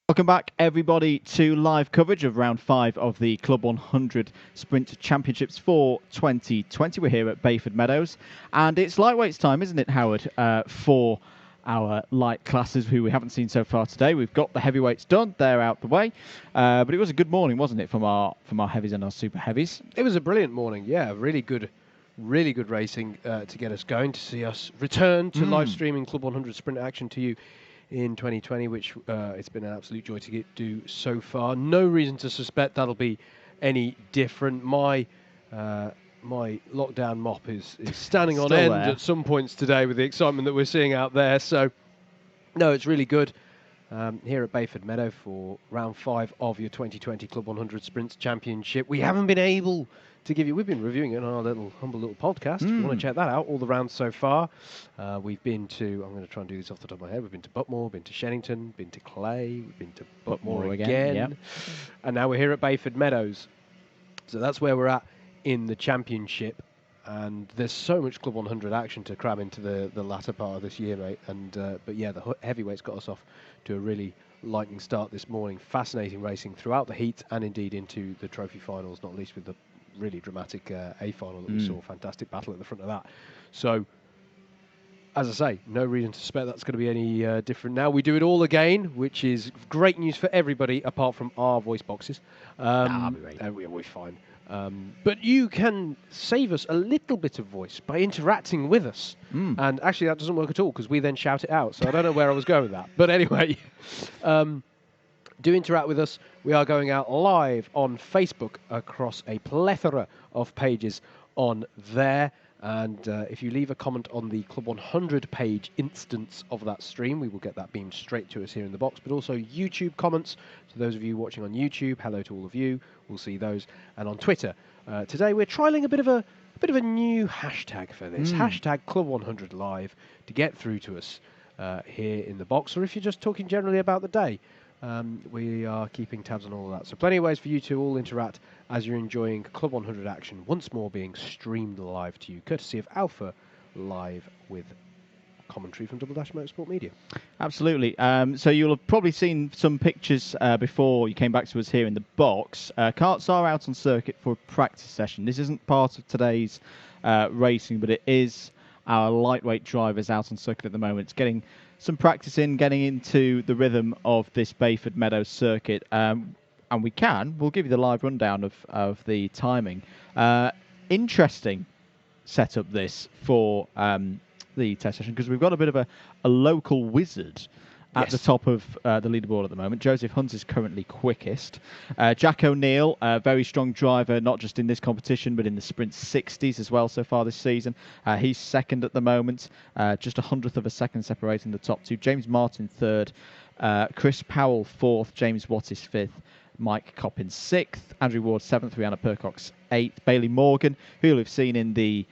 Welcome back, everybody, to live coverage of round 5 of the Club 100 Sprint Championships for 2020. We're here at Bayford Meadows, and it's lightweights time, isn't it, Howard, for our light classes who we haven't seen so far today. We've got the heavyweights done, they're out the way, but it was a good morning, wasn't it, from our heavies and our super heavies? It was a brilliant morning, yeah, really good racing to get us going, to see us return to live streaming Club 100 Sprint action to you in 2020, which it's been an absolute joy to do so far. No reason to suspect that'll be any different. My lockdown mop is standing on end at some points today with the excitement that we're seeing out there. So, no, it's really good here at Bayford Meadow for round 5 of your 2020 Club 100 Sprints Championship. We haven't been able to give you, we've been reviewing it on our humble little podcast. If you want to check that out, all the rounds so far. We've been to, I'm going to try and do this off the top of my head, we've been to Butmore, been to Shennington, been to Clay, we've been to Butmore again. Yep. And now we're here at Bayford Meadows. So that's where we're at in the championship. And there's so much Club 100 action to cram into the latter part of this year, mate. And but yeah, the heavyweights got us off to a really lightning start this morning. Fascinating racing throughout the heat and indeed into the trophy finals, not least with the really dramatic A final that we saw. Fantastic battle at the front of that. So, as I say, no reason to suspect that's going to be any different now. We do it all again, which is great news for everybody apart from our voice boxes. We're fine. But you can save us a little bit of voice by interacting with us. And actually, that doesn't work at all because we then shout it out. So I don't know where I was going with that. But anyway, do interact with us. We are going out live on Facebook across a plethora of pages on there. And if you leave a comment on the Club 100 page instance of that stream, we will get that beamed straight to us here in the box. But also YouTube comments. To those of you watching on YouTube, hello to all of you. We'll see those. And on Twitter, today we're trialing a bit of a new hashtag for this. Hashtag Club 100 Live to get through to us here in the box. Or if you're just talking generally about the day, we are keeping tabs on all of that. So plenty of ways for you to all interact as you're enjoying Club 100 action once more being streamed live to you, courtesy of Alpha Live with commentary from Double Dash Motorsport Media. Absolutely. So you'll have probably seen some pictures before you came back to us here in the box. Karts are out on circuit for a practice session. This isn't part of today's racing, but it is our lightweight drivers out on circuit at the moment. It's getting some practice in, getting into the rhythm of this Bayford Meadows circuit. And we'll give you the live rundown of the timing. Interesting setup this for the test session because we've got a bit of a local wizard at the top of the leaderboard at the moment. Joseph Hunt is currently quickest. Jack O'Neill, a very strong driver, not just in this competition, but in the Sprint 60s as well so far this season. He's second at the moment, just 100th of a second separating the top two. James Martin third, Chris Powell fourth, James Wattis fifth, Mike Coppin sixth, Andrew Ward seventh, Rihanna Percox eighth, Bailey Morgan, who you'll have seen in the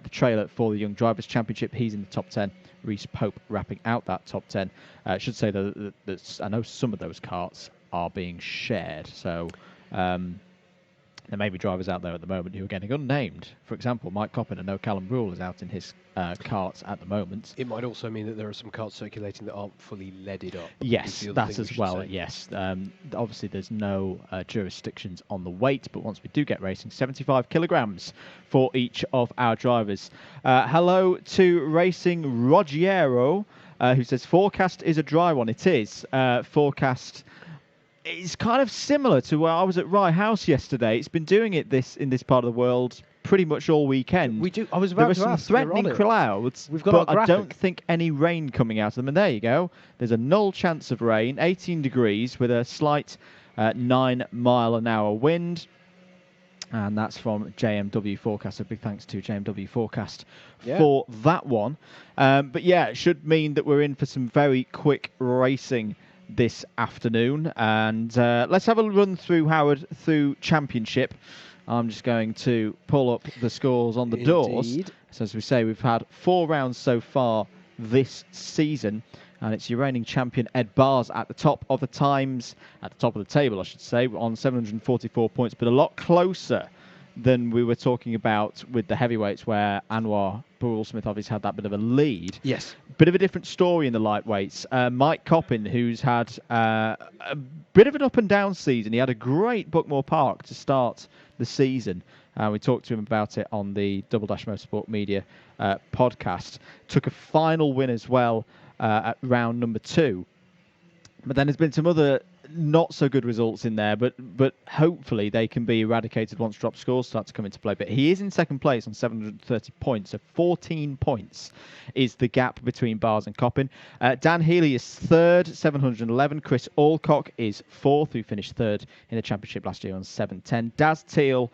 trailer for the Young Drivers Championship, he's in the top 10. Reese Pope wrapping out that top 10. I should say that I know some of those karts are being shared, so there may be drivers out there at the moment who are getting unnamed. For example, Mike Coppin, I know Callum Brule is out in his karts at the moment. It might also mean that there are some karts circulating that aren't fully leaded up. Yes, that as well, yes. Obviously, there's no jurisdictions on the weight, but once we do get racing, 75 kilograms for each of our drivers. Hello to Racing Roggiero, who says, forecast is a dry one. It is. Forecast is kind of similar to where I was at Rye House yesterday. It's been doing it in this part of the world pretty much all weekend. I was about to ask. There are some threatening clouds, but I don't think any rain coming out of them. And there you go. There's a null chance of rain, 18 degrees with a slight 9-mile-an-hour wind. And that's from JMW Forecast. So big thanks to JMW Forecast for that one. But yeah, it should mean that we're in for some very quick racing this afternoon. And let's have a run through, Howard, through Championship. I'm just going to pull up the scores on the doors. So as we say, we've had 4 rounds so far this season. And it's your reigning champion, Ed Bars, at the top of the times, at the top of the table, I should say, on 744 points, but a lot closer than we were talking about with the heavyweights, where Anwar Burrell-Smith obviously had that bit of a lead. Yes. Bit of a different story in the lightweights. Mike Coppin, who's had a bit of an up and down season. He had a great Bookmore Park to start the season. We talked to him about it on the Double Dash Motorsport Media podcast. Took a final win as well at round number 2. But then there's been some other not so good results in there, but hopefully they can be eradicated once drop scores start to come into play. But he is in second place on 730 points, so 14 points is the gap between Bars and Coppin. Dan Healy is third, 711. Chris Alcock is fourth, who finished third in the championship last year on 710. Daz Teal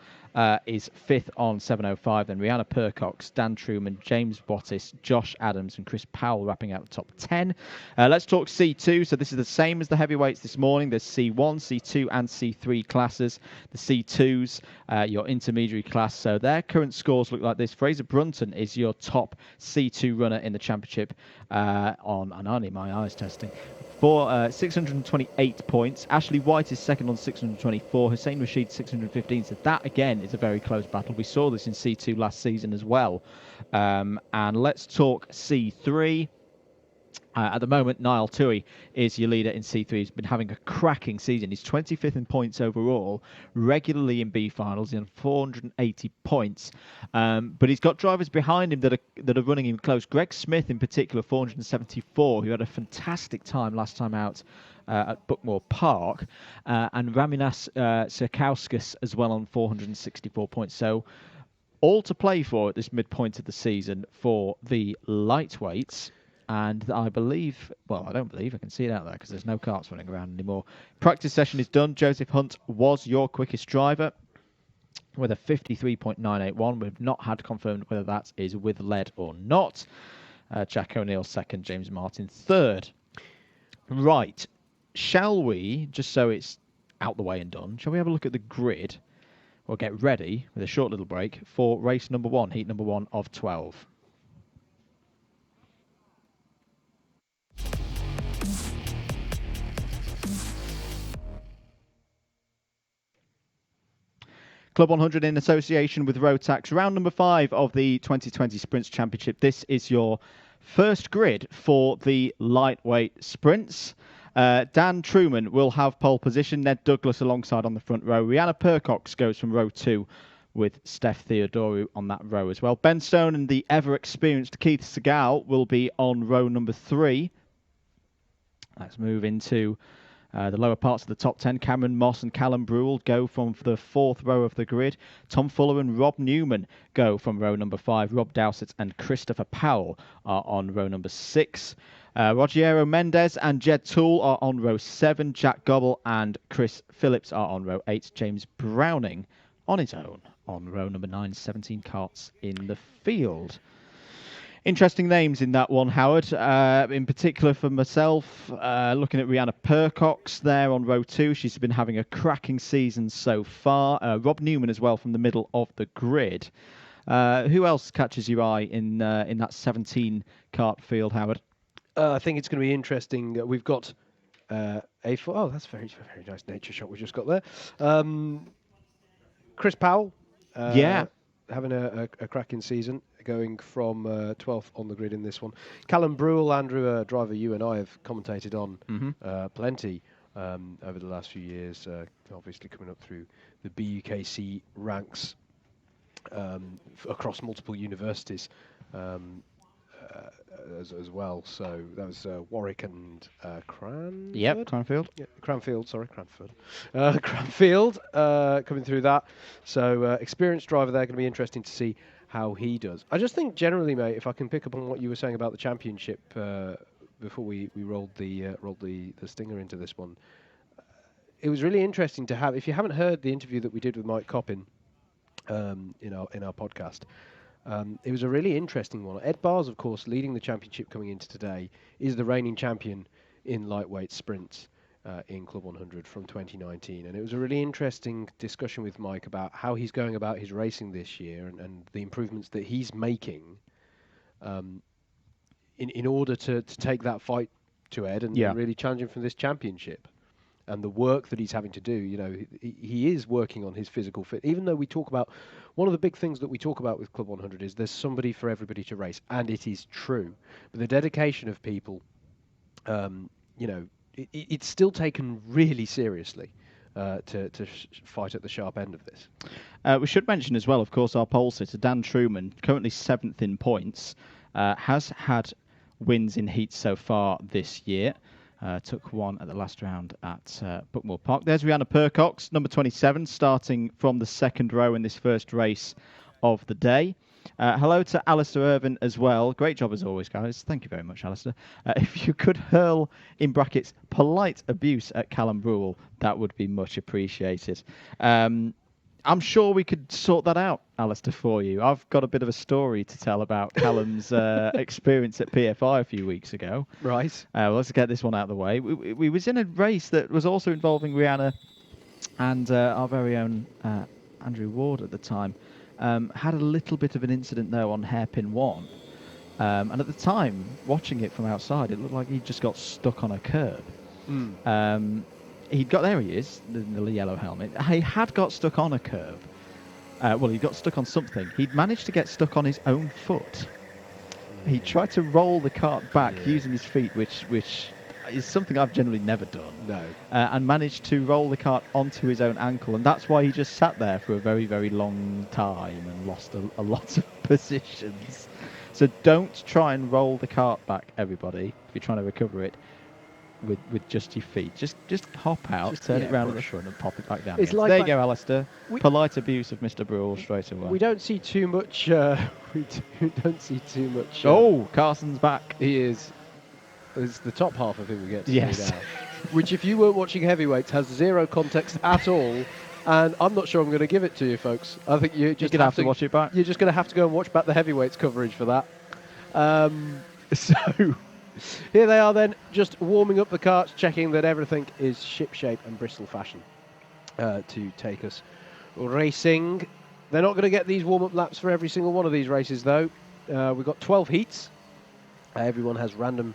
is fifth on 705. Then Rihanna Percox, Dan Truman, James Bottis, Josh Adams, and Chris Powell wrapping out the top 10. Let's talk C2. So this is the same as the heavyweights this morning. There's C1, C2, and C3 classes. The C2s, your intermediary class. So their current scores look like this. Fraser Brunton is your top C2 runner in the championship and I need my eyes testing. For 628 points. Ashley White is second on 624. Hussein Rashid 615. So that again is a very close battle. We saw this in C2 last season as well. And let's talk C3. At the moment, Niall Tui is your leader in C3. He's been having a cracking season. He's 25th in points overall, regularly in B finals, in 480 points. But he's got drivers behind him that are running him close. Greg Smith, in particular, 474, who had a fantastic time last time out at Bookmore Park, and Raminas Sirkauskas as well on 464 points. So all to play for at this midpoint of the season for the lightweights. And I believe, well, I don't believe, I can see it out there because there's no karts running around anymore. Practice session is done. Joseph Hunt was your quickest driver with a 53.981. We've not had confirmed whether that is with lead or not. Jack O'Neill second, James Martin third. Right. Shall we, just so it's out the way and done, shall we have a look at the grid? We'll get ready with a short little break for race number 1, heat number 1 of 12. Club 100 in association with ROTAX, round number 5 of the 2020 Sprints Championship. This is your first grid for the lightweight sprints. Dan Truman will have pole position. Ned Douglas alongside on the front row. Rihanna Percox goes from row 2 with Steph Theodoru on that row as well. Ben Stone and the ever-experienced Keith Segal will be on row number 3. Let's move into the lower parts of the top 10. Cameron Moss and Callum Brewell go from the 4th row of the grid. Tom Fuller and Rob Newman go from row number 5. Rob Dowsett and Christopher Powell are on row number 6. Rogero Mendez and Jed Toole are on row 7. Jack Gobble and Chris Phillips are on row 8. James Browning on his own on row number 9. 17 karts in the field. Interesting names in that one, Howard. In particular for myself, looking at Rihanna Percox there on row 2. She's been having a cracking season so far. Rob Newman as well from the middle of the grid. Who else catches your eye in that 17 kart field, Howard? I think it's going to be interesting. We've got A4. Oh, that's very, very nice nature shot we just got there. Chris Powell. Having a cracking season, going from 12th on the grid in this one. Callum Brewell, Andrew, driver you and I have commentated on plenty over the last few years, obviously coming up through the BUKC ranks across multiple universities as well. So that was Warwick and Cranfield. Yep, Cranfield. Yeah, Cranfield, sorry, Cranford. Cranfield coming through that. So experienced driver there, going to be interesting to see how he does. I just think generally, mate, if I can pick up on what you were saying about the championship before we rolled the stinger into this one, it was really interesting to have. If you haven't heard the interview that we did with Mike Coppin in our podcast. It was a really interesting one. Ed Bars, of course, leading the championship coming into today, is the reigning champion in lightweight sprints in Club 100 from 2019. And it was a really interesting discussion with Mike about how he's going about his racing this year and the improvements that he's making in order to take that fight to Ed and really challenge him for this championship. and the work that he's having to do. You know, he is working on his physical fit. Even though we talk about, one of the big things that we talk about with Club 100 is there's somebody for everybody to race, and it is true. But the dedication of people, you know, it's still taken really seriously to fight at the sharp end of this. We should mention as well, of course, our pole sitter, Dan Truman, currently 7th in points, has had wins in heats so far this year. Took one at the last round at Buckmore Park. There's Rihanna Percox, number 27, starting from the second row in this first race of the day. Hello to Alistair Irvin as well. Great job as always, guys. Thank you very much, Alistair. If you could hurl, in brackets, polite abuse at Callum Brule, that would be much appreciated. I'm sure we could sort that out, Alistair, for you. I've got a bit of a story to tell about Callum's experience at PFI a few weeks ago. Right. Let's get this one out of the way. We was in a race that was also involving Rihanna and our very own Andrew Ward at the time. Had a little bit of an incident, though, on hairpin 1. And at the time, watching it from outside, it looked like he just got stuck on a curb. He'd got, there he is, the yellow helmet. He had got stuck on a curb. Well, he got stuck on something. He'd managed to get stuck on his own foot. He tried to roll the cart back using his feet, which is something I've generally never done. No. And managed to roll the cart onto his own ankle. And that's why he just sat there for a very, very long time and lost a lot of positions. So don't try and roll the cart back, everybody, if you're trying to recover it. With just your feet. Just hop out, turn it round at the front and pop it back down. Like there you go, Alistair. Polite abuse of Mr. Brule straight away. We don't see too much... we don't see too much... oh, Carson's back. He is. It's the top half of him we get to yes. see now. Which, if you weren't watching Heavyweights, has zero context at all. And I'm not sure I'm going to give it to you, folks. I think you're just going to have to watch it back. You're just going to have to go and watch back the Heavyweights coverage for that. So... Here they are then, just warming up the carts, checking that everything is ship-shape and Bristol fashion to take us racing. They're not going to get these warm-up laps for every single one of these races, though. We've got 12 heats. Everyone has random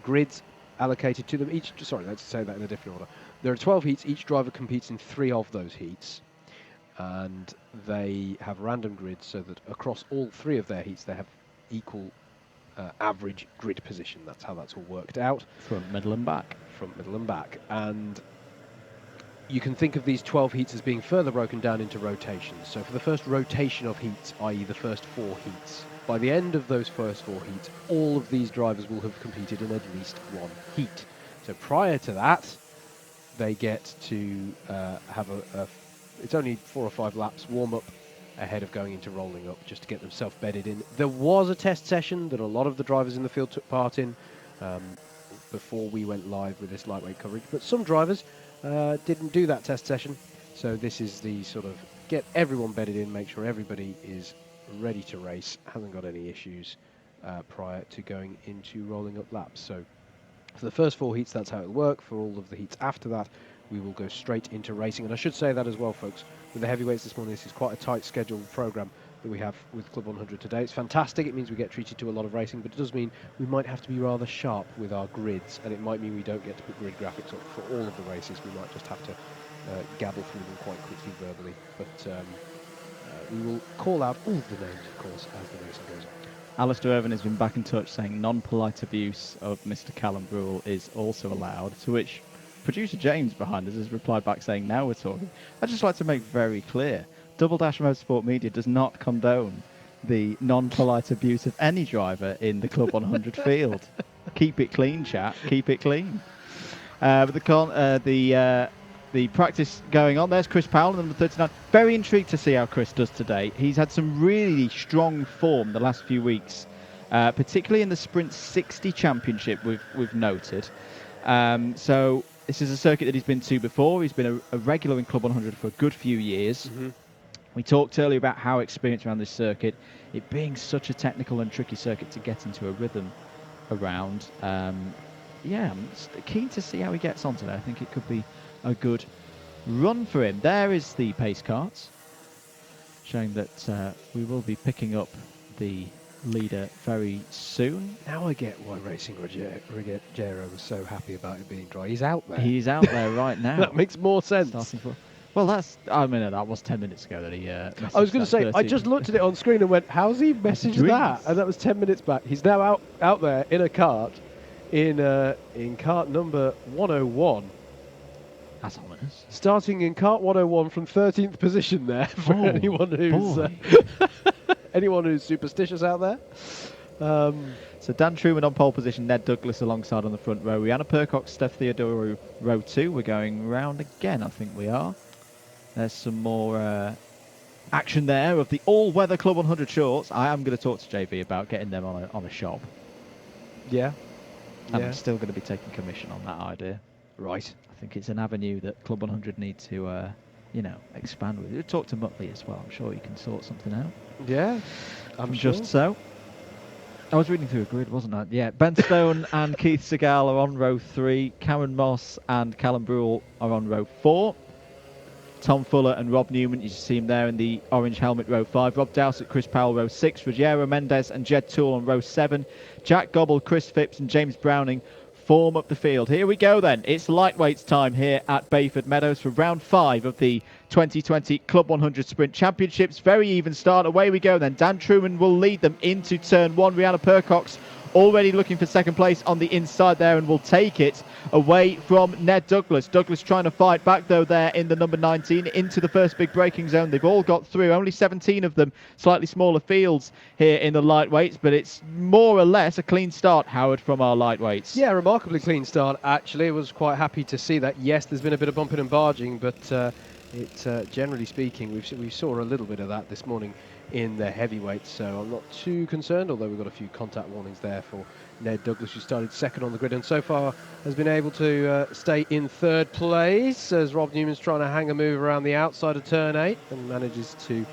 grids allocated to them. Sorry, let's say that in a different order. There are 12 heats. Each driver competes in 3 of those heats. And they have random grids so that across all 3 of their heats, they have equal average grid position. That's how that's all worked out. Front, middle and back. Front, middle and back. And you can think of these 12 heats as being further broken down into rotations. So for the first rotation of heats, i.e. the first 4 heats, by the end of those first 4 heats, all of these drivers will have competed in at least 1 heat. So prior to that, they get to have it's only 4 or 5 laps warm-up ahead of going into rolling up, just to get themselves bedded in. There was a test session that a lot of the drivers in the field took part in before we went live with this lightweight coverage, but some drivers didn't do that test session. So this is the sort of get everyone bedded in, make sure everybody is ready to race, hasn't got any issues prior to going into rolling up laps. So for the first 4 heats, that's how it'll work. For all of the heats after that, we will go straight into racing. And I should say that as well, folks. With the heavyweights this morning, this is quite a tight scheduled program that we have with Club 100 today. It's fantastic. It means we get treated to a lot of racing, but it does mean we might have to be rather sharp with our grids, and it might mean we don't get to put grid graphics up for all of the races. We might just have to gabble through them quite quickly verbally. But we will call out all of the names, of course, as the racing goes on. Alistair Irvin has been back in touch saying non-polite abuse of Mr. Callum Brule is also allowed, to which producer James behind us has replied back saying, now we're talking. I'd just like to make very clear, Double Dash Motorsport Media does not condone the non-polite abuse of any driver in the Club 100 field. Keep it clean, chat. Keep it clean. But the practice going on. There's Chris Powell, number 39. Very intrigued to see how Chris does today. He's had some really strong form the last few weeks, particularly in the Sprint 60 Championship we've noted. So this is a circuit that he's been to before. He's been a regular in Club 100 for a good few years. Mm-hmm. We talked earlier about how experienced around this circuit, it being such a technical and tricky circuit to get into a rhythm around. I'm keen to see how he gets on today. I think it could be a good run for him. There is the pace carts, showing that we will be picking up the leader very soon. Now I get why Racing Ruggiero was so happy about it being dry. He's out there. He's out there right now. That makes more sense. Well, that was 10 minutes ago that he I was going to say, I just looked at it on screen and went, how's he messaged that? And that was 10 minutes back. He's now out there in a kart, in kart number 101. That's ominous. Starting in kart 101 from 13th position there for anyone who's superstitious out there. So Dan Truman on pole position, Ned Douglas alongside on the front row. Rihanna Percox, Steph Theodoro, row 2. We're going round again, I think we are. There's some more action there of the all-weather Club 100 shorts. I am going to talk to JB about getting them on a shop. Yeah. And I'm still going to be taking commission on that idea. Right. I think it's an avenue that Club 100 need to, expand with. We'll talk to Muttley as well. I'm sure you can sort something out. Yeah, I'm sure. Just so. I was reading through a grid, wasn't I? Yeah, Ben Stone and Keith Segal are on row 3. Cameron Moss and Callum Brule are on row 4. Tom Fuller and Rob Newman, you see him there in the orange helmet, row 5. Rob Dowsett, Chris Powell, row 6. Ruggiero Mendez and Jed Toole on row 7. Jack Gobble, Chris Phipps and James Browning form up the field. Here we go then. It's lightweights time here at Bayford Meadows for round 5 of the 2020 Club 100 Sprint Championships. Very even start. Away we go then. Dan Truman will lead them into turn 1. Rihanna Percox already looking for second place on the inside there and will take it away from Ned Douglas. Douglas trying to fight back though there in the number 19 into the first big braking zone. They've all got through, only 17 of them, slightly smaller fields here in the lightweights, but it's more or less a clean start, Howard, from our lightweights. Yeah, remarkably clean start actually. I was quite happy to see that. Yes, there's been a bit of bumping and barging, but generally speaking, we saw a little bit of that this morning in the heavyweights, so I'm not too concerned, although we've got a few contact warnings there for Ned Douglas, who started second on the grid and so far has been able to stay in third place as Rob Newman's trying to hang a move around the outside of turn 8 and manages to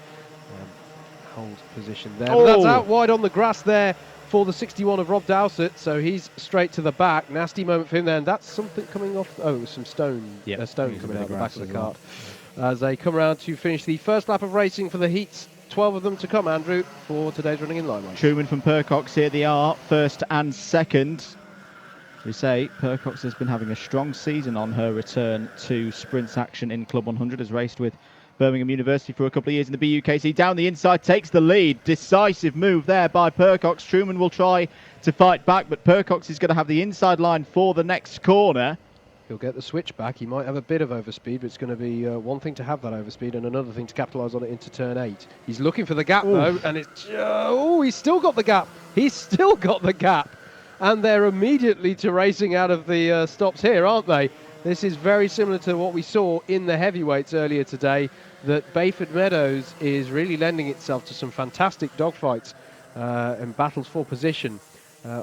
hold position there. But that's out wide on the grass there for the 61 of Rob Dowsett, so he's straight to the back. Nasty moment for him there, and that's something coming off. Oh, it was some stone. Yeah, stone coming out the back of the kart as they come around to finish the first lap of racing for the heats. 12 of them to come, Andrew, for today's running in lightweight. Truman from Percox, here they are, first and second. We say Percox has been having a strong season on her return to sprints action in Club 100, has raced with Birmingham University for a couple of years in the BUKC. Down the inside, takes the lead. Decisive move there by Percox. Truman will try to fight back, but Percox is going to have the inside line for the next corner. He'll get the switch back. He might have a bit of overspeed, but it's going to be one thing to have that overspeed and another thing to capitalise on it into turn 8. He's looking for the gap, though, and it's... he's still got the gap. He's still got the gap. And they're immediately to racing out of the stops here, aren't they? This is very similar to what we saw in the heavyweights earlier today, that Bayford Meadows is really lending itself to some fantastic dogfights and battles for position.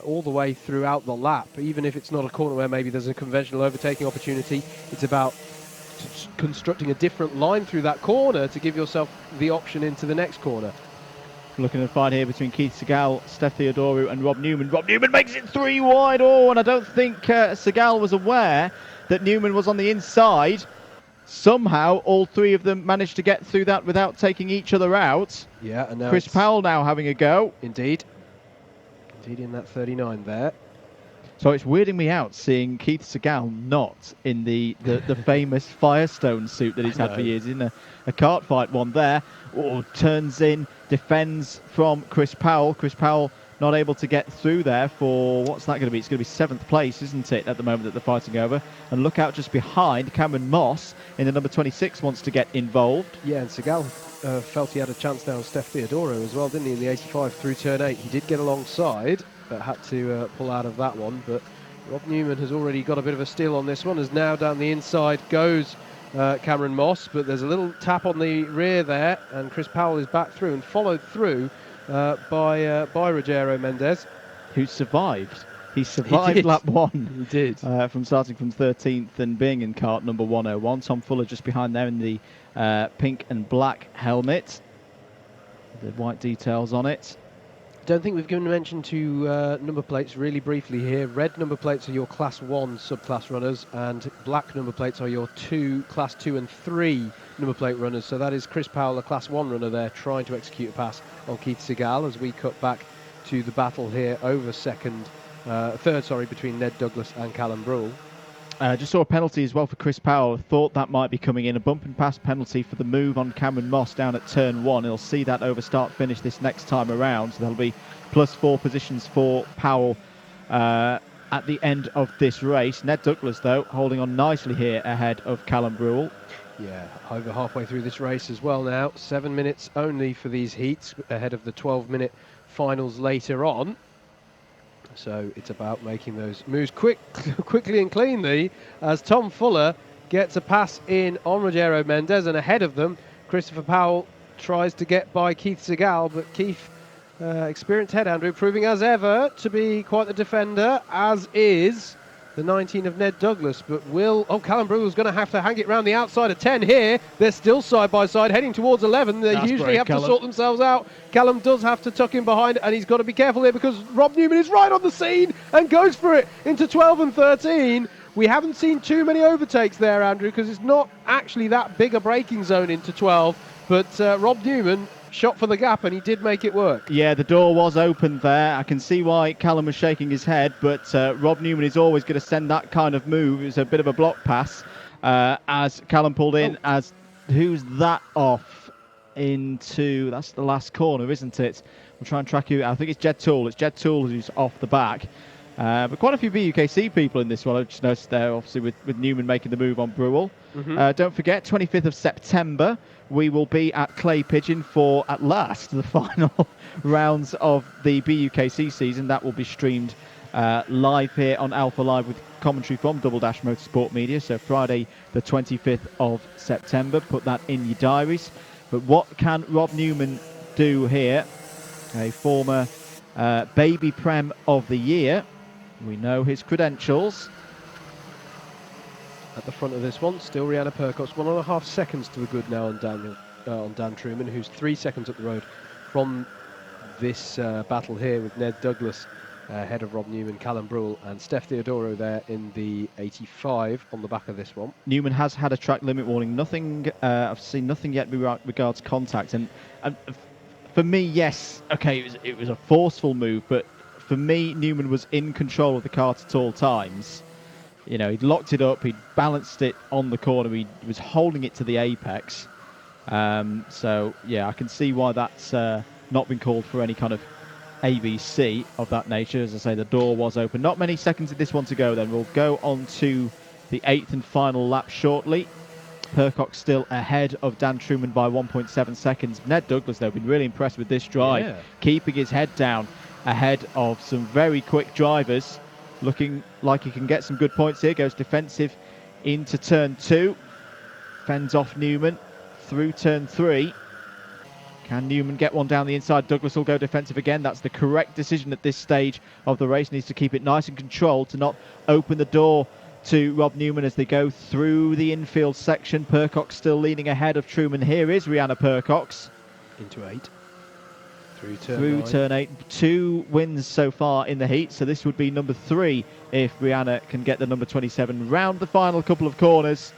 All the way throughout the lap, even if it's not a corner where maybe there's a conventional overtaking opportunity. It's about constructing a different line through that corner to give yourself the option into the next corner. Looking at a fight here between Keith Segal, Steph Theodoro and Rob Newman. Rob Newman makes it 3 wide. And I don't think Segal was aware that Newman was on the inside. Somehow all 3 of them managed to get through that without taking each other out. Yeah, and now Chris Powell now having a go. Indeed in that 39 there. So it's weirding me out seeing Keith Segal not in the famous Firestone suit that he's had for years, in a kart fight one there. Turns in, defends from Chris Powell. Chris Powell not able to get through there for, what's that going to be? It's going to be 7th place, isn't it, at the moment that they're fighting over. And look out just behind, Cameron Moss in the number 26 wants to get involved. Yeah, and Segal felt he had a chance now on Steph Theodoro as well, didn't he, in the 85 through turn 8. He did get alongside, but had to pull out of that one. But Rob Newman has already got a bit of a steal on this one, as now down the inside goes Cameron Moss, but there's a little tap on the rear there, and Chris Powell is back through and followed through by Ruggiero Mendez, who survived. He survived lap 1. He did. From starting from 13th and being in kart number 101. Tom Fuller just behind there in the pink and black helmet. The white details on it. Don't think we've given mention to number plates really briefly here. Red number plates are your Class 1 subclass runners, and black number plates are your Class 2 and 3 number plate runners. So that is Chris Powell, a Class 1 runner there, trying to execute a pass on Keith Segal as we cut back to the battle here over third, between Ned Douglas and Callum Brule. Just saw a penalty as well for Chris Powell. Thought that might be coming in. A bump and pass penalty for the move on Cameron Moss down at turn 1. He'll see that over start finish this next time around. So there'll be +4 positions for Powell at the end of this race. Ned Douglas, though, holding on nicely here ahead of Callum Brule. Yeah, over halfway through this race as well now. 7 minutes only for these heats ahead of the 12-minute finals later on. So it's about making those moves quickly and cleanly as Tom Fuller gets a pass in on Rogero Mendes, and ahead of them, Christopher Powell tries to get by Keith Segal, but Keith, experienced head, Andrew, proving as ever to be quite the defender, as is the 19 of Ned Douglas. But Callum Brule's going to have to hang it round the outside of 10 here. They're still side by side, heading towards 11. They usually have to sort themselves out. Callum does have to tuck in behind, and he's got to be careful here because Rob Newman is right on the scene and goes for it into 12 and 13. We haven't seen too many overtakes there, Andrew, because it's not actually that big a braking zone into 12. But Rob Newman shot for the gap, and he did make it work. Yeah, the door was open there. I can see why Callum was shaking his head, but Rob Newman is always going to send that kind of move. It was a bit of a block pass as Callum pulled in. As who's that off into? That's the last corner, isn't it? We'll try and track you. I think it's Jed Toole. It's Jed Toole who's off the back. But quite a few BUKC people in this one. I just noticed there, obviously, with Newman making the move on Brule. Don't forget, 25th of September, we will be at Clay Pigeon for, at last, the final rounds of the BUKC season. That will be streamed live here on Alpha Live with commentary from Double Dash Motorsport Media. So Friday, the 25th of September. Put that in your diaries. But what can Rob Newman do here? A former Baby Prem of the Year. We know his credentials. At the front of this one, still Rihanna Perkos, 1.5 seconds to the good now on Dan Truman, who's 3 seconds up the road from this battle here with Ned Douglas ahead of Rob Newman, Callum Brule, and Steph Theodoro there in the 85 on the back of this one. Newman has had a track limit warning. Nothing. I've seen nothing yet regards contact, and for me, yes, okay, it was a forceful move, but for me, Newman was in control of the kart at all times. You know, he'd locked it up, he'd balanced it on the corner, he was holding it to the apex. So, yeah, I can see why that's not been called for any kind of ABC of that nature. As I say, the door was open. Not many seconds of this one to go then. We'll go on to the 8th and final lap shortly. Percock still ahead of Dan Truman by 1.7 seconds. Ned Douglas, though, been really impressed with this drive, keeping his head down ahead of some very quick drivers. Looking like he can get some good points here. Goes defensive into turn 2. Fends off Newman through turn 3. Can Newman get one down the inside? Douglas will go defensive again. That's the correct decision at this stage of the race. Needs to keep it nice and controlled to not open the door to Rob Newman as they go through the infield section. Percox still leaning ahead of Truman. Here is Rihanna Percox. Into 8. Through turn 8. 2 wins so far in the heat, so this would be number 3 if Rihanna can get the number 27 round the final couple of corners.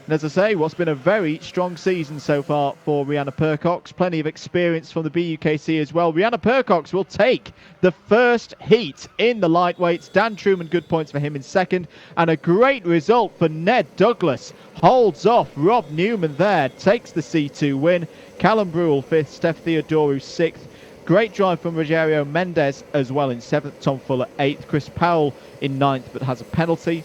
And as I say, what's been a very strong season so far for Rihanna Percox. Plenty of experience from the BUKC as well. Rihanna Percox will take the first heat in the lightweights. Dan Truman, good points for him in second. And a great result for Ned Douglas. Holds off Rob Newman there. Takes the C2 win. Callum Brule 5th. Steph Theodoro 6th. Great drive from Rogero Mendes as well in 7th. Tom Fuller 8th. Chris Powell in 9th but has a penalty.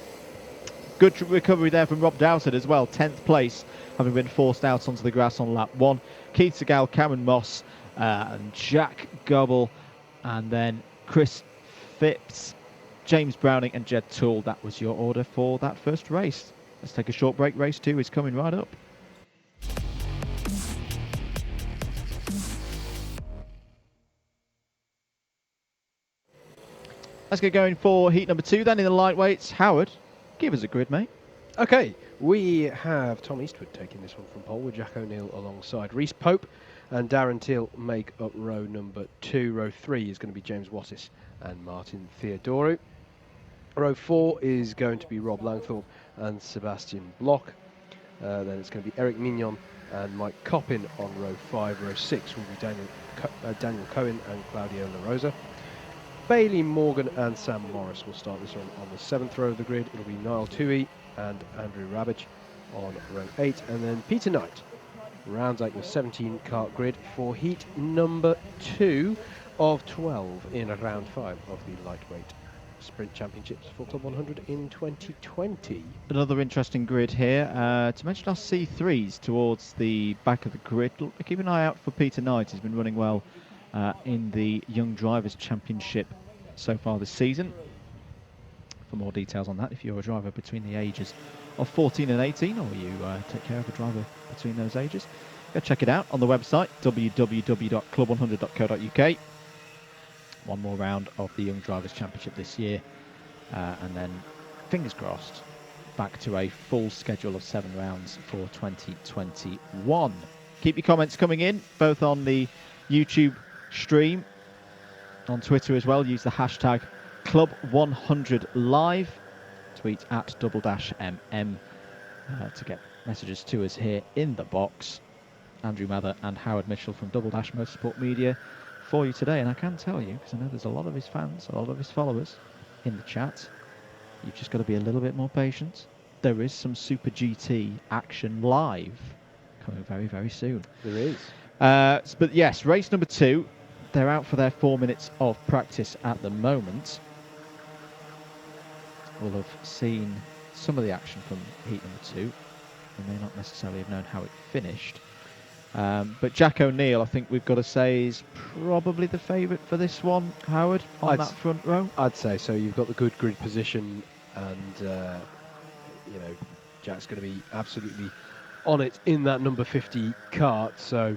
Good recovery there from Rob Dowsett as well, 10th place, having been forced out onto the grass on lap 1. Keith Segal, Cameron Moss, and Jack Gobble, and then Chris Phipps, James Browning, and Jed Toole. That was your order for that first race. Let's take a short break. Race 2 is coming right up. Let's get going for heat number 2 then in the lightweights. Howard, give us a grid, mate. Okay, we have Tom Eastwood taking this one from pole with Jack O'Neill alongside Reese Pope, and Darren Teal make up row number 2. Row 3 is going to be James Wattis and Martin Theodoro. Row 4 is going to be Rob Langthorpe and Sebastian Block. Then it's going to be Eric Mignon and Mike Coppin on row 5. Row 6 will be Daniel Cohen and Claudio La Rosa. Bailey Morgan and Sam Morris will start this one on the 7th row of the grid. It'll be Niall Toohey and Andrew Rabbage on row 8. And then Peter Knight rounds out your 17 kart grid for heat number 2 of 12 in round 5 of the Lightweight Sprint Championships for Club 100 in 2020. Another interesting grid here. To mention our C3s towards the back of the grid, keep an eye out for Peter Knight. He's been running well in the Young Drivers Championship so far this season. For more details on that, if you're a driver between the ages of 14 and 18, or you take care of a driver between those ages, go check it out on the website www.club100.co.uk. One more round of the Young Drivers Championship this year, and then, fingers crossed, back to a full schedule of 7 rounds for 2021. Keep your comments coming in, both on the YouTube stream, on Twitter as well. Use the hashtag Club100Live, tweet at @MM to get messages to us here in the box. Andrew Mather and Howard Mitchell from Motorsport Media for you today, and I can tell you, because I know there's a lot of his fans, a lot of his followers in the chat, you've just got to be a little bit more patient. There is some Super GT action live coming very, very soon. There is. But yes, race number 2, they're out for their 4 minutes of practice at the moment. We'll have seen some of the action from heat number 2. We may not necessarily have known how it finished. But Jack O'Neill, I think we've got to say, is probably the favourite for this one, Howard, on that front row. I'd say so. You've got the good grid position, and Jack's going to be absolutely on it in that number 50 kart. So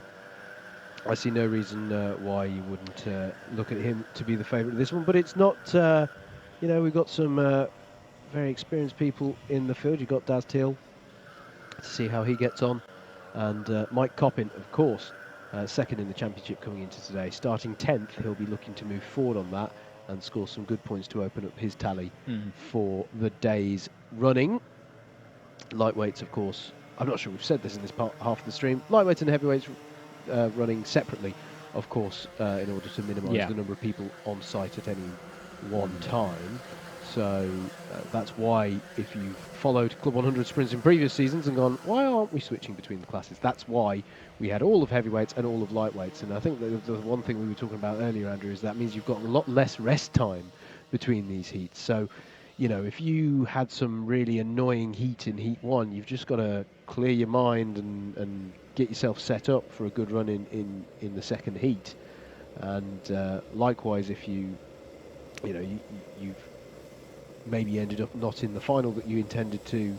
I see no reason why you wouldn't look at him to be the favourite of this one. But it's not. We've got some very experienced people in the field. You've got Daz Teal to see how he gets on. And Mike Coppin, of course, second in the championship coming into today. Starting 10th, he'll be looking to move forward on that and score some good points to open up his tally for the day's running. Lightweights, of course, I'm not sure we've said this in this half of the stream. Lightweights and heavyweights running separately, of course, in order to minimise the number of people on site at any one time. So that's why, if you've followed Club 100 Sprints in previous seasons and gone, why aren't we switching between the classes? That's why we had all of heavyweights and all of lightweights. And I think the one thing we were talking about earlier, Andrew, is that means you've got a lot less rest time between these heats. So, if you had some really annoying heat in heat 1, you've just got to clear your mind and get yourself set up for a good run in the second heat. And likewise, if you've maybe ended up not in the final that you intended to,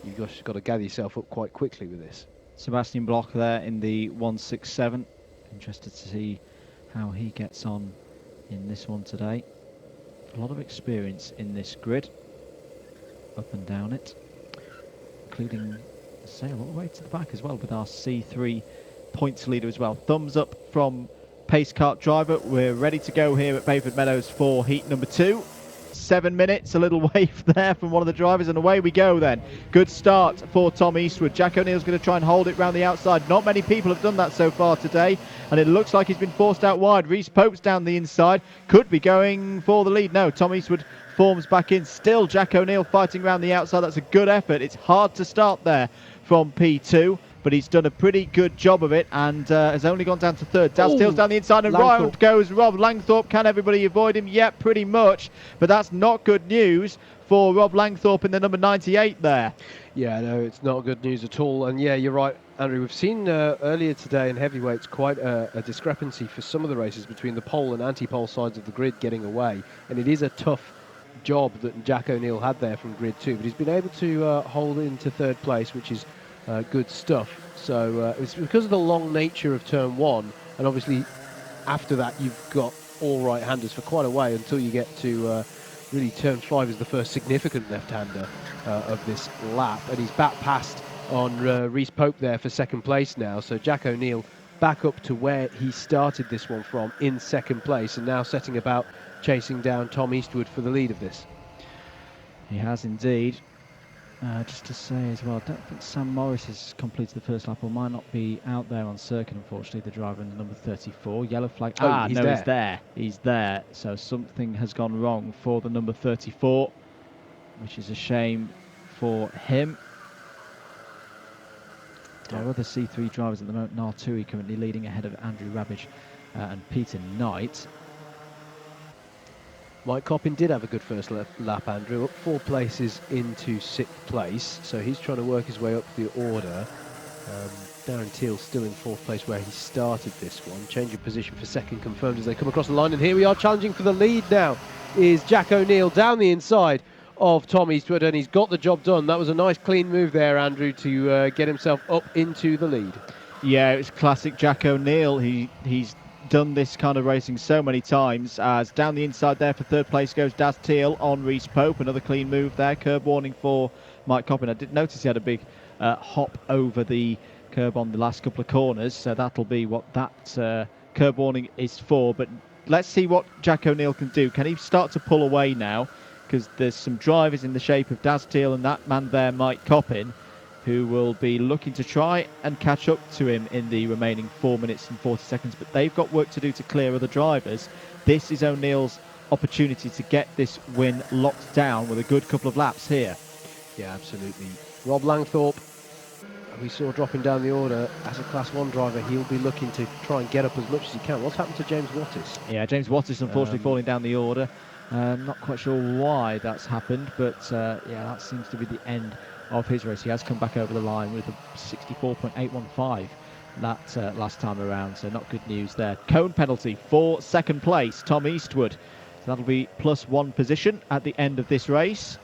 you've just got to gather yourself up quite quickly with this. Sebastian Bloch there in the 167. Interested to see how he gets on in this one today. A lot of experience in this grid, up and down it, including the sail all the way to the back as well with our C3 points leader as well. Thumbs up from Pace Kart Driver. We're ready to go here at Bayford Meadows for heat number 2. 7 minutes, a little wave there from one of the drivers, and away we go then. Good start for Tom Eastwood. Jack O'Neill's going to try and hold it round the outside. Not many people have done that so far today, and it looks like he's been forced out wide. Reese Pope's down the inside, could be going for the lead. No, Tom Eastwood forms back in. Still Jack O'Neill fighting around the outside. That's a good effort. It's hard to start there from P2, but he's done a pretty good job of it and has only gone down to third. Daz Teal's down the inside, and round goes Rob Langthorpe. Can everybody avoid him? Yep, pretty much. But that's not good news for Rob Langthorpe in the number 98 there. Yeah, no, it's not good news at all. And yeah, you're right, Andrew. We've seen earlier today in heavyweights quite a discrepancy for some of the races between the pole and anti-pole sides of the grid getting away. And it is a tough job that Jack O'Neill had there from grid 2. But he's been able to hold into third place, which is good stuff. So it's because of the long nature of turn 1, and obviously after that you've got all right-handers for quite a way until you get to really turn 5 is the first significant left-hander of this lap, and he's back past on Reese Pope there for second place now. So Jack O'Neill back up to where he started this one from in second place, and now setting about chasing down Tom Eastwood for the lead of this. He has indeed. Just to say as well, I don't think Sam Morris has completed the first lap, or might not be out there on circuit, unfortunately, the driver in the number 34. Yellow flag. Oh, he's there. He's there. He's there. So something has gone wrong for the number 34, which is a shame for him. Our other C3 drivers at the moment, Nartui currently leading ahead of Andrew Rabbage and Peter Knight. Mike Coppin did have a good first lap, Andrew, up 4 places into 6th place, so he's trying to work his way up the order. Darren Teal still in 4th place where he started this one. Change of position for 2nd confirmed as they come across the line, and here we are challenging for the lead now is Jack O'Neill down the inside of Tom Eastwood, and he's got the job done. That was a nice clean move there, Andrew, to get himself up into the lead. Yeah, it's classic Jack O'Neill. He's done this kind of racing so many times. As down the inside there for 3rd place goes Daz Teal on Reese Pope. Another clean move there. Curb warning for Mike Coppin. I did notice he had a big hop over the curb on the last couple of corners, so that'll be what that curb warning is for. But let's see what Jack O'Neill can do. Can he start to pull away now? Because there's some drivers in the shape of Daz Teal and that man there, Mike Coppin, who will be looking to try and catch up to him in the remaining 4 minutes and 40 seconds. But they've got work to do to clear other drivers. This is O'Neill's opportunity to get this win locked down with a good couple of laps here. Yeah, absolutely. Rob Langthorpe, we saw dropping down the order as a Class 1 driver. He'll be looking to try and get up as much as he can. What's happened to James Wattis? Yeah, James Wattis unfortunately falling down the order. Not quite sure why that's happened, but yeah, that seems to be the end of his race. He has come back over the line with a 64.815 that last time around, so not good news there. Cone penalty for 2nd place, Tom Eastwood. So that'll be +1 position at the end of this race.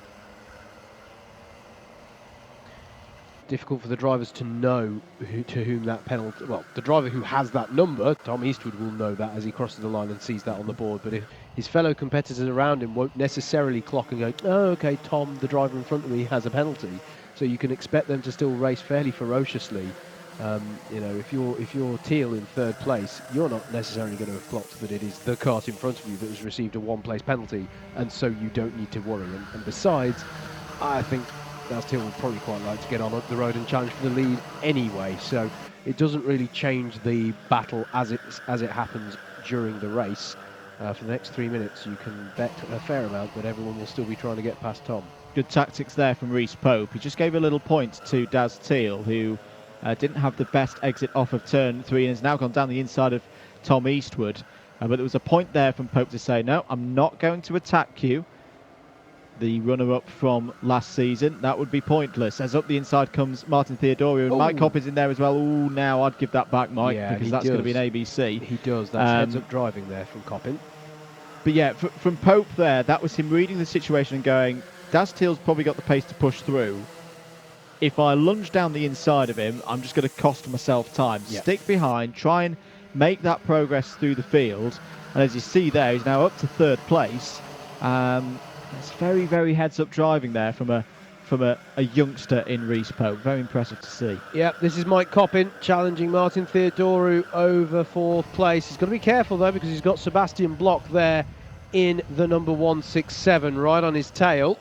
Difficult for the drivers to know to whom that penalty... Well, the driver who has that number, Tom Eastwood, will know that as he crosses the line and sees that on the board. But if his fellow competitors around him won't necessarily clock and go, oh, OK, Tom, the driver in front of me, has a penalty. So you can expect them to still race fairly ferociously. You know, if you're Teal in 3rd place, you're not necessarily going to have clocked that it is the kart in front of you that has received a 1-place penalty, and so you don't need to worry. And besides, I think Daz Teal would probably quite like to get on up the road and challenge for the lead anyway, so it doesn't really change the battle as it happens during the race. For the next 3 minutes, you can bet a fair amount that everyone will still be trying to get past Tom. Good tactics there from Reese Pope. He just gave a little point to Daz Teal, who didn't have the best exit off of turn 3 and has now gone down the inside of Tom Eastwood. But there was a point there from Pope to say, no, I'm not going to attack you, the runner-up from last season. That would be pointless. As up the inside comes Martin Theodorio, and Mike Coppin's in there as well. Ooh, now I'd give that back, Mike, because that's going to be an ABC. He does. That's heads-up driving there from Coppin. But yeah, from Pope there, that was him reading the situation and going, Daz Teal's probably got the pace to push through. If I lunge down the inside of him, I'm just going to cost myself time. Yep. Stick behind, try and make that progress through the field. And as you see there, he's now up to 3rd place. It's very, very heads-up driving there from a youngster in Reese Pope. Very impressive to see. Yep, this is Mike Coppin challenging Martin Theodoru over 4th place. He's got to be careful, though, because he's got Sebastian Bloch there in the number 167 right on his tail.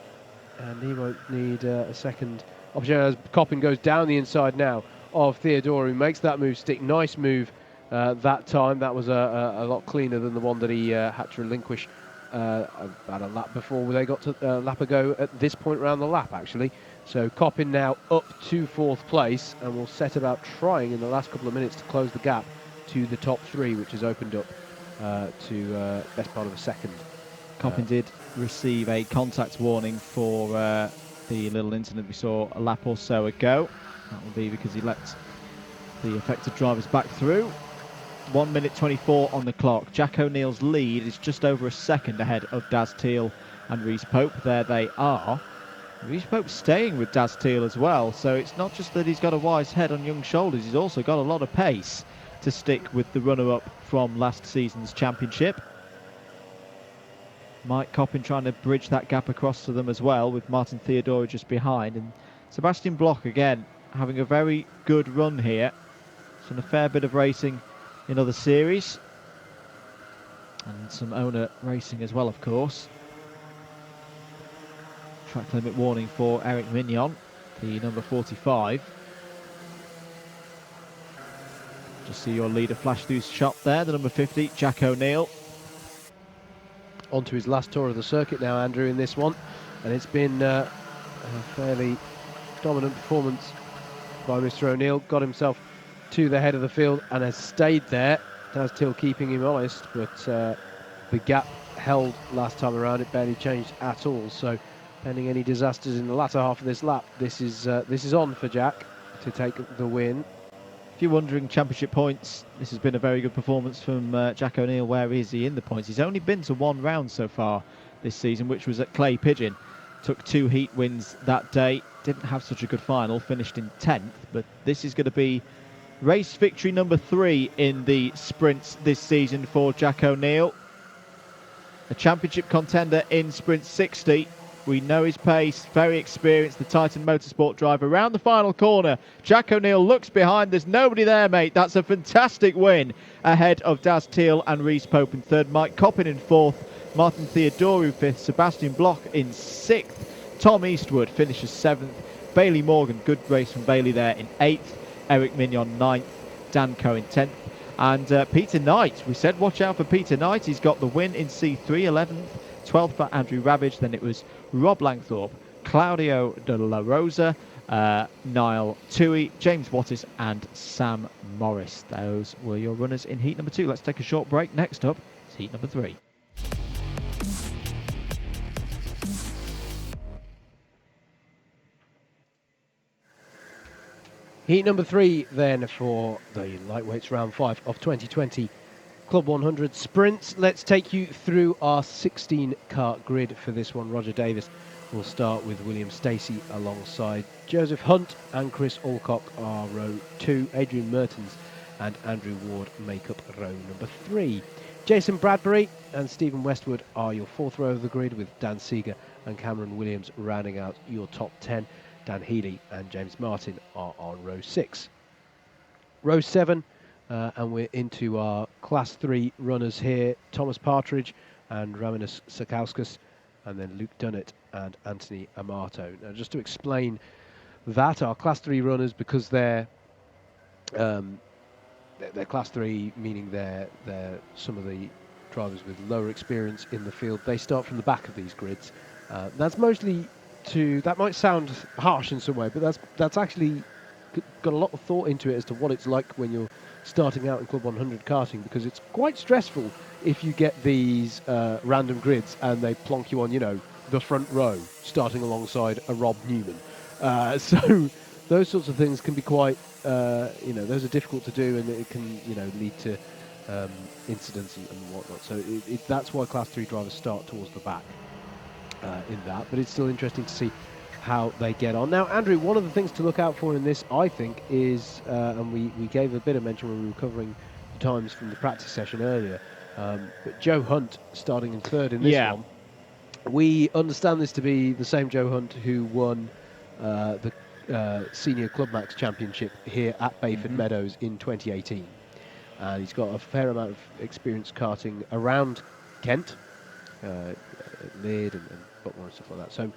And he won't need a second opportunity as Coppin goes down the inside now of Theodoru. Makes that move stick. Nice move that time. That was a lot cleaner than the one that he had to relinquish about a lap before they got to a lap ago at this point around the lap, actually. So Coppin now up to 4th place and will set about trying in the last couple of minutes to close the gap to the top 3, which has opened up to best part of a second. Coppin did receive a contact warning for the little incident we saw a lap or so ago. That will be because he let the affected drivers back through. 1 minute 24 on the clock. Jack O'Neill's lead is just over a second ahead of Daz Teal and Reese Pope. There they are. Reese Pope staying with Daz Teal as well, so it's not just that he's got a wise head on young shoulders, he's also got a lot of pace to stick with the runner-up from last season's championship. Mike Coppin trying to bridge that gap across to them as well, with Martin Theodore just behind. And Sebastian Bloch, again, having a very good run here. He's done a fair bit of racing in other series. And some owner racing as well, of course. Track limit warning for Eric Mignon. the number 45. Just see your leader flash through shot there, the number 50, Jack O'Neill. On to his last tour of the circuit now, Andrew, in this one. And it's been a fairly dominant performance by Mr. O'Neill. Got himself to the head of the field and has stayed there. Daz Till keeping him honest, but the gap held last time around. It barely changed at all. So, pending any disasters in the latter half of this lap, this is on for Jack to take the win. If you're wondering championship points, this has been a very good performance from Jack O'Neill. Where is he in the points? He's only been to one round so far this season, which was at Clay Pigeon. Took 2 heat wins that day. Didn't have such a good final, finished in 10th. But this is going to be race victory number 3 in the sprints this season for Jack O'Neill. A championship contender in sprint 60. We know his pace, very experienced, the Titan Motorsport driver. Around the final corner, Jack O'Neill looks behind. There's nobody there, mate. That's a fantastic win ahead of Daz Till and Rhys Pope in 3rd. Mike Coppin in 4th. Martin Theodorou 5th. Sebastian Bloch in 6th. Tom Eastwood finishes 7th. Bailey Morgan, good race from Bailey there, in 8th. Eric Mignon 9th. Dan Coe in 10th. And Peter Knight, we said watch out for Peter Knight. He's got the win in C3, 11th. 12th for Andrew Ravage. Then it was Rob Langthorpe, Claudio de la Rosa, Niall Toohey, James Wattis and Sam Morris. Those were your runners in heat number 2. Let's take a short break. Next up is heat number 3. Heat number 3 then for the lightweights round 5 of 2020 Club 100 Sprints. Let's take you through our 16 kart grid for this one. Roger Davis will start with William Stacey alongside Joseph Hunt and Chris Alcock are row 2. Adrian Mertens and Andrew Ward make up row number 3. Jason Bradbury and Stephen Westwood are your 4th row of the grid, with Dan Seeger and Cameron Williams rounding out your top 10. Dan Healy and James Martin are on row 6. Row 7, and we're into our Class 3 runners here. Thomas Partridge and Raminas Sakauskas, and then Luke Dunnett and Anthony Amato. Now, just to explain that, our Class 3 runners, because they're Class 3, meaning they're some of the drivers with lower experience in the field, they start from the back of these grids. That's mostly that might sound harsh in some way, but that's actually got a lot of thought into it as to what it's like when you're starting out in Club 100 karting, because it's quite stressful if you get these random grids and they plonk you on, the front row, starting alongside a Rob Newman. So those sorts of things can be quite, those are difficult to do, and it can, lead to incidents and whatnot. So that's why Class 3 drivers start towards the back in that. But it's still interesting to see how they get on. Now, Andrew, one of the things to look out for in this, I think, is, and we gave a bit of mention when we were covering the times from the practice session earlier, but Joe Hunt starting in 3rd in this one. We understand this to be the same Joe Hunt who won the Senior Club Max Championship here at Bayford Meadows in 2018. And he's got a fair amount of experience karting around Kent, Leard and Butmore and stuff like that. So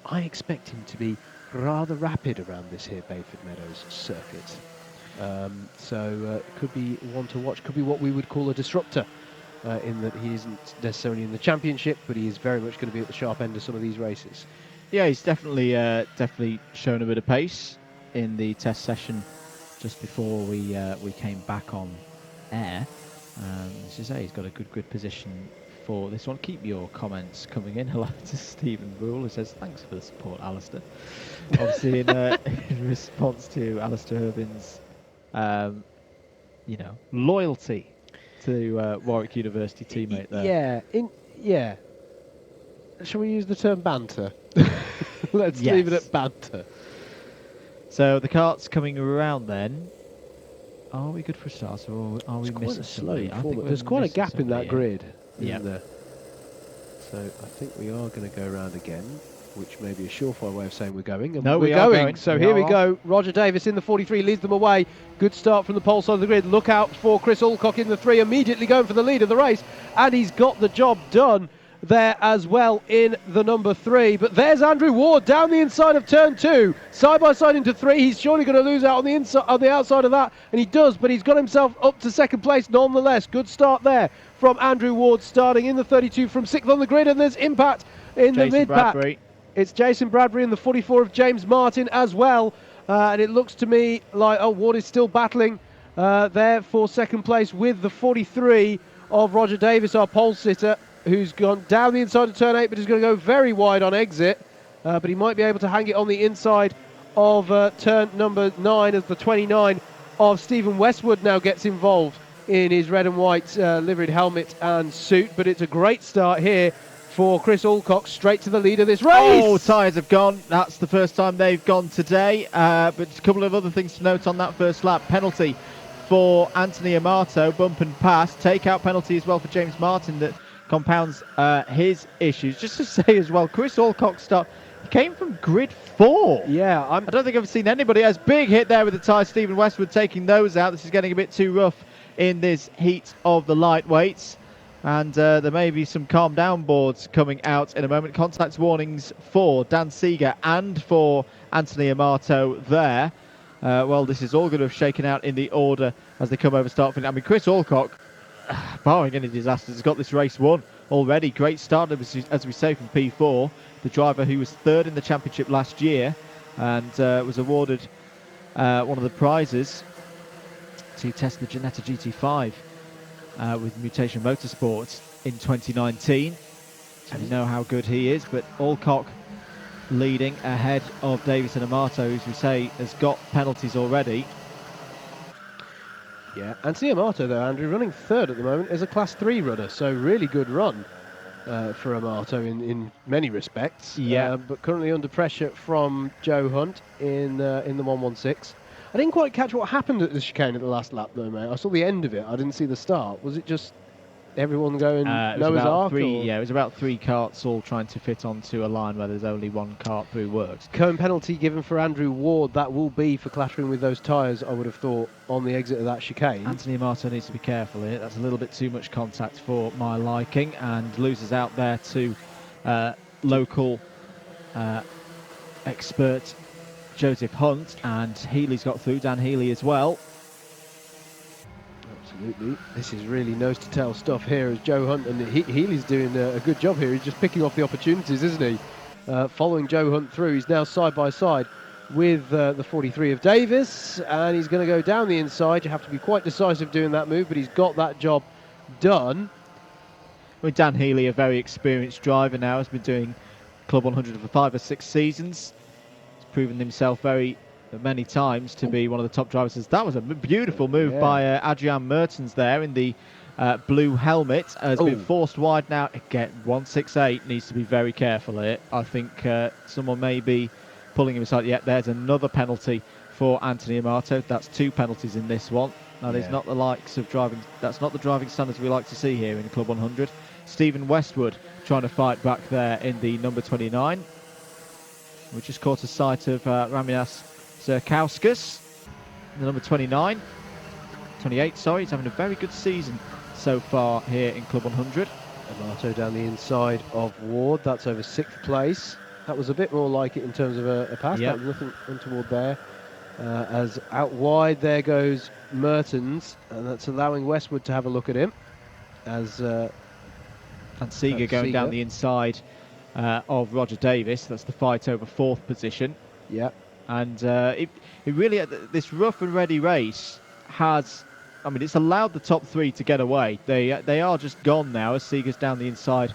I expect him to be rather rapid around this here Bayford Meadows circuit. So could be one to watch. Could be what we would call a disruptor, in that he isn't necessarily in the championship, but he is very much going to be at the sharp end of some of these races. Yeah, he's definitely shown a bit of pace in the test session just before we came back on air. As you say, he's got a good grid position for this one. Keep your comments coming in. Hello to Stephen Rule, who says thanks for the support, Alistair. Obviously, in response to Alistair Urban's, loyalty to Warwick University teammate there. Yeah. Shall we use the term banter? Let's leave it at banter. So the kart's coming around then. Are we good for a start, or are we missing somebody? There's quite a gap in that grid. Yeah. So I think we are going to go around again, which may be a surefire way of saying we're going. And no, we're going. So here we go. Roger Davis in the 43 leads them away. Good start from the pole side of the grid. Look out for Chris Alcock in the 3, immediately going for the lead of the race, and he's got the job done. there as well in the number 3. But there's Andrew Ward down the inside of turn 2, side by side into 3. He's surely going to lose out on the inside, on the outside of that, and he does. But he's got himself up to second place nonetheless. Good start there from Andrew Ward, starting in the 32 from 6th on the grid, and there's impact in the mid-pack. It's Jason Bradbury in the 44 of James Martin as well, and it looks to me like Ward is still battling there for second place with the 43 of Roger Davis, our pole sitter, who's gone down the inside of turn 8, but is going to go very wide on exit. But he might be able to hang it on the inside of turn number 9 as the 29 of Stephen Westwood now gets involved in his red and white liveried helmet and suit. But it's a great start here for Chris Alcock, straight to the lead of this race. Oh, tyres have gone. That's the first time they've gone today. But a couple of other things to note on that first lap. Penalty for Anthony Amato, bump and pass. Takeout penalty as well for James Martin that compounds his issues. Just to say as well, Chris Alcock he came from grid 4. Yeah, I don't think I've seen anybody else. Big hit there with the tyre. Stephen Westwood taking those out. This is getting a bit too rough in this heat of the lightweights. And there may be some calm down boards coming out in a moment. Contact warnings for Dan Seeger and for Anthony Amato there. Well, this is all going to have shaken out in the order as they come over start finish. I mean, Chris Alcock, barring any disasters, has got this race won already. Great start, as we say, from P4, the driver who was 3rd in the championship last year and was awarded one of the prizes to test the Ginetta GT5 with Mutation Motorsports in 2019. And you know how good he is, but Alcock leading ahead of Davis and Amato, who, as we say, has got penalties already. Yeah, Anthony Amato, though, Andrew, running 3rd at the moment, is a Class 3 runner, so really good run for Amato in many respects. Yeah. But currently under pressure from Joe Hunt in the 116. I didn't quite catch what happened at the chicane at the last lap, though, mate. I saw the end of it. I didn't see the start. Was it just everyone going Noah's Ark? Yeah, it was about 3 carts all trying to fit onto a line where there's only 1 cart through works. Cone penalty given for Andrew Ward. That will be for clattering with those tyres, I would have thought, on the exit of that chicane. Anthony Amato needs to be careful here. That's a little bit too much contact for my liking, and loses out there to local expert Joseph Hunt, and Healy's got through, Dan Healy as well. Absolutely. This is really nose-to-tail stuff here as Joe Hunt, and Healy's doing a good job here. He's just picking off the opportunities, isn't he? Following Joe Hunt through, he's now side by side with the 43 of Davis, and he's going to go down the inside. You have to be quite decisive doing that move, but he's got that job done. With Dan Healy, a very experienced driver now, has been doing Club 100 for 5 or 6 seasons. He's proven himself many times to be one of the top drivers. That was a beautiful move by Adrian Mertens there in the blue helmet. Has been forced wide now. Again, 168 needs to be very careful here. I think someone may be pulling him aside. Yeah, there's another penalty for Anthony Amato. That's 2 penalties in this one. That is not the likes of driving. That's not the driving standards we like to see here in Club 100. Stephen Westwood trying to fight back there in the number 29. We just caught a sight of Ramias Zerkauskas, the number 28, sorry. He's having a very good season so far here in Club 100. Amato down the inside of Ward. That's over 6th place. That was a bit more like it in terms of a pass. That was nothing untoward there. As out wide there goes Mertens, and that's allowing Westwood to have a look at him. As and Seeger going down the inside of Roger Davis. That's the fight over 4th position. Yeah. And it really, this rough and ready race has, I mean, it's allowed the top 3 to get away. They are just gone now as Seeger's down the inside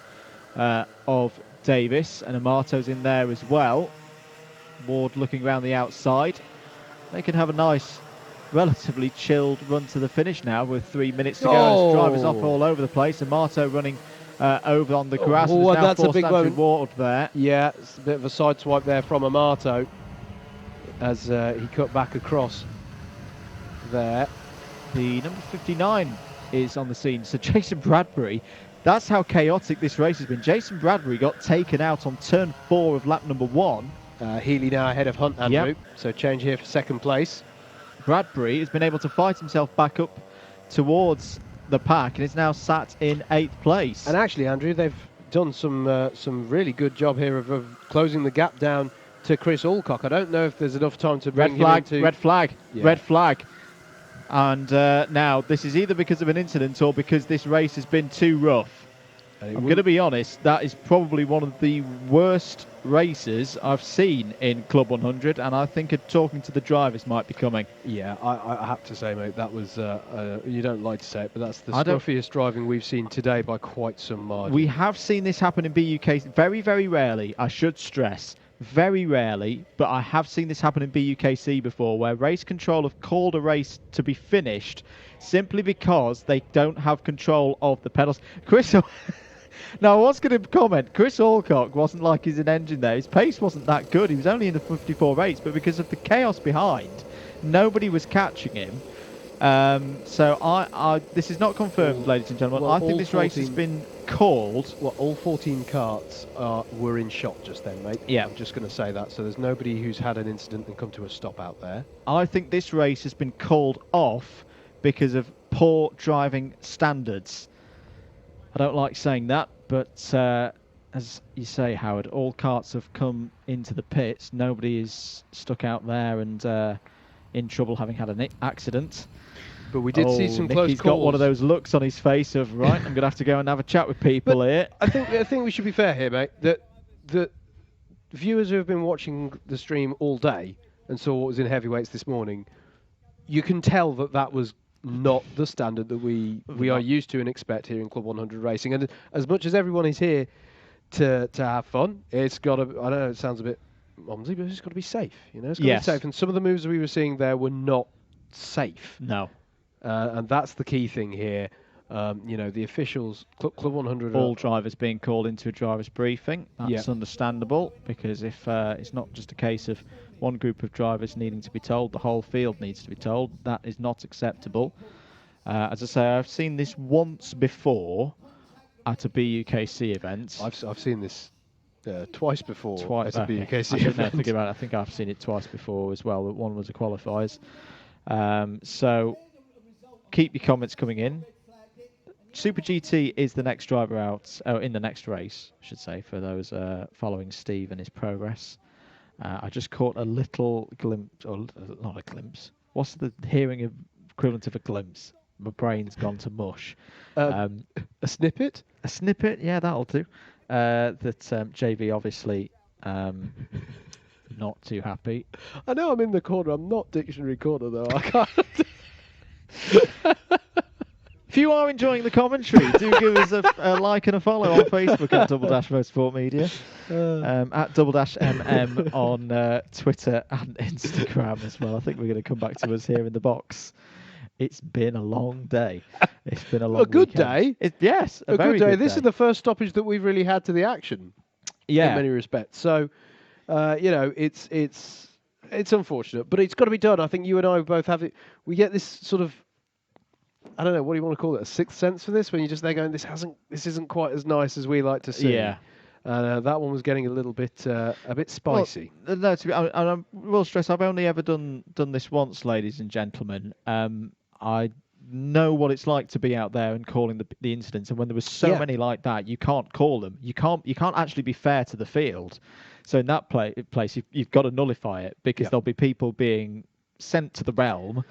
of Davis, and Amato's in there as well. Ward looking around the outside. They can have a nice, relatively chilled run to the finish now with 3 minutes to go. Drivers off all over the place. Amato running over on the grass. That's a big one. Ward there. Yeah, it's a bit of a side swipe there from Amato as he cut back across there. The number 59 is on the scene. So Jason Bradbury, that's how chaotic this race has been. Jason Bradbury got taken out on turn 4 of lap number 1. Healy now ahead of Hunt, Andrew. So change here for 2nd place. Bradbury has been able to fight himself back up towards the pack and is now sat in 8th place. And actually, Andrew, they've done some really good job here of closing the gap down to Chris Alcock. I don't know if there's enough time to bring him into... Red flag, yeah. red flag. And now this is either because of an incident or because this race has been too rough. I'm going to be honest, that is probably one of the worst races I've seen in Club 100, and I think talking to the drivers might be coming. Yeah, I have to say, mate, that was, you don't like to say it, but that's the scruffiest driving we've seen today by quite some margin. We have seen this happen in BUK very, very rarely, I should stress. Very rarely, but I have seen this happen in BUKC before, where race control have called a race to be finished simply because they don't have control of the pedals. Chris... Now, I was going to comment, Chris Alcock wasn't like he's an engine there. His pace wasn't that good. He was only in the 54.8s, but because of the chaos behind, nobody was catching him. So this is not confirmed, ladies and gentlemen. I think this race has been called. Well, all 14 karts were in shot just then, mate. Yeah. I'm just going to say that. So there's nobody who's had an incident and come to a stop out there. I think this race has been called off because of poor driving standards. I don't like saying that, but as you say, Howard, all karts have come into the pits. Nobody is stuck out there and in trouble having had an accident. But we did see some close calls. He's got one of those looks on his face of, right, I'm going to have to go and have a chat with people here. I think we should be fair here, mate, that viewers who have been watching the stream all day and saw what was in heavyweights this morning, you can tell that was not the standard that we are used to and expect here in Club 100 Racing. And as much as everyone is here to have fun, it's got to, I know it sounds a bit mumsy, but it's got to be safe. You know, it's got to be safe. And some of the moves we were seeing there were not safe. No. And that's the key thing here. You know, the officials, Club 100... All drivers being called into a driver's briefing. That's understandable, because if it's not just a case of one group of drivers needing to be told, the whole field needs to be told. That is not acceptable. As I say, I've seen this once before at a BUKC event. I've seen this twice before at a BUKC event. I think I've seen it twice before as well. One was a qualifiers. So keep your comments coming in. Super GT is the next driver out, in the next race, I should say, for those following Steve and his progress. I just caught a little glimpse, or not a glimpse. What's the hearing equivalent of a glimpse? My brain's gone to mush. A snippet? A snippet, yeah, that'll do. That JV obviously not too happy. I know I'm in the corner. I'm not Dictionary Corner, though. I can't... If you are enjoying the commentary, do give us a like and a follow on Facebook at Double Dash Motorsport Media, at Double Dash MM on Twitter and Instagram as well. I think we're going to come back to us here in the box. It's been a long day. It's been a long good weekend. day. Yes, a very good day. This This is the first stoppage that we've really had to the action. Yeah, in many respects. So, you know, it's unfortunate, but it's got to be done. I think you and I both have it. We get this sort of, I don't know, what do you want to call it, a sixth sense for this, when you're just there going, this isn't quite as nice as we like to see. Yeah. And that one was getting a little bit spicy. Well, no, I will stress, I've only ever done this once, ladies and gentlemen. I know what it's like to be out there and calling the incidents, and when there was so many like that, you can't call them. You can't actually be fair to the field. So in that place, you've got to nullify it, because there'll be people being sent to the realm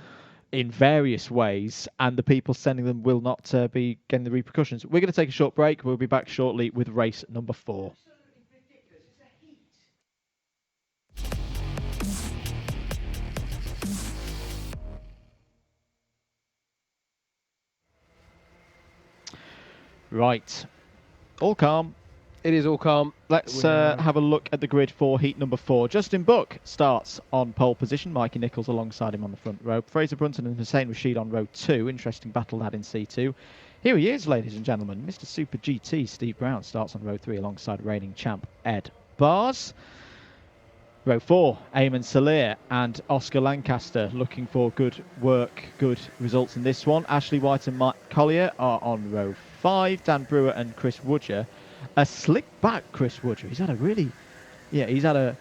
in various ways, and the people sending them will not be getting the repercussions. We're going to take a short break. We'll be back shortly with race number 4. Right. All calm. It is all calm. Let's have a look at the grid for heat number 4. Justin Buck starts on pole position. Mikey Nichols alongside him on the front row. Fraser Brunton and Hussein Rashid on row 2. Interesting battle that in C2. Here he is, ladies and gentlemen. Mr. Super GT, Steve Brown, starts on row 3 alongside reigning champ Ed Bars. Row 4, Eamon Salir and Oscar Lancaster looking for good work, good results in this one. Ashley White and Mike Collier are on row 5. Dan Brewer and Chris Woodger. A slick back Chris Woodger. He's had a really, he's had a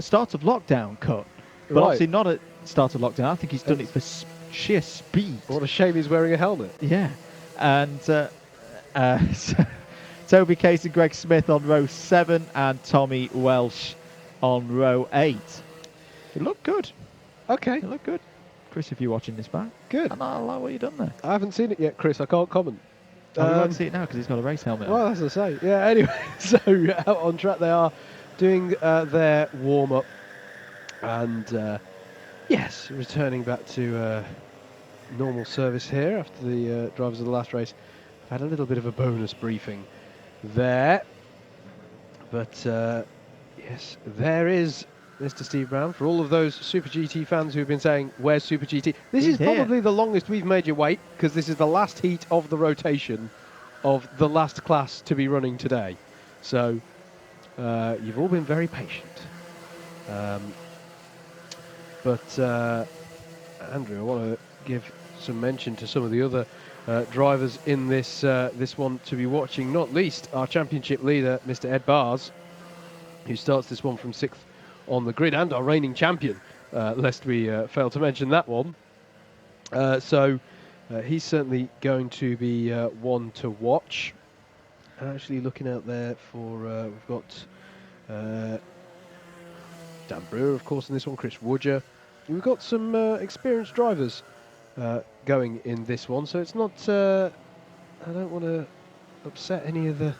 start of lockdown cut, but obviously not a start of lockdown. I think he's done it for sheer speed. What a shame he's wearing a helmet. Yeah, and Toby Case and Greg Smith on row 7 and Tommy Welsh on row 8. It looked good. Okay. It looked good. Chris, if you're watching this back. Good. And I like what you've done there. I haven't seen it yet, Chris. I can't comment. Oh, you won't see it now because he's got a race helmet on. Well, as I say. Yeah, anyway. So, out on track they are doing their warm-up. And, yes, returning back to normal service here after the drivers of the last race. I've had a little bit of a bonus briefing there. But, yes, there is Mr. Steve Brown. For all of those Super GT fans who've been saying, where's Super GT? This is probably the longest we've made you wait, because this is the last heat of the rotation of the last class to be running today. So, you've all been very patient. But, Andrew, I want to give some mention to some of the other drivers in this this one to be watching, not least our championship leader, Mr. Ed Bars, who starts this one from 6th on the grid, and our reigning champion, lest we fail to mention that one. So he's certainly going to be one to watch. Actually looking out there for, we've got Dan Brewer, of course, in this one, Chris Woodger. We've got some experienced drivers going in this one, so it's not, I don't want to upset any of the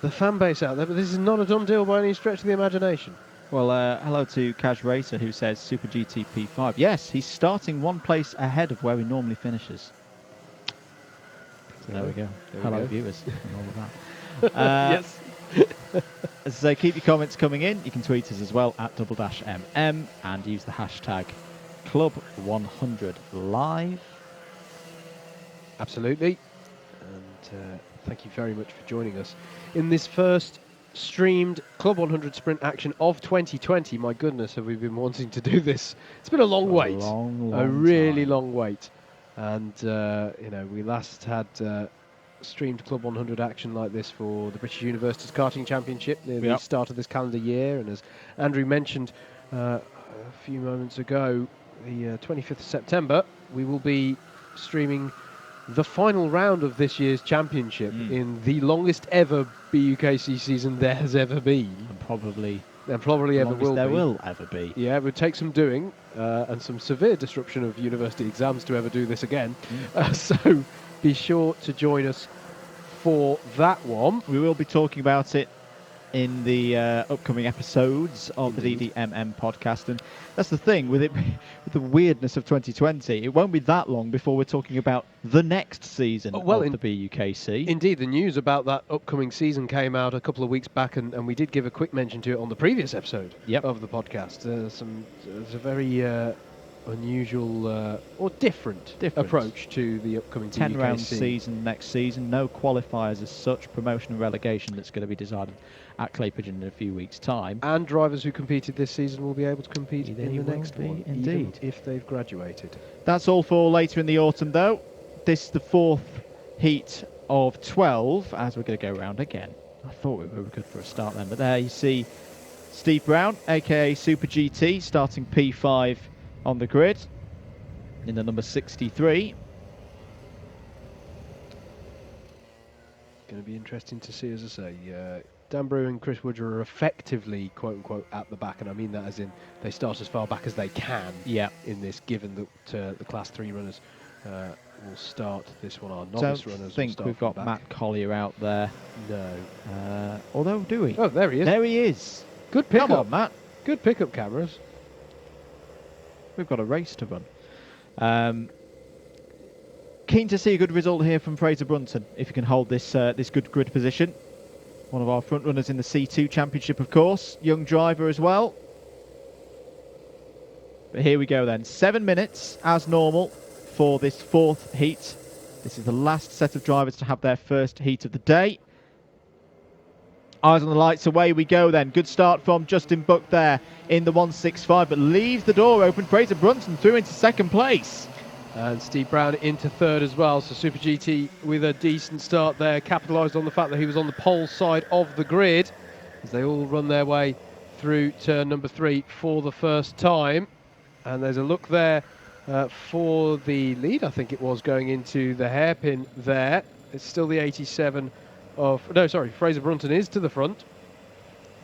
fan base out there, but this is not a done deal by any stretch of the imagination. Well, hello to Cash Racer, who says Super GT P5. Yes, he's starting one place ahead of where he normally finishes. So there we go. Hello, viewers, and all of that. Yes. As I say, keep your comments coming in. You can tweet us as well at @MM and use the hashtag Club100 Live. Absolutely. And thank you very much for joining us in this first streamed Club 100 sprint action of 2020. My goodness, have we been wanting to do this? It's been a long wait. A really long wait. And, you know, we last had streamed Club 100 action like this for the British Universities Karting Championship near the start of this calendar year. And as Andrew mentioned a few moments ago, the 25th of September, we will be streaming the final round of this year's championship in the longest ever BUKC season there has ever been. And probably ever will there be. will ever be. Yeah, it would take some doing and some severe disruption of university exams to ever do this again. So be sure to join us for that one. We will be talking about it in the upcoming episodes of the DDMM podcast, and that's the thing with it, with the weirdness of 2020. It won't be that long before we're talking about the next season of the BUKC. Indeed, the news about that upcoming season came out a couple of weeks back, and we did give a quick mention to it on the previous episode of the podcast. There's a very unusual or different approach to the upcoming 10-round season next season. No qualifiers as such. Promotion and relegation that's going to be decided at Clay Pigeon in a few weeks' time. And drivers who competed this season will be able to compete in the next one, indeed, even if they've graduated. That's all for later in the autumn, though. This is the 4th heat of 12, as we're going to go round again. I thought we were good for a start then, but there you see Steve Brown, aka Super GT, starting P5 on the grid in the number 63. Going to be interesting to see, as I say. Dan Brew and Chris Woodger are effectively, quote-unquote, at the back, and I mean that as in they start as far back as they can in this, given that the Class 3 runners will start this one. Our novice runners will start. I think we've got Matt Collier out there. No. Although, do we? Oh, there he is. There he is. Good pickup. Come on, Matt. Good pickup cameras. We've got a race to run. Keen to see a good result here from Fraser Brunton, if he can hold this this good grid position. One of our front runners in the C2 Championship, of course. Young driver as well. But here we go then. 7 minutes, as normal, for this 4th heat. This is the last set of drivers to have their first heat of the day. Eyes on the lights, away we go then. Good start from Justin Buck there in the 165, but leaves the door open. Fraser Brunton through into 2nd place. And Steve Brown into 3rd as well. So Super GT with a decent start there, capitalised on the fact that he was on the pole side of the grid as they all run their way through turn number 3 for the first time. And there's a look there for the lead, I think it was, going into the hairpin there. It's still the 87 Fraser Brunton is to the front.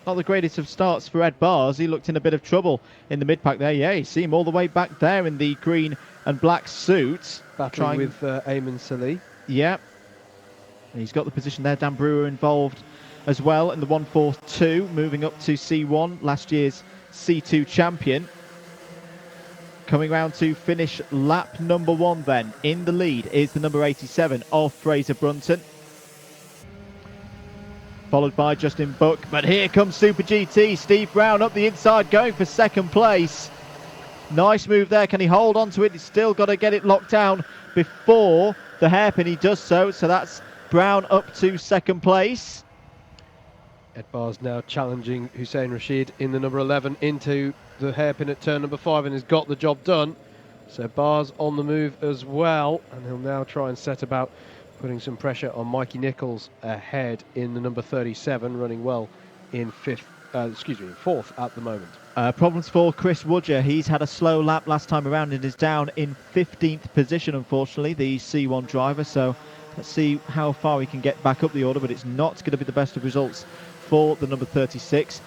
Not the greatest of starts for Ed Bars. He looked in a bit of trouble in the mid-pack there. Yeah, you see him all the way back there in the green and black suit. Battling with Eamon Salih. Yeah. And he's got the position there. Dan Brewer involved as well in the 142, moving up to C1, last year's C2 champion. Coming round to finish lap number 1 then. In the lead is the number 87 of Fraser Brunton, followed by Justin Buck. But here comes Super GT. Steve Brown up the inside, going for second place. Nice move there. Can he hold on to it? He's still got to get it locked down before the hairpin. He does so. So that's Brown up to second place. Ed Bars now challenging Hussein Rashid in the number 11 into the hairpin at turn number 5 and has got the job done. So Bars on the move as well, and he'll now try and set about putting some pressure on Mikey Nichols ahead in the number 37, running well in fourth at the moment. Problems for Chris Woodger. He's had a slow lap last time around and is down in 15th position, unfortunately, the C1 driver. So let's see how far he can get back up the order, but it's not going to be the best of results for the number 36.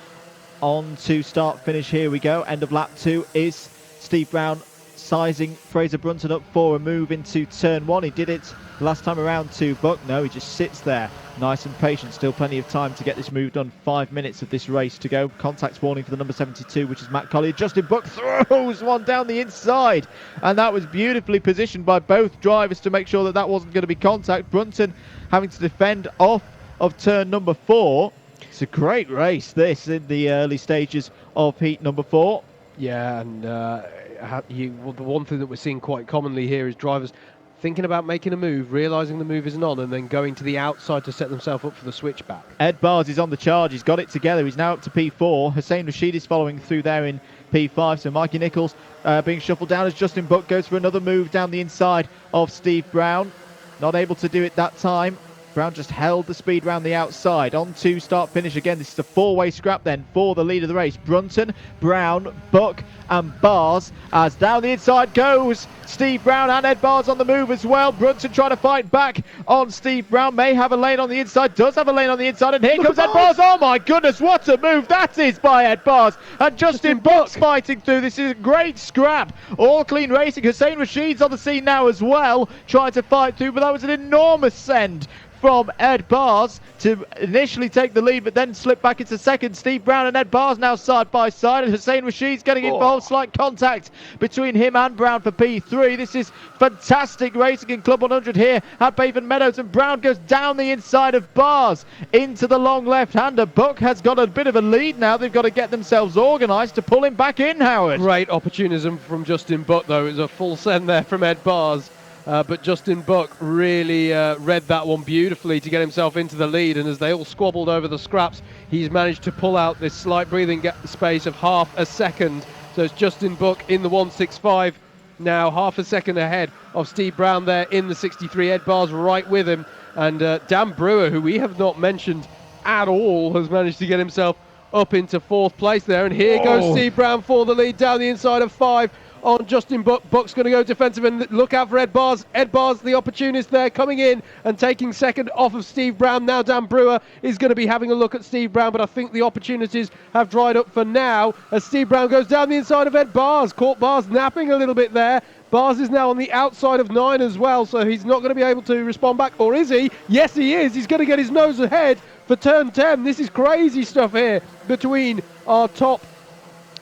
On to start finish, here we go. End of lap 2 is Steve Brown sizing Fraser Brunton up for a move into turn 1. He did it last time around to Buck. No, he just sits there, nice and patient. Still plenty of time to get this move done. 5 minutes of this race to go. Contact warning for the number 72, which is Matt Collier. Justin Buck throws one down the inside, and that was beautifully positioned by both drivers to make sure that that wasn't going to be contact. Brunton having to defend off of turn number 4. It's a great race, this, in the early stages of heat number 4. Yeah, and the one thing that we're seeing quite commonly here is drivers thinking about making a move, realising the move isn't on, and then going to the outside to set themselves up for the switchback. Ed Bars is on the charge. He's got it together. He's now up to P4. Hussein Rashid is following through there in P5. So Mikey Nichols being shuffled down as Justin Buck goes for another move down the inside of Steve Brown. Not able to do it that time. Brown just held the speed round the outside. On to start finish again. This is a 4-way scrap then for the lead of the race. Brunton, Brown, Buck and Bars, as down the inside goes Steve Brown, and Ed Bars on the move as well. Brunton trying to fight back on Steve Brown. May have a lane on the inside, does have a lane on the inside, and here comes Ed Bars. Oh my goodness, what a move that is by Ed Bars. And Justin Buck's fighting through. This is a great scrap. All clean racing. Hussein Rashid's on the scene now as well, trying to fight through, but that was an enormous send from Ed Bars to initially take the lead, but then slip back into second. Steve Brown and Ed Bars now side by side, and Hussein Rashid's getting involved. Slight contact between him and Brown for P3. This is fantastic racing in Club 100 here at Bayford Meadows, and Brown goes down the inside of Bars into the long left-hander. Buck has got a bit of a lead now. They've got to get themselves organised to pull him back in, Howard. Great opportunism from Justin Buck, though. It was a full send there from Ed Bars. But Justin Buck really read that one beautifully to get himself into the lead, and as they all squabbled over the scraps, he's managed to pull out this slight breathing space of half a second. So it's Justin Buck in the 165 now, half a second ahead of Steve Brown there in the 63. Ed Bars right with him, and Dan Brewer, who we have not mentioned at all, has managed to get himself up into 4th place there, and here goes Steve Brown for the lead down the inside of 5 on Justin Buck. Buck's going to go defensive, and look out for Ed Bars. Ed Bars, the opportunist there, coming in and taking second off of Steve Brown. Now Dan Brewer is going to be having a look at Steve Brown, but I think the opportunities have dried up for now as Steve Brown goes down the inside of Ed Bars. Caught Bars napping a little bit there. Bars is now on the outside of 9 as well, so he's not going to be able to respond back. Or is he? Yes, he is. He's going to get his nose ahead for turn 10. This is crazy stuff here between our top,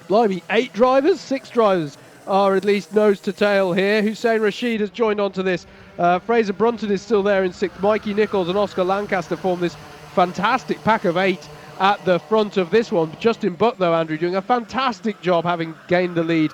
6 drivers are at least nose to tail here. Hussein Rashid has joined onto this. Fraser Brunton is still there in 6th. Mikey Nichols and Oscar Lancaster form this fantastic pack of 8 at the front of this one. Justin Buck, though, Andrew, doing a fantastic job having gained the lead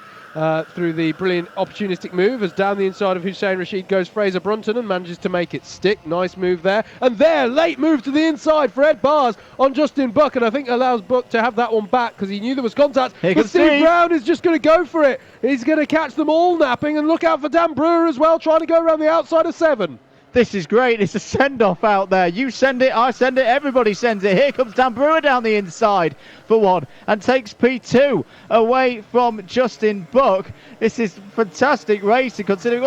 through the brilliant opportunistic move, as down the inside of Hussein Rashid goes Fraser Brunton and manages to make it stick. Nice move there. And there, late move to the inside for Ed Bars on Justin Buck, and I think allows Buck to have that one back because he knew there was contact. But Steve Brown is just going to go for it. He's going to catch them all napping, and look out for Dan Brewer as well, trying to go around the outside of 7. This is great. It's a send-off out there. You send it, I send it, everybody sends it. Here comes Dan Brewer down the inside for one and takes P2 away from Justin Buck. This is fantastic racing considering,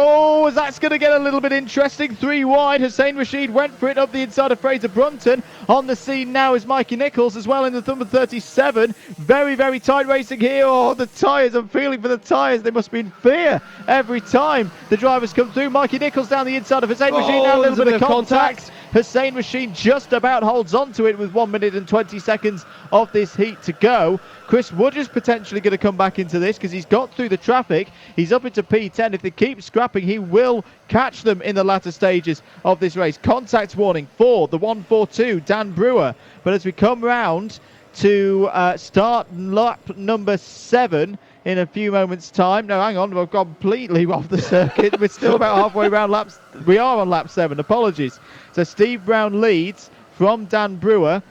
that's going to get a little bit interesting. 3 wide. Hussein Rashid went for it up the inside of Fraser Brunton. On the scene now is Mikey Nichols as well in the number 37. Very, very tight racing here. The tyres. I'm feeling for the tyres. They must be in fear every time the drivers come through. Mikey Nichols down the inside of Hussein Rashid. Now a little bit of contact. Hussein Rashid just about holds on to it with 1 minute and 20 seconds of this heat to go. Chris Wood is potentially going to come back into this because he's got through the traffic. He's up into P10. If they keep scrapping, he will catch them in the latter stages of this race. Contact warning for the 142, Dan Brewer. But as we come round to start lap number 7 in a few moments' time. No, hang on, we've gone completely off the circuit. We're still about halfway around laps. We are on lap 7, apologies. So Steve Brown leads from Dan Brewer.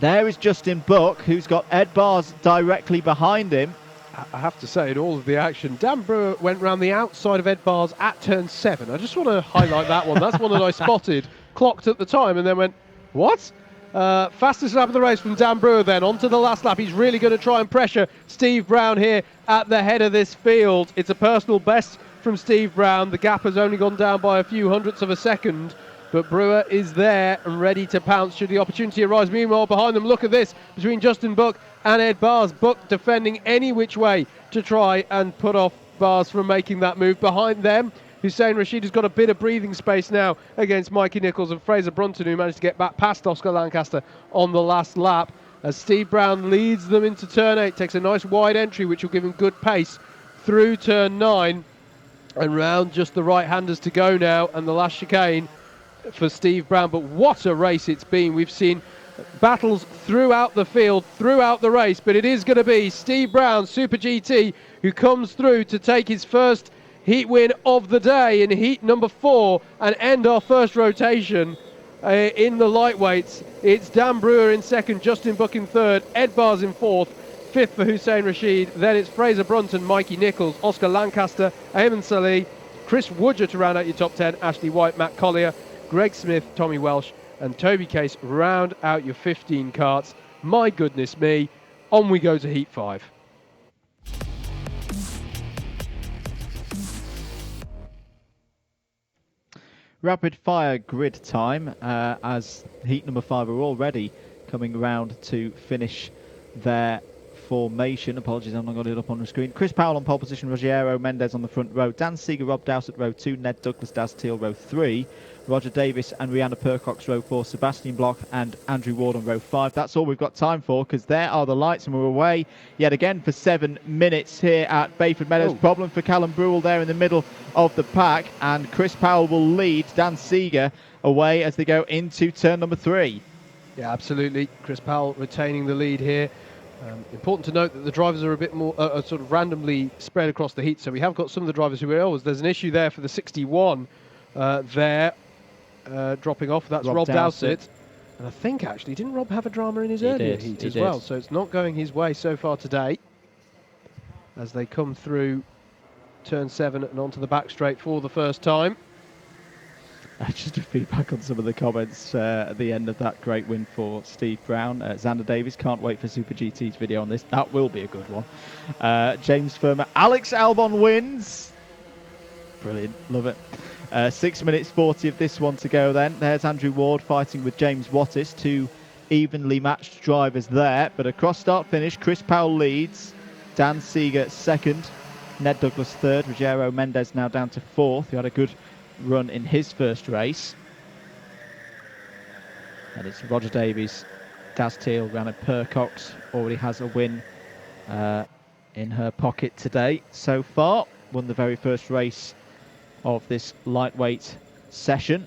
There is Justin Buck, who's got Ed Bars directly behind him. I have to say, in all of the action, Dan Brewer went round the outside of Ed Bars at turn 7. I just want to highlight that one. That's one that I spotted, clocked at the time, and then went, what? Fastest lap of the race from Dan Brewer then, onto the last lap. He's really going to try and pressure Steve Brown here at the head of this field. It's a personal best from Steve Brown. The gap has only gone down by a few hundredths of a second, but Brewer is there and ready to pounce should the opportunity arise. Meanwhile, behind them, look at this, between Justin Buck and Ed Bars. Buck defending any which way to try and put off Bars from making that move. Behind them, Hussein Rashid has got a bit of breathing space now against Mikey Nichols and Fraser Brunton, who managed to get back past Oscar Lancaster on the last lap. As Steve Brown leads them into turn 8, takes a nice wide entry, which will give him good pace through turn 9 and round just the right-handers to go now, and the last chicane for Steve Brown. But what a race it's been. We've seen battles throughout the field, throughout the race, but it is going to be Steve Brown, Super GT, who comes through to take his first heat win of the day in heat number 4 and end our first rotation in the lightweights. It's Dan Brewer in second, Justin Buck in third, Ed Bars in fourth, fifth for Hussein Rashid. Then it's Fraser Brunton, Mikey Nichols, Oscar Lancaster, Ayman Salih, Chris Woodger to round out your top 10, Ashley White, Matt Collier, Greg Smith, Tommy Welsh and Toby Case round out your 15 karts. My goodness me, on we go to heat 5. Rapid fire grid time as heat number 5 are already coming around to finish their formation. Apologies, I've not got it up on the screen. Chris Powell on pole position, Rogero Mendes on the front row, Dan Seeger, Rob Dowse at row 2, Ned Douglas, Daz Teal row 3, Roger Davis and Rihanna Percox row 4, Sebastian Bloch and Andrew Ward on row 5. That's all we've got time for because there are the lights and we're away yet again for 7 minutes here at Bayford Meadows. Problem for Callum Brewell there in the middle of the pack, and Chris Powell will lead Dan Seeger away as they go into turn number 3. Yeah, absolutely. Chris Powell retaining the lead here. Important to note that the drivers are a bit more sort of randomly spread across the heat, so we have got some of the drivers who are there's an issue there for the 61 there dropping off. That's Rob Dowsett. And I think actually didn't Rob have a drama in his earlier heat as well, so it's not going his way so far today as they come through turn 7 and onto the back straight for the first time. Just a feedback on some of the comments at the end of that great win for Steve Brown. Xander Davies, can't wait for Super GT's video on this. That will be a good one. James Firma, Alex Albon wins. Brilliant, love it. 6 minutes 40 of this one to go then. There's Andrew Ward fighting with James Wattis, 2 evenly matched drivers there. But across start finish, Chris Powell leads, Dan Seeger second, Ned Douglas third, Rogero Mendes now down to 4th, who had a good run in his first race. And it's Roger Davies, Daz Teal, Rihanna Percox already has a win in her pocket today so far. Won the very first race of this lightweight session.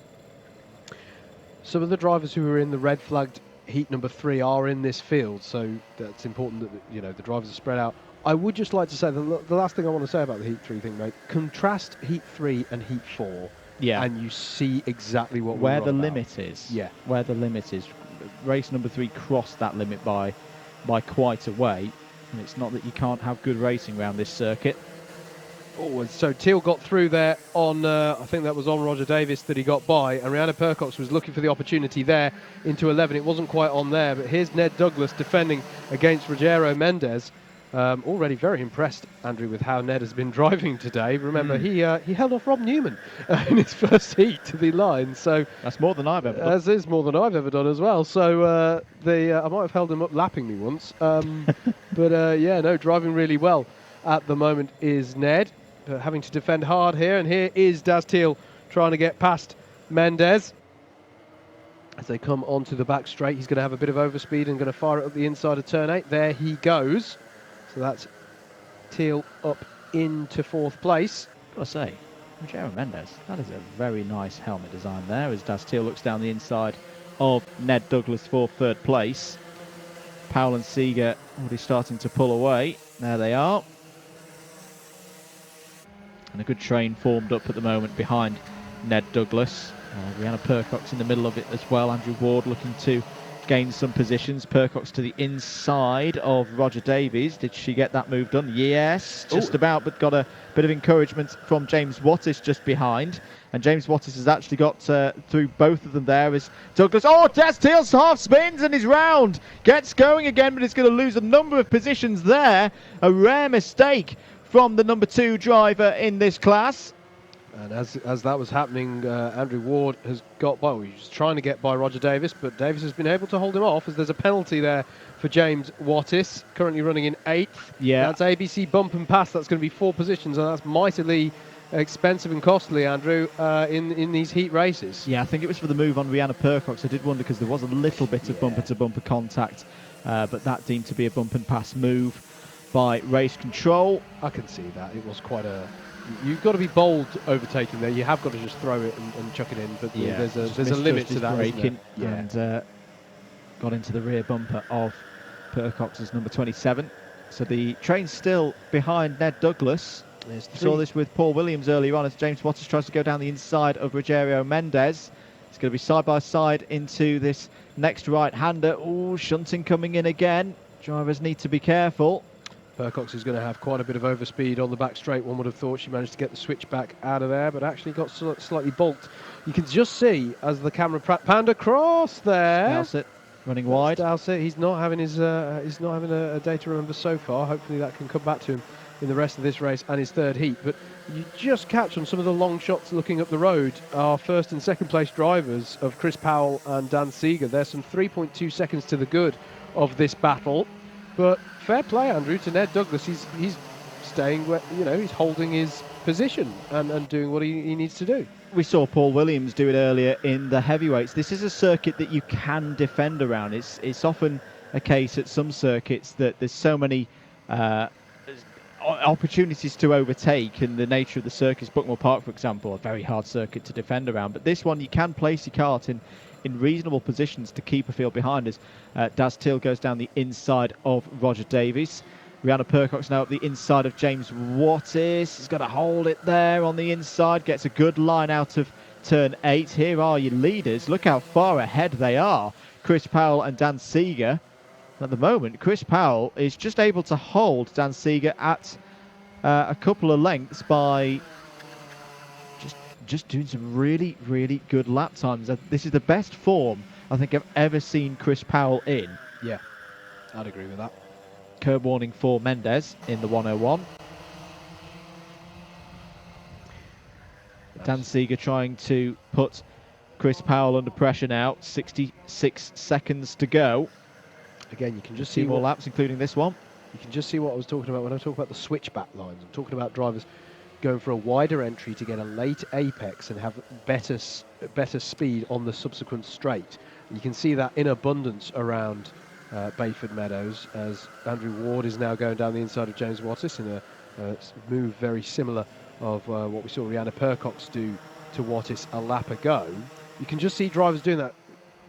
Some of the drivers who were in the red flagged heat number 3 are in this field, so that's important that the drivers are spread out. I would just like to say the last thing I want to say about the heat 3 thing, mate. Contrast heat 3 and heat 4. Yeah. And you see exactly where the limit is. Yeah. Where the limit is. Race number 3 crossed that limit by quite a way. And it's not that you can't have good racing around this circuit. Oh, and so Teal got through there on, I think that was on Roger Davis that he got by, and Rihanna Percox was looking for the opportunity there into 11. It wasn't quite on there, but here's Ned Douglas defending against Rogero Mendes. Already very impressed, Andrew, with how Ned has been driving today. Remember, he held off Rob Newman in his first heat to the line. So that's more than I've ever done. That is more than I've ever done as well. So I might have held him up lapping me once. But yeah, no, driving really well at the moment is Ned. Having to defend hard here, and here is Daz Teal trying to get past Mendes. As they come onto the back straight, he's going to have a bit of overspeed and going to fire it up the inside of turn 8. There he goes. So that's Teal up into 4th place. Gotta say, Rogero Mendes, that is a very nice helmet design there, as Daz Teal looks down the inside of Ned Douglas for 3rd place. Powell and Seeger already starting to pull away. There they are. And a good train formed up at the moment behind Ned Douglas. Rihanna Percox in the middle of it as well. Andrew Ward looking to gain some positions. Percox to the inside of Roger Davies. Did she get that move done? Yes, just about, but got a bit of encouragement from James Wattis just behind. And James Wattis has actually got through both of them there as Douglas. Oh, Daz Teal's half spins and his round gets going again, but it's going to lose a number of positions there. A rare mistake from the number 2 driver in this class. And as that was happening, Andrew Ward has got by. He was trying to get by Roger Davis, but Davis has been able to hold him off, as there's a penalty there for James Wattis, currently running in 8th. Yeah. That's ABC bump and pass. That's going to be 4 positions, and that's mightily expensive and costly, Andrew, in these heat races. Yeah, I think it was for the move on Rihanna Percox. I did wonder, because there was a little bit of bumper-to-bumper contact, but that deemed to be a bump and pass move by race control. I can see that. It was quite a... You've got to be bold overtaking there. You have got to just throw it and chuck it in, but there's a limit to that. Braking and got into the rear bumper of Percox's number 27. So the train's still behind Ned Douglas. We saw this with Paul Williams earlier on as James Wattis tries to go down the inside of Rogero Mendes. It's going to be side by side into this next right-hander. Oh, shunting coming in again. Drivers need to be careful. Percox is going to have quite a bit of overspeed on the back straight. One would have thought she managed to get the switch back out of there, but actually got slightly balked. You can just see as the camera panned across there. Dowsett running wide. Dowsett, he's not having a day to remember so far. Hopefully that can come back to him in the rest of this race and his 3rd heat. But you just catch on some of the long shots looking up the road our 1st and 2nd place drivers of Chris Powell and Dan Seeger. There's some 3.2 seconds to the good of this battle. But fair play, Andrew, to Ned Douglas. He's staying where, he's holding his position and doing what he needs to do. We saw Paul Williams do it earlier in the heavyweights. This is a circuit that you can defend around. It's often a case at some circuits that there's so many opportunities to overtake, and the nature of the circuits, Buckmore Park, for example, a very hard circuit to defend around. But this one, you can place your kart in reasonable positions to keep a field behind us. Daz Teal goes down the inside of Roger Davies. Rihanna Percox now up the inside of James Wattis. He's got to hold it there on the inside. Gets a good line out of turn 8. Here are your leaders. Look how far ahead they are. Chris Powell and Dan Seeger. At the moment, Chris Powell is just able to hold Dan Seeger at a couple of lengths by just doing some really, really good lap times. This is the best form I think I've ever seen Chris Powell in. Yeah, I'd agree with that. Curb warning for Mendes in the 101. Dan Seeger trying to put Chris Powell under pressure now. 66 seconds to go. Again, you can just see more laps, including this one. You can just see what I was talking about when I talk about the switchback lines. I'm talking about drivers going for a wider entry to get a late apex and have better speed on the subsequent straight. And you can see that in abundance around Bayford Meadows, as Andrew Ward is now going down the inside of James Wattis in a move very similar of what we saw Rihanna Percox do to Wattis a lap ago. You can just see drivers doing that,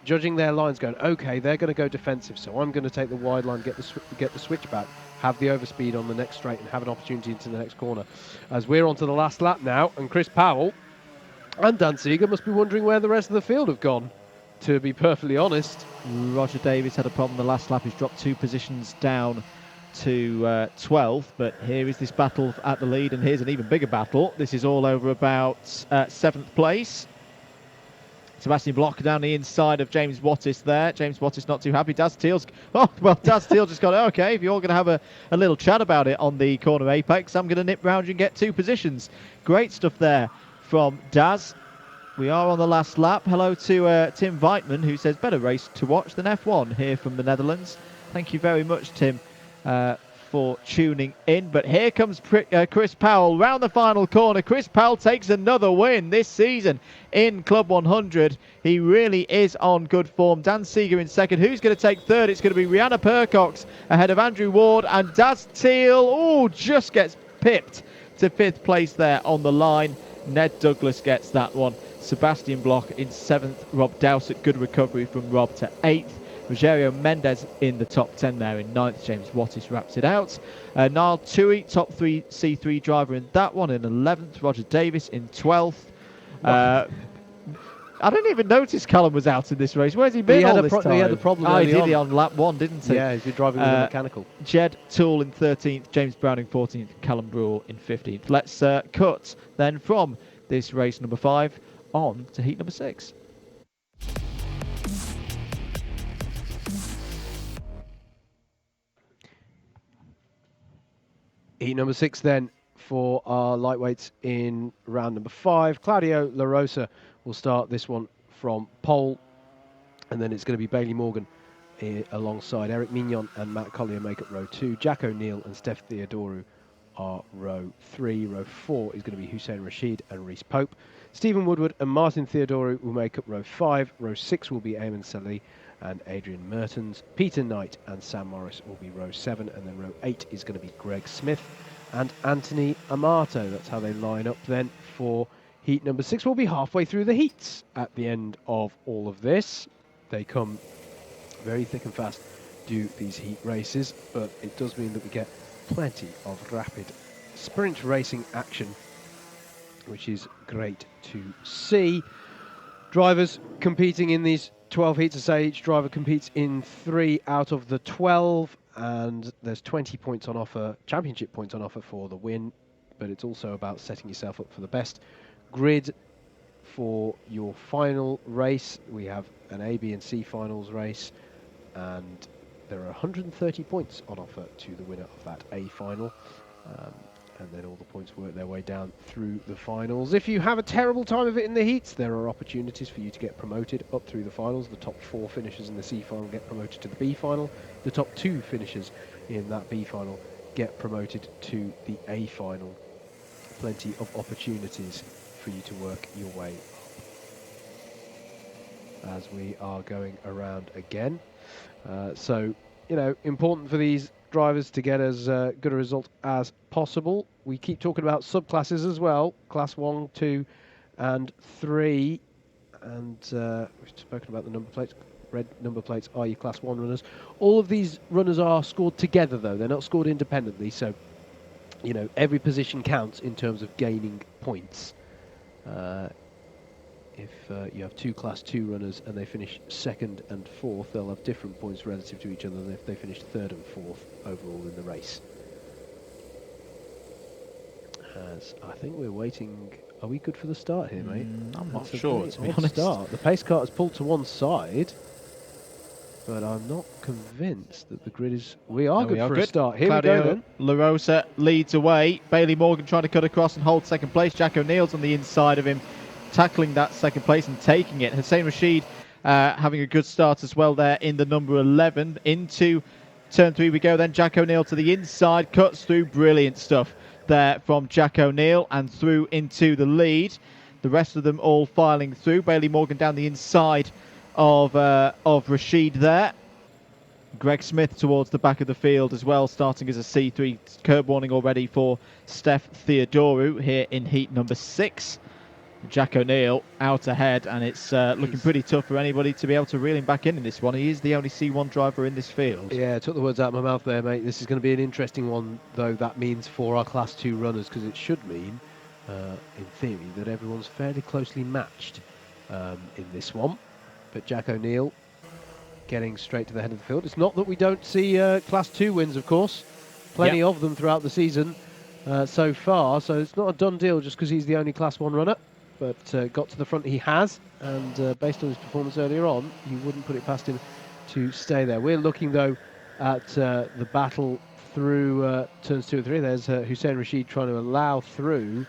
judging their lines, going, okay, they're going to go defensive, so I'm going to take the wide line, get the switchback, have the overspeed on the next straight, and have an opportunity into the next corner. As we're on to the last lap now, and Chris Powell and Dan Seeger must be wondering where the rest of the field have gone, to be perfectly honest. Roger Davies had a problem the last lap. He's dropped 2 positions down to 12th, but here is this battle at the lead, and here's an even bigger battle. This is all over about 7th place. Sebastian Bloch down the inside of James Wattis there. James Wattis not too happy. Daz Teal's... Oh, well, Daz Teal just got, okay, if you're going to have a little chat about it on the corner apex, I'm going to nip round you and get 2 positions. Great stuff there from Daz. We are on the last lap. Hello to Tim Weitman, who says, better race to watch than F1 here from the Netherlands. Thank you very much, Tim, for tuning in. But here comes Chris Powell round the final corner. Chris Powell takes another win this season in Club 100. He really is on good form. Dan Seeger in second. Who's going to take third? It's going to be Rihanna Percox ahead of Andrew Ward, and Daz Teal, just gets pipped to 5th place there on the line. Ned Douglas gets that one. Sebastian Bloch in 7th. Rob Dowsett, good recovery from Rob, to 8th. Rogerio Mendez in the top 10 there in 9th. James Wattis wraps it out. Niall Tui, top 3 C3 driver in that one, in 11th. Roger Davis in 12th. I didn't even notice Callum was out in this race. Where's he been all this time? He had the problem he did on lap 1, didn't he? Yeah, he's been driving with a mechanical. Jed Toole in 13th. James Browning 14th. Callum Brule in 15th. Let's cut then from this race number 5 on to heat number 6. Heat number 6 then for our lightweights in round number 5. Claudio La Rosa will start this one from pole, and then it's going to be Bailey Morgan alongside Eric Mignon and Matt Collier make up row 2. Jack O'Neill and Steph Theodoru are row 3. Row 4 is going to be Hussein Rashid and Reese Pope. Stephen Woodward and Martin Theodoru will make up row 5. Row 6 will be Eamon Salih and Adrian Mertens. Peter Knight and Sam Morris will be row 7, and then row 8 is going to be Greg Smith and Anthony Amato. That's how they line up then for heat number 6. We'll be halfway through the heats at the end of all of this. They come very thick and fast, do these heat races, but it does mean that we get plenty of rapid sprint racing action, which is great to see. Drivers competing in these 12 heats. I say each driver competes in 3 out of the 12, and there's 20 points on offer, championship points on offer for the win, but it's also about setting yourself up for the best grid for your final race. We have an A, B and C finals race, and there are 130 points on offer to the winner of that A final. And then all the points work their way down through the finals. If you have a terrible time of it in the heats, there are opportunities for you to get promoted up through the finals. The top 4 finishers in the C final get promoted to the B final. The top 2 finishers in that B final get promoted to the A final. Plenty of opportunities for you to work your way up. As we are going around again. So, you know, important for these drivers to get as good a result as possible. We keep talking about subclasses as well, class 1, 2 and 3, and we've spoken about the number plates. Red number plates are your class 1 runners. All of these runners are scored together though, they're not scored independently, so you know every position counts in terms of gaining points. If you have 2 class 2 runners and they finish 2nd and 4th, they'll have different points relative to each other than if they finish 3rd and 4th overall in the race. As I think we're waiting. Are we good for the start here, mate? I'm not sure, to be honest. Start. The pace car has pulled to one side, but I'm not convinced that the grid is... We are good for a start. Here Claudio we go then. La Rosa leads away. Bailey Morgan trying to cut across and hold 2nd place. Jack O'Neill's on the inside of him, tackling that 2nd place and taking it. Hussein Rashid having a good start as well there in the number 11. Into turn 3 we go then. Jack O'Neill to the inside, cuts through. Brilliant stuff there from Jack O'Neill and through into the lead. The rest of them all filing through. Bailey Morgan down the inside of Rashid there. Greg Smith towards the back of the field as well, starting as a C3. Curb warning already for Steph Theodoru here in heat number 6. Jack O'Neill out ahead, and it's looking pretty tough for anybody to be able to reel him back in this one. He is the only C1 driver in this field. Yeah, I took the words out of my mouth there, mate. This is going to be an interesting one, though, that means for our Class 2 runners, because it should mean, in theory, that everyone's fairly closely matched in this one. But Jack O'Neill getting straight to the head of the field. It's not that we don't see Class 2 wins, of course. plenty of them throughout the season so far. So it's not a done deal just because he's the only Class 1 runner, but got to the front he has, and based on his performance earlier on, you wouldn't put it past him to stay there. We're looking though at the battle through turns 2 and 3. There's Hussein Rashid trying to allow through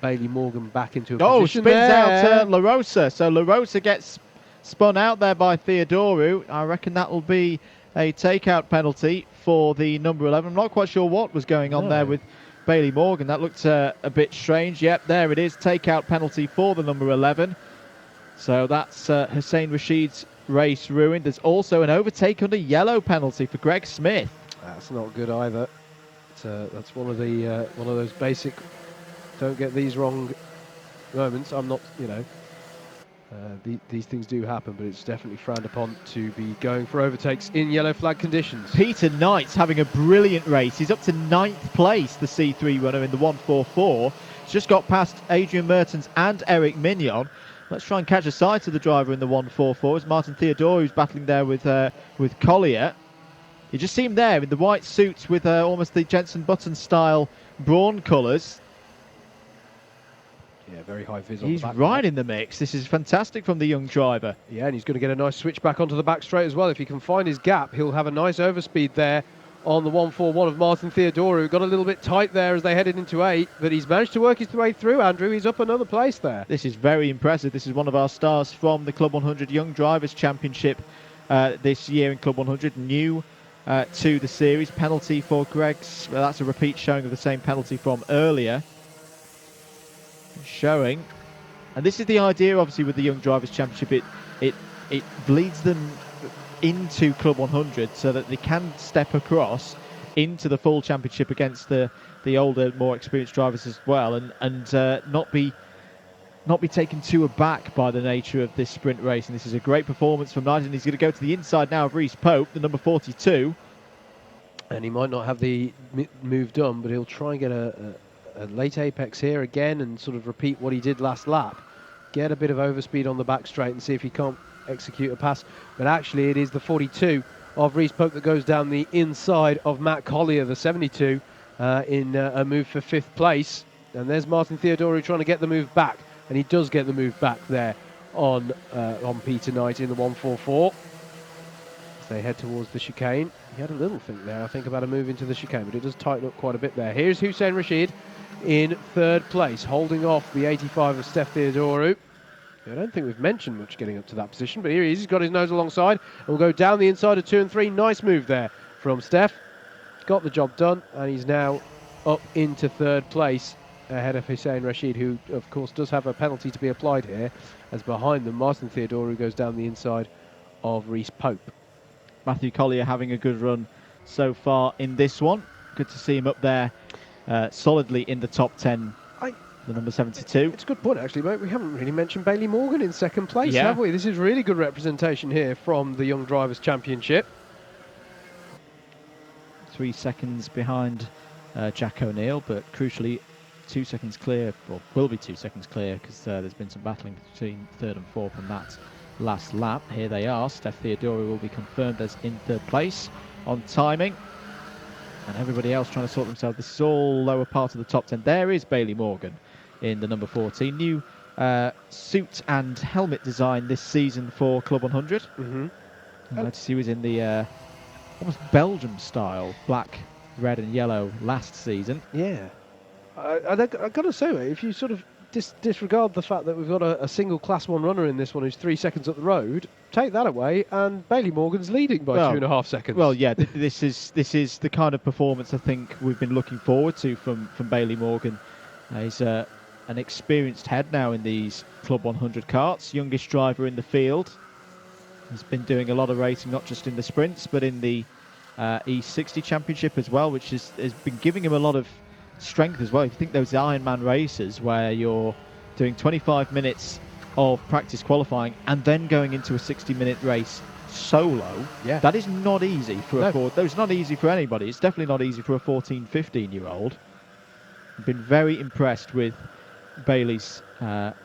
Bailey Morgan back into a position. Spins out La Rosa. So La Rosa gets spun out there by Theodoru. I reckon that will be a takeout penalty for the number 11. I'm not quite sure what was going on there with Bailey Morgan. That looked a bit strange. Yep, there it is. Takeout penalty for the number 11. So that's Hussein Rashid's race ruined. There's also an overtake under yellow penalty for Greg Smith. That's not good either. That's one of those basic don't get these wrong moments. I'm not, these things do happen, but it's definitely frowned upon to be going for overtakes in yellow flag conditions. Peter Knight's having a brilliant race. He's up to 9th place, the C3 runner in the 144. He's just got past Adrian Mertens and Eric Mignon. Let's try and catch a sight of the driver in the 144. It's Martin Theodore who's battling there with Collier. You just see him there in the white suits with almost the Jenson Button style brawn colours. Yeah, very high vis on the back. He's right in the mix. This is fantastic from the young driver. Yeah, and he's going to get a nice switch back onto the back straight as well. If he can find his gap, he'll have a nice overspeed there on the 141 of Martin Theodore, who got a little bit tight there as they headed into 8, but he's managed to work his way through, Andrew. He's up another place there. This is very impressive. This is one of our stars from the Club 100 Young Drivers Championship this year in Club 100. New to the series. Penalty for Greg's. Well, that's a repeat showing of the same penalty from earlier. Showing, and this is the idea obviously with the Young Drivers Championship, it bleeds them into Club 100 so that they can step across into the full championship against the older, more experienced drivers as well, and not be taken too aback by the nature of this sprint race. And this is a great performance from Knight, and he's going to go to the inside now of Reese Pope, the number 42, and he might not have the move done, but he'll try and get a late apex here again and sort of repeat what he did last lap. Get a bit of overspeed on the back straight and see if he can't execute a pass. But actually it is the 42 of Reese Pope that goes down the inside of Matt Collier, the 72, in a move for 5th place. And there's Martin Theodore trying to get the move back, and he does get the move back there on Peter Knight in the 144. As they head towards the chicane. He had a little think there, I think, about a move into the chicane, but it does tighten up quite a bit there. Here's Hussein Rashid in 3rd place, holding off the 85 of Steph Theodorou. I don't think we've mentioned much getting up to that position, but here he is. He's got his nose alongside and will go down the inside of 2 and 3. Nice move there from Steph. Got the job done, and he's now up into 3rd place ahead of Hussein Rashid, who, of course, does have a penalty to be applied here, as behind them, Martin Theodorou goes down the inside of Reese Pope. Matthew Collier having a good run so far in this one. Good to see him up there solidly in the top 10, the number 72. It's a good point, actually, mate. We haven't really mentioned Bailey Morgan in 2nd place, have we? This is really good representation here from the Young Drivers Championship. 3 seconds behind Jack O'Neill, but crucially 2 seconds clear, or will be 2 seconds clear, because there's been some battling between 3rd and 4th on that last lap. Here they are. Steph Theodore will be confirmed as in 3rd place on timing, and everybody else trying to sort themselves. This is all lower part of the top 10. There is Bailey Morgan in the number 14. New suit and helmet design this season for Club 100. I noticed he was in the almost Belgium style black, red and yellow last season. Yeah, I've got to say, mate, if you sort of disregard the fact that we've got a single Class 1 runner in this one who's 3 seconds up the road, take that away, and Bailey Morgan's leading by 2.5 seconds. Well, yeah, this is the kind of performance I think we've been looking forward to from Bailey Morgan. He's an experienced head now in these Club 100 karts, youngest driver in the field. He's been doing a lot of racing, not just in the sprints, but in the E60 Championship as well, which has been giving him a lot of strength as well. If you think those Ironman races where you're doing 25 minutes of practice qualifying and then going into a 60-minute race solo, that is not easy for that's not easy for anybody. It's definitely not easy for a 14, 15-year-old. I've been very impressed with Bailey's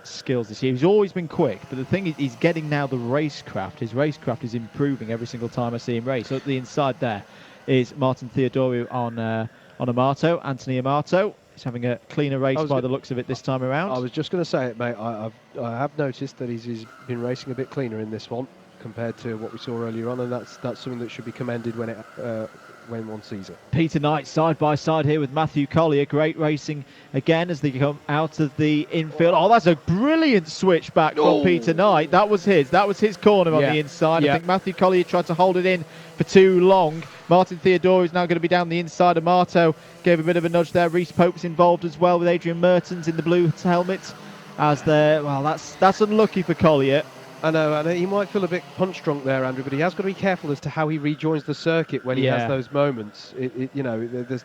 skills this year. He's always been quick, but the thing is, he's getting now the racecraft. His racecraft is improving every single time I see him race. So at the inside there, is Martin Theodoru on Amato. Anthony Amato is having a cleaner race by the looks of it this time around. I was just going to say it, mate. I have noticed that he's been racing a bit cleaner in this one compared to what we saw earlier on, and that's something that should be commended when one sees it. Peter Knight side by side here with Matthew Collier. Great racing again as they come out of the infield. Oh, that's a brilliant switch back from Peter Knight. That was his corner on the inside. I think Matthew Collier tried to hold it in for too long. Martin Theodore is now going to be down the inside. Amato gave a bit of a nudge there. Reece Pope's involved as well with Adrian Mertens in the blue helmet. That's unlucky for Collier. I know, he might feel a bit punch drunk there, Andrew, but he has got to be careful as to how he rejoins the circuit when he has those moments. There's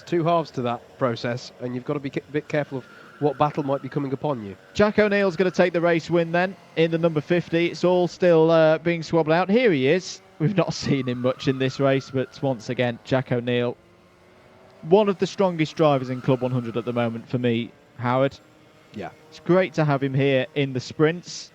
two halves to that process, and you've got to be a bit careful of what battle might be coming upon you. Jack O'Neill's going to take the race win then in the number 50. It's all still being swabbled out. Here he is. We've not seen him much in this race, but once again, Jack O'Neill, one of the strongest drivers in Club 100 at the moment for me, Howard. Yeah. It's great to have him here in the sprints.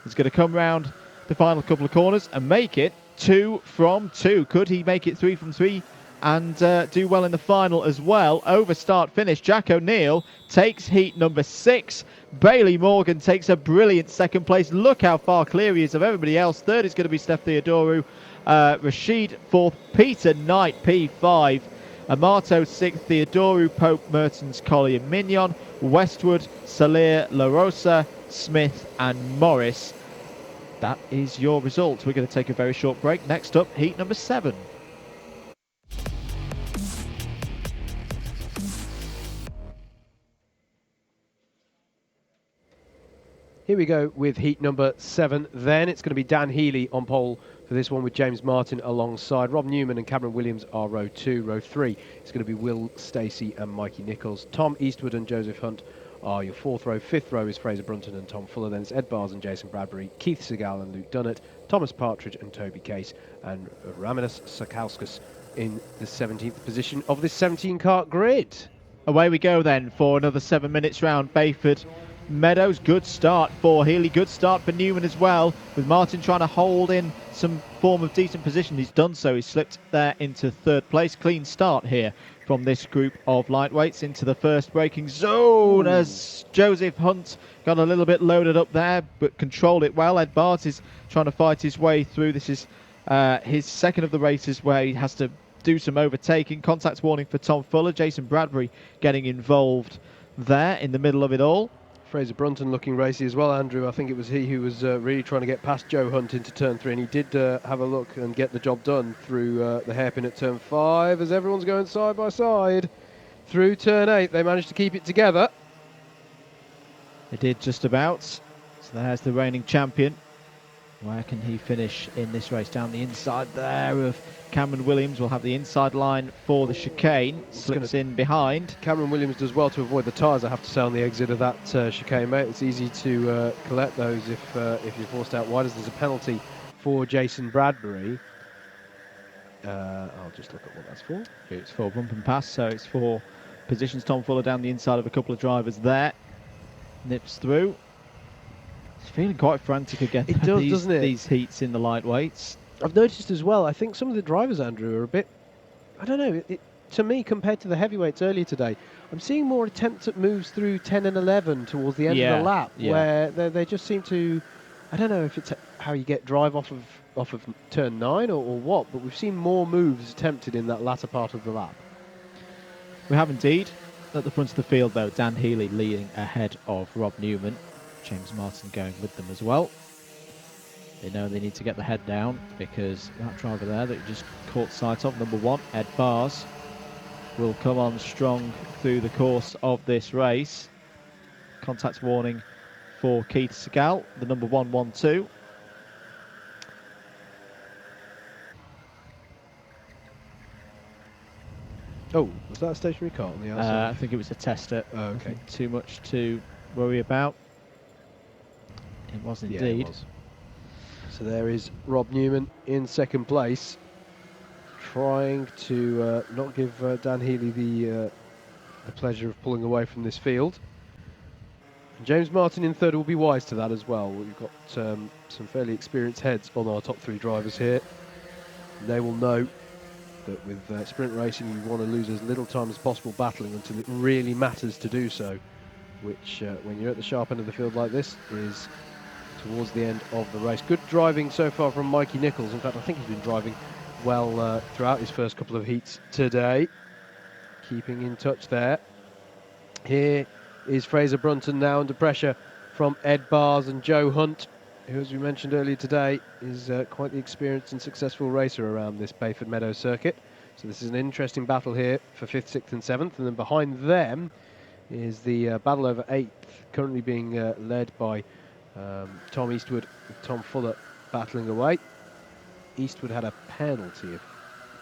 He's going to come round the final couple of corners and make it 2 from 2. Could he make it 3 from 3 and do well in the final as well? Over start finish. Jack O'Neill takes heat number 6. Bailey Morgan takes a brilliant second place. Look how far clear he is of everybody else. Third is going to be Steph Theodoru. Rashid 4th. Peter Knight P5. Amato 6th. Theodoru, Pope, Mertens, Collier, Mignon, Westwood, Salir, La Rosa, Smith and Morris. That is your result. We're going to take a very short break. Next up, heat number 7. Here we go with heat number 7. Then it's going to be Dan Healy on pole for this one with James Martin alongside. Rob Newman and Cameron Williams are row 2. Row 3 it's going to be Will Stacey and Mikey Nichols. Tom Eastwood and Joseph Hunt are your 4th row. 5th row is Fraser Brunton and Tom Fuller. Then it's Ed Bars and Jason Bradbury, Keith Segal and Luke Dunnett, Thomas Partridge and Toby Case, and Raminas Sakauskas in the 17th position of this 17-kart grid. Away we go then for another 7 minutes round. Bayford Meadows, good start for Healy, good start for Newman as well, with Martin trying to hold in some form of decent position. He's done so. He's slipped there into 3rd place. Clean start here from this group of lightweights into the first braking zone as Joseph Hunt got a little bit loaded up there but controlled it well. Ed Bart is trying to fight his way through. This is his second of the races where he has to do some overtaking. Contact warning for Tom Fuller. Jason Bradbury getting involved there in the middle of it all. Fraser Brunton looking racy as well, Andrew. I think it was he who was really trying to get past Joe Hunt into turn 3, and he did have a look and get the job done through the hairpin at turn 5 as everyone's going side by side. Through turn 8, they managed to keep it together. They did just about. So there's the reigning champion. Where can he finish in this race? Down the inside there of Cameron Williams. Will have the inside line for the chicane. Slips in behind. Cameron Williams does well to avoid the tyres, I have to say, on the exit of that chicane, mate. It's easy to collect those if you're forced out wide, as there's a penalty for Jason Bradbury. I'll just look at what that's for. It's for bump and pass, so it's for positions Tom Fuller down the inside of a couple of drivers there. Nips through. It's feeling quite frantic again. It does, doesn't it? These heats in the lightweights. I've noticed as well, I think some of the drivers, Andrew, are a bit, I don't know, to me, compared to the heavyweights earlier today, I'm seeing more attempts at moves through 10 and 11 towards the end of the lap, where they just seem to, I don't know if it's how you get drive off of turn 9 or what, but we've seen more moves attempted in that latter part of the lap. We have indeed. At the front of the field, though, Dan Healy leading ahead of Rob Newman. James Martin going with them as well. They know they need to get the head down because that driver there that you just caught sight of, number 1, Ed Bars, will come on strong through the course of this race. Contact warning for Keith Segal, the number 112. Oh, was that a stationary car on the outside? I think it was a tester. Oh, okay. Too much to worry about. It was indeed. Yeah, it was. So there is Rob Newman in 2nd place, trying to not give Dan Healy the pleasure of pulling away from this field. And James Martin in 3rd will be wise to that as well. We've got some fairly experienced heads on our top 3 drivers here. And they will know that with sprint racing you want to lose as little time as possible battling until it really matters to do so, which when you're at the sharp end of the field like this is towards the end of the race. Good driving so far from Mikey Nichols. In fact, I think he's been driving well throughout his first couple of heats today. Keeping in touch there. Here is Fraser Brunton now under pressure from Ed Bars and Joe Hunt, who, as we mentioned earlier today, is quite the experienced and successful racer around this Bayford Meadows Circuit. So this is an interesting battle here for 5th, 6th and 7th. And then behind them is the battle over 8th, currently being led by Tom Eastwood with Tom Fuller battling away. Eastwood had a penalty of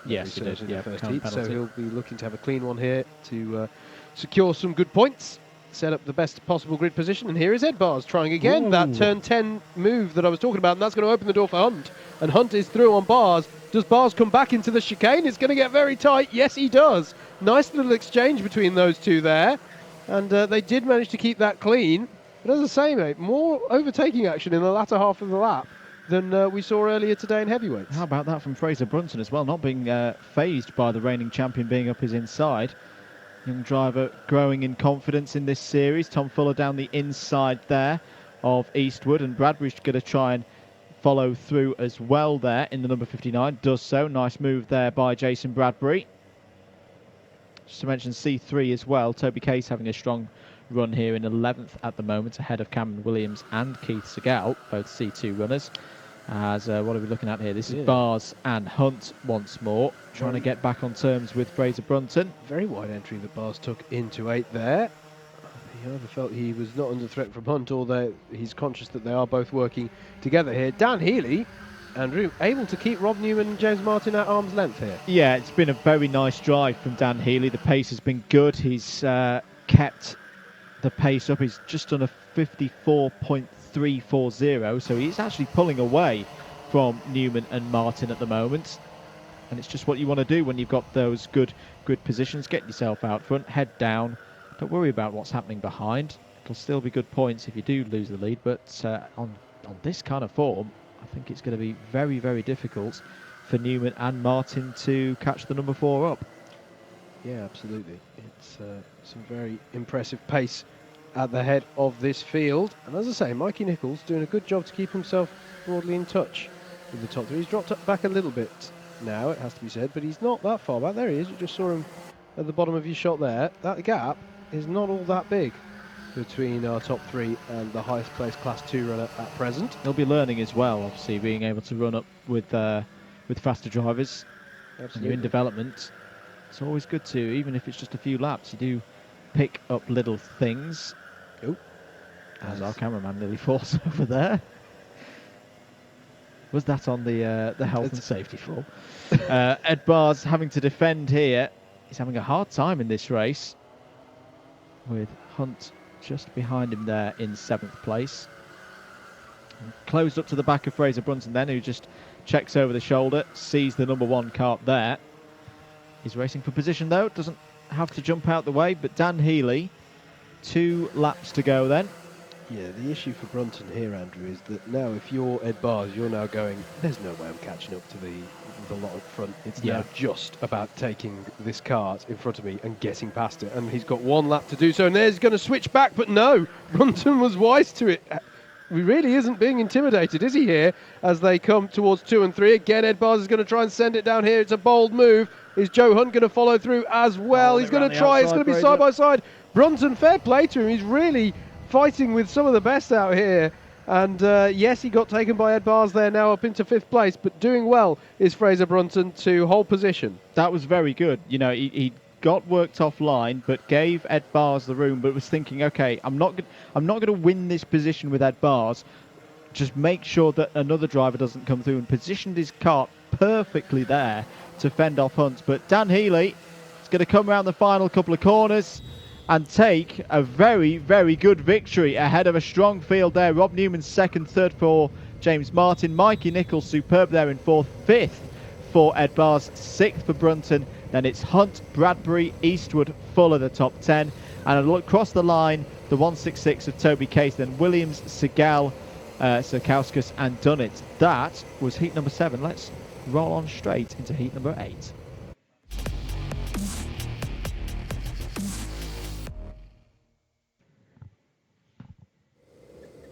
yes, he did. in the first heat, penalty. so he'll be looking to have a clean one here to secure some good points, set up the best possible grid position. And here is Ed Bars trying again. Ooh. That turn 10 move that I was talking about, and that's going to open the door for Hunt. And Hunt is through on Bars. Does Bars come back into the chicane? It's going to get very tight. Yes, he does. Nice little exchange between those two there, and they did manage to keep that clean. But as I say, mate, more overtaking action in the latter half of the lap than we saw earlier today in heavyweights. How about that from Fraser Brunton as well, not being phased by the reigning champion being up his inside. Young driver growing in confidence in this series. Tom Fuller down the inside there of Eastwood, and Bradbury's going to try and follow through as well there in the number 59. Does so. Nice move there by Jason Bradbury. Just to mention C3 as well. Toby Case having a strong run here in 11th at the moment, ahead of Cameron Williams and Keith Segal, both C2 runners. As what are we looking at here? This is Bars and Hunt once more, trying to get back on terms with Fraser Brunton. Very wide entry that Bars took into 8th there. He either felt he was not under threat from Hunt, or he's conscious that they are both working together here. Dan Healy, Andrew, able to keep Rob Newman and James Martin at arm's length here. Yeah, it's been a very nice drive from Dan Healy. The pace has been good. He's kept the pace up. He's just on a 54.340, so he's actually pulling away from Newman and Martin at the moment. And it's just what you want to do when you've got those good positions. Get yourself out front, head down. Don't worry about what's happening behind. It'll still be good points if you do lose the lead, but on this kind of form, I think it's going to be very, very difficult for Newman and Martin to catch the number 4 up. Yeah, absolutely. It's some very impressive pace at the head of this field. And as I say, Mikey Nichols doing a good job to keep himself broadly in touch with the top 3. He's dropped back a little bit now, it has to be said, but he's not that far back. There he is. You just saw him at the bottom of your shot there. That gap is not all that big between our top 3 and the highest placed Class 2 runner at present. He'll be learning as well, obviously, being able to run up with faster drivers. Absolutely. When you're in development, it's always good to, even if it's just a few laps, you do pick up little things. Oh, as our cameraman nearly falls over there. Was that on the health and safety form? Ed Bars having to defend here. He's having a hard time in this race, with Hunt just behind him there in 7th place. And closed up to the back of Fraser Brunton then, who just checks over the shoulder, sees the number 1 cart there. He's racing for position though, doesn't have to jump out the way, but Dan Healy, 2 laps to go then. Yeah, the issue for Brunton here, Andrew, is that now if you're Ed Bars, you're now going, there's no way I'm catching up to the lot up front. It's now just about taking this cart in front of me and getting past it. And he's got 1 lap to do so, and there's going to switch back, but no, Brunton was wise to it. He really isn't being intimidated, is he, here, as they come towards 2 and 3. Again, Ed Bars is going to try and send it down here. It's a bold move. Is Joe Hunt going to follow through as well? He's going to try. It's going to be side by side. Brunton, fair play to him. He's really fighting with some of the best out here. And yes, he got taken by Ed Bars there, now up into 5th place, but doing well is Fraser Brunton to hold position. That was very good. You know, he got worked offline, but gave Ed Bars the room, but was thinking, okay, I'm not going to win this position with Ed Bars. Just make sure that another driver doesn't come through, and positioned his kart perfectly there to fend off Hunt. But Dan Healy is going to come around the final couple of corners and take a very, very good victory ahead of a strong field there. Rob Newman 2nd, 3rd for James Martin. Mikey Nichols superb there in 4th, 5th for Ed Bars, 6th for Brunton. Then it's Hunt, Bradbury, Eastwood, Fuller the top 10. And a look across the line, the 166 of Toby Case, then Williams, Segal, Sarkauskas and Dunnett. That was heat number 7. Let's roll on straight into heat number 8.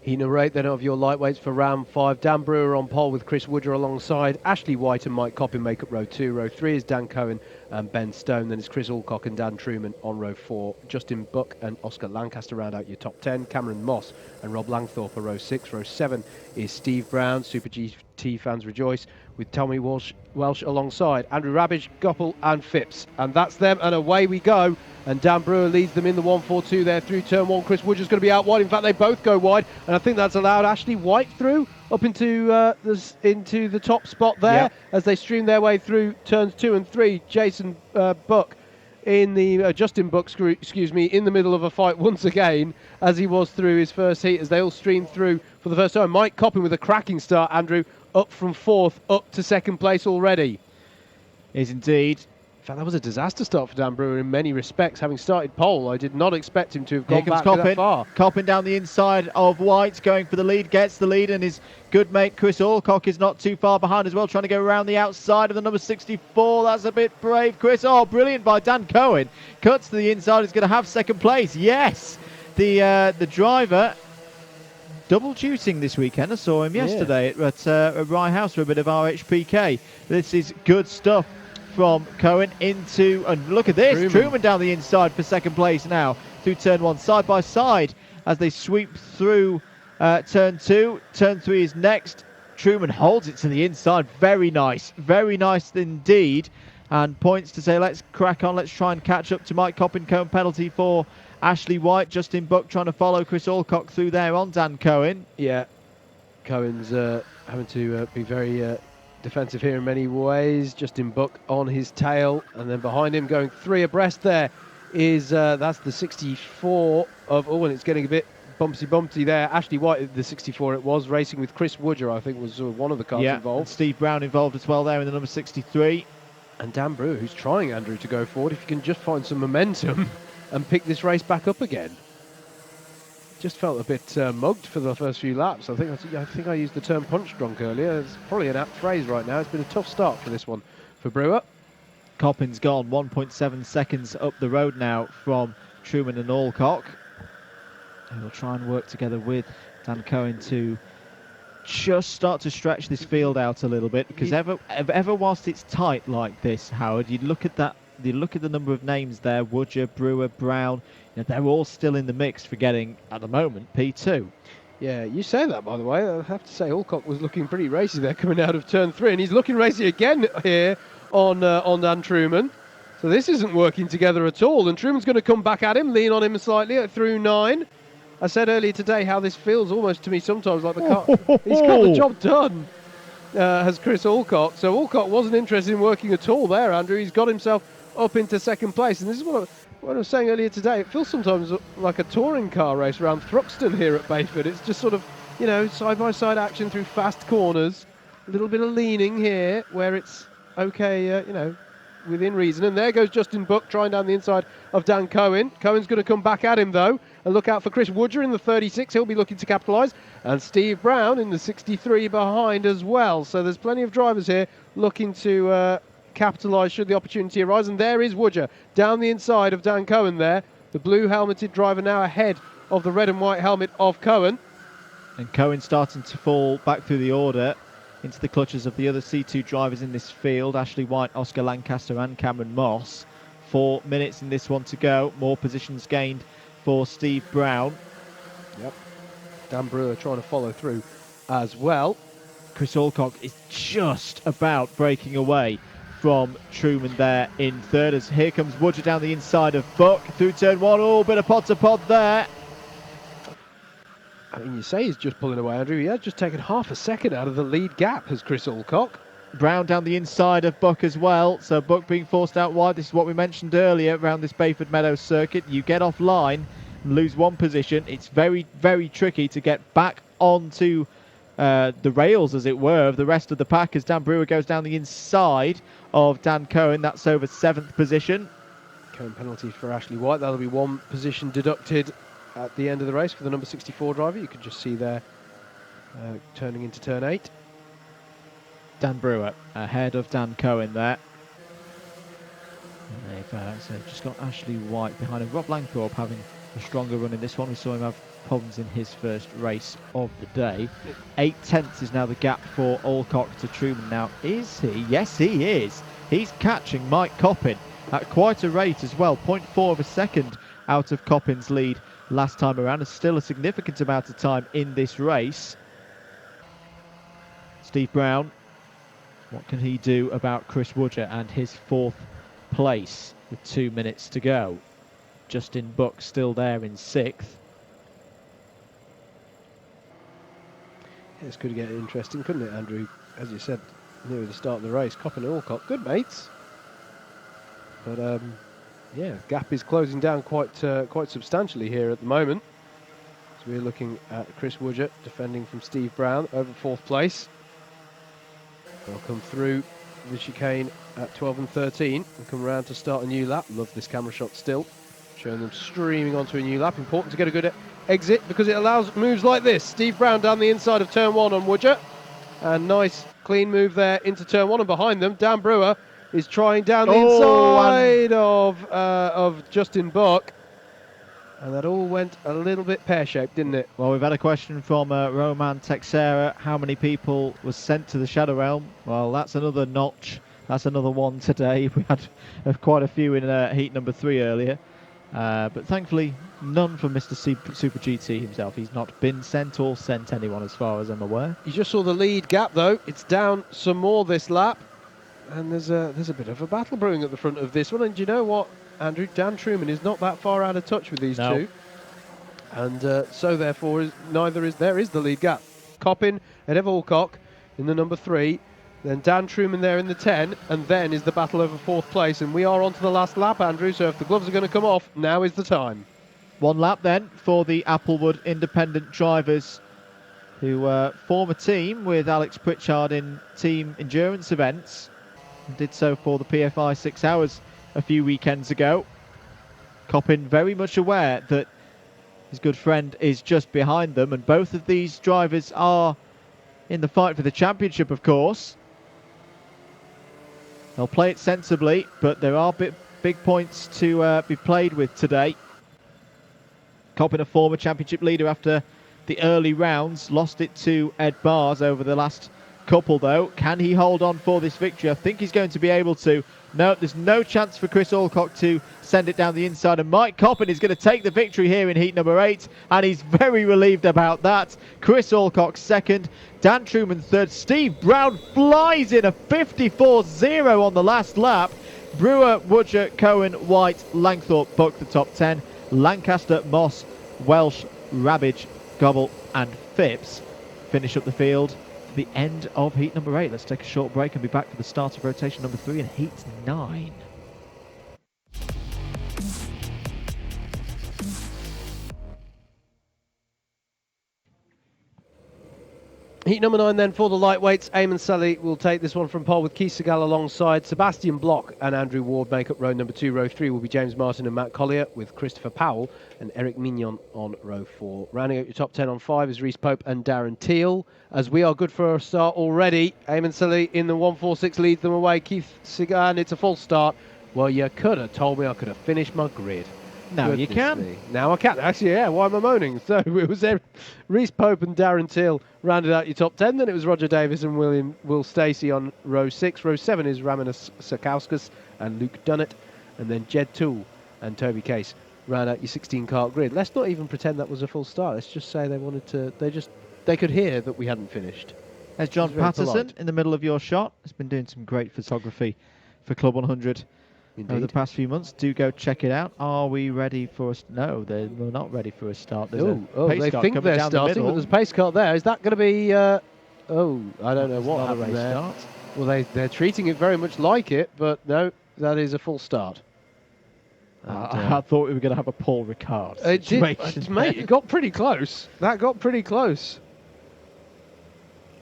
He narrate then of your lightweights for round 5. Dan Brewer on pole with Chris Woodger alongside. Ashley White and Mike Coppin make up row 2. Row 3 is Dan Cohen and Ben Stone. Then it's Chris Alcock and Dan Truman on row 4. Justin Buck and Oscar Lancaster round out your top 10. Cameron Moss and Rob Langthorpe are row 6. Row 7 is Steve Brown. Super GT fans rejoice with Tommy Welsh alongside Andrew Rabbage, Goppel and Phipps. And that's them, and away we go. And Dan Brewer leads them in the 1-4-2 there through turn 1. Chris Woodger's going to be out wide. In fact, they both go wide, and I think that's allowed Ashley White through up into the top spot there as they stream their way through turns 2 and 3. Jason Buck in the Justin Buck, excuse me, in the middle of a fight once again, as he was through his first heat, as they all stream through for the first time. Mike Coppin with a cracking start, Andrew, up from 4th, up to 2nd place already. Is indeed. In fact, that was a disaster start for Dan Brewer in many respects. Having started pole, I did not expect him to have gone back that far. Coppin down the inside of White, going for the lead, gets the lead, and his good mate Chris Alcock is not too far behind as well, trying to go around the outside of the number 64. That's a bit brave, Chris. Oh, brilliant by Dan Cohen. Cuts to the inside, he's going to have 2nd place. Yes, the driver double duting this weekend. I saw him yesterday at Rye House for a bit of RHPK. This is good stuff from Cohen into, and look at this, Truman down the inside for 2nd place now through turn 1, side by side as they sweep through turn 2. Turn 3 is next. Truman holds it to the inside. Very nice indeed, and points to say let's crack on, let's try and catch up to Mike Coppin. Cohen penalty for Ashley White. Justin Buck trying to follow Chris Alcock through there on Dan Cohen. Yeah, Cohen's having to be very defensive here in many ways. Justin Buck on his tail, and then behind him going 3 abreast there is that's the 64 of, and it's getting a bit bumpy there. Ashley White, the 64 it was, racing with Chris Woodger, I think was one of the cars involved. And Steve Brown involved as well there in the number 63. And Dan Brewer, who's trying, Andrew, to go forward if you can just find some momentum and pick this race back up again. Just felt a bit mugged for the first few laps. I think I used the term punch drunk earlier. It's probably an apt phrase right now. It's been a tough start for this one for Brewer. Coppin's gone 1.7 seconds up the road now from Truman and Alcock. And we'll try and work together with Dan Cohen to just start to stretch this field out a little bit, because ever whilst it's tight like this, Howard, you look at the number of names there: Woodger, Brewer, Brown. They're all still in the mix for getting, at the moment, P2. Yeah, you say that, by the way. I have to say, Alcock was looking pretty racy there coming out of turn 3, and he's looking racy again here on Dan Truman. So this isn't working together at all, and Truman's going to come back at him, lean on him slightly through 9. I said earlier today how this feels almost to me sometimes like the car. He's got the job done, has Chris Alcock. So Alcock wasn't interested in working at all there, Andrew. He's got himself up into 2nd place, and this is what I was saying earlier today. It feels sometimes like a touring car race around Thruxton here at Bayford. It's just sort of, side-by-side action through fast corners, a little bit of leaning here where it's okay, within reason. And there goes Justin Buck trying down the inside of Dan Cohen. Cohen's going to come back at him, though. And look out for Chris Woodger in the 36. He'll be looking to capitalise. And Steve Brown in the 63 behind as well. So there's plenty of drivers here looking to capitalise should the opportunity arise. And there is Woodger down the inside of Dan Cohen there. The blue helmeted driver now ahead of the red and white helmet of Cohen. And Cohen starting to fall back through the order into the clutches of the other C2 drivers in this field: Ashley White, Oscar Lancaster and Cameron Moss. 4 minutes in this one to go. More positions gained for Steve Brown. Yep. Dan Brewer trying to follow through as well. Chris Alcock is just about breaking away from Truman there in 3rd, as here comes Woodger down the inside of Buck through turn 1. Oh, bit of pod to pod there. I mean, you say he's just pulling away, Andrew. He has just taken half a second out of the lead gap, has Chris Alcock. Brown down the inside of Buck as well. So Buck being forced out wide. This is what we mentioned earlier around this Bayford Meadows circuit. You get offline and lose one position. It's very, very tricky to get back onto the rails, as it were, of the rest of the pack, as Dan Brewer goes down the inside of Dan Cohen. That's over 7th position. Cohen penalty for Ashley White. That'll be 1 position deducted at the end of the race for the number 64 driver. You can just see there turning into turn 8. Dan Brewer ahead of Dan Cohen there. And they've just got Ashley White behind him. Rob Langthorpe having a stronger run in this one. We saw him have problems in his first race of the day. 8/10 is now the gap for Alcock to Truman. Now, is he? Yes, he is. He's catching Mike Coppin at quite a rate as well. 0.4 of a second out of Coppin's lead last time around. It's still a significant amount of time in this race. Steve Brown, what can he do about Chris Woodger and his 4th place with 2 minutes to go? Justin Buck still there in 6th. Yeah, this could get interesting, couldn't it, Andrew? As you said, near the start of the race, Coppin and Alcock, good mates. But yeah, gap is closing down quite substantially here at the moment. So we're looking at Chris Woodger defending from Steve Brown over 4th place. They'll come through the chicane at 12 and 13 and come round to start a new lap. Love this camera shot still, showing them streaming onto a new lap. Important to get a good exit because it allows moves like this. Steve Brown down the inside of turn 1 on Woodger, and nice clean move there into turn 1, and behind them Dan Brewer is trying down the inside of Justin Buck, and that all went a little bit pear-shaped, didn't it? Well, we've had a question from Roman Texera. How many people was sent to the Shadow Realm? Well, that's another notch. That's another one today. We had quite a few in heat number 3 earlier. But thankfully, none from Mr. Super GT himself. He's not been sent or sent anyone as far as I'm aware. You just saw the lead gap, though. It's down some more this lap. And there's a bit of a battle brewing at the front of this one. And do you know what, Andrew? Dan Truman is not that far out of touch with these two. And so, therefore, there is the lead gap. Coppin and Ev Alcock in the number 3. Then Dan Truman there in the 10. And then is the battle over 4th place. And we are on to the last lap, Andrew. So if the gloves are going to come off, now is the time. 1 lap then for the Applewood independent drivers, who form a team with Alex Pritchard in Team Endurance Events. Did so for the PFI 6 Hours a few weekends ago. Coppin very much aware that his good friend is just behind them, and both of these drivers are in the fight for the championship, of course. They'll play it sensibly, but there are big points to be played with today. Coppin, a former championship leader after the early rounds, lost it to Ed Bars over the last couple, though. Can he hold on for this victory? I think he's going to be able to. No, there's no chance for Chris Alcock to send it down the inside, and Mike Coppin is going to take the victory here in heat number 8, and he's very relieved about that. Chris Alcock 2nd, Dan Truman 3rd. Steve Brown flies in a 54.0 on the last lap. Brewer, Woodger, Cohen, White, Langthorpe, Buck the top 10. Lancaster, Moss, Welsh, Rabbage, Gobble and Phipps finish up the field. The end of heat number 8. Let's take a short break and be back for the start of rotation number 3 in heat 9. Heat number 9 then for the lightweights. Eamon Sully will take this one from pole with Keith Segal alongside. Sebastian Block and Andrew Ward make up row number 2. Row 3 will be James Martin and Matt Collier, with Christopher Powell and Eric Mignon on row 4. Rounding out your top 10 on 5 is Reese Pope and Darren Teal. As we are good for a start already, Eamon Sully in the 146 leads them away. Keith Segal, and it's a full start. Well, you could have told me I could have finished my grid. Now you can. Me. Now I can. Actually, yeah, why am I moaning? So it was Reese Pope and Darren Teal rounded out your top 10. Then it was Roger Davis and Will Stacey on row 6. Row 7 is Ramanas Sakauskas and Luke Dunnett. And then Jed Toole and Toby Case round out your 16-kart grid. Let's not even pretend that was a full start. Let's just say they wanted to. They could hear that we hadn't finished. There's John Patterson in the middle of your shot. He's been doing some great photography for Club 100. Indeed. Over the past few months. Do go check it out. Are we ready for us? No, we're not ready for a start. There's a pace they car think they're starting, but there's a pace car there. Is that going to be... I don't know what happened there. Start. Well, they're treating it very much like it, but no, that is a full start. I thought we were going to have a Paul Ricard situation. Mate, it got pretty close. That got pretty close.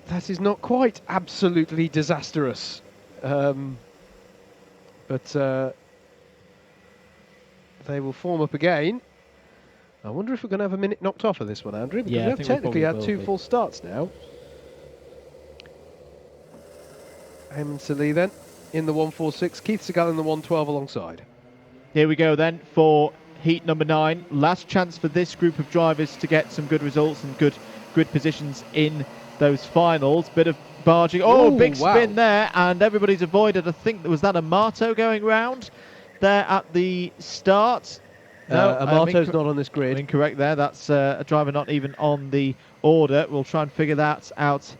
That is not quite absolutely disastrous. But they will form up again. I wonder if we're going to have a minute knocked off of this one, Andrew, because we have technically had 2 full starts now. Eamon Sully then in the 146, Keith Segal in the 112 alongside. Here we go then for heat number 9. Last chance for this group of drivers to get some good results and good grid positions in those finals. Bit of barging. Oh, ooh, big spin wow. there, and everybody's avoided. I think, was that a Marto going round there at the start? No, Amato's not on this grid. I'm incorrect there. That's a driver not even on the order. We'll try and figure that out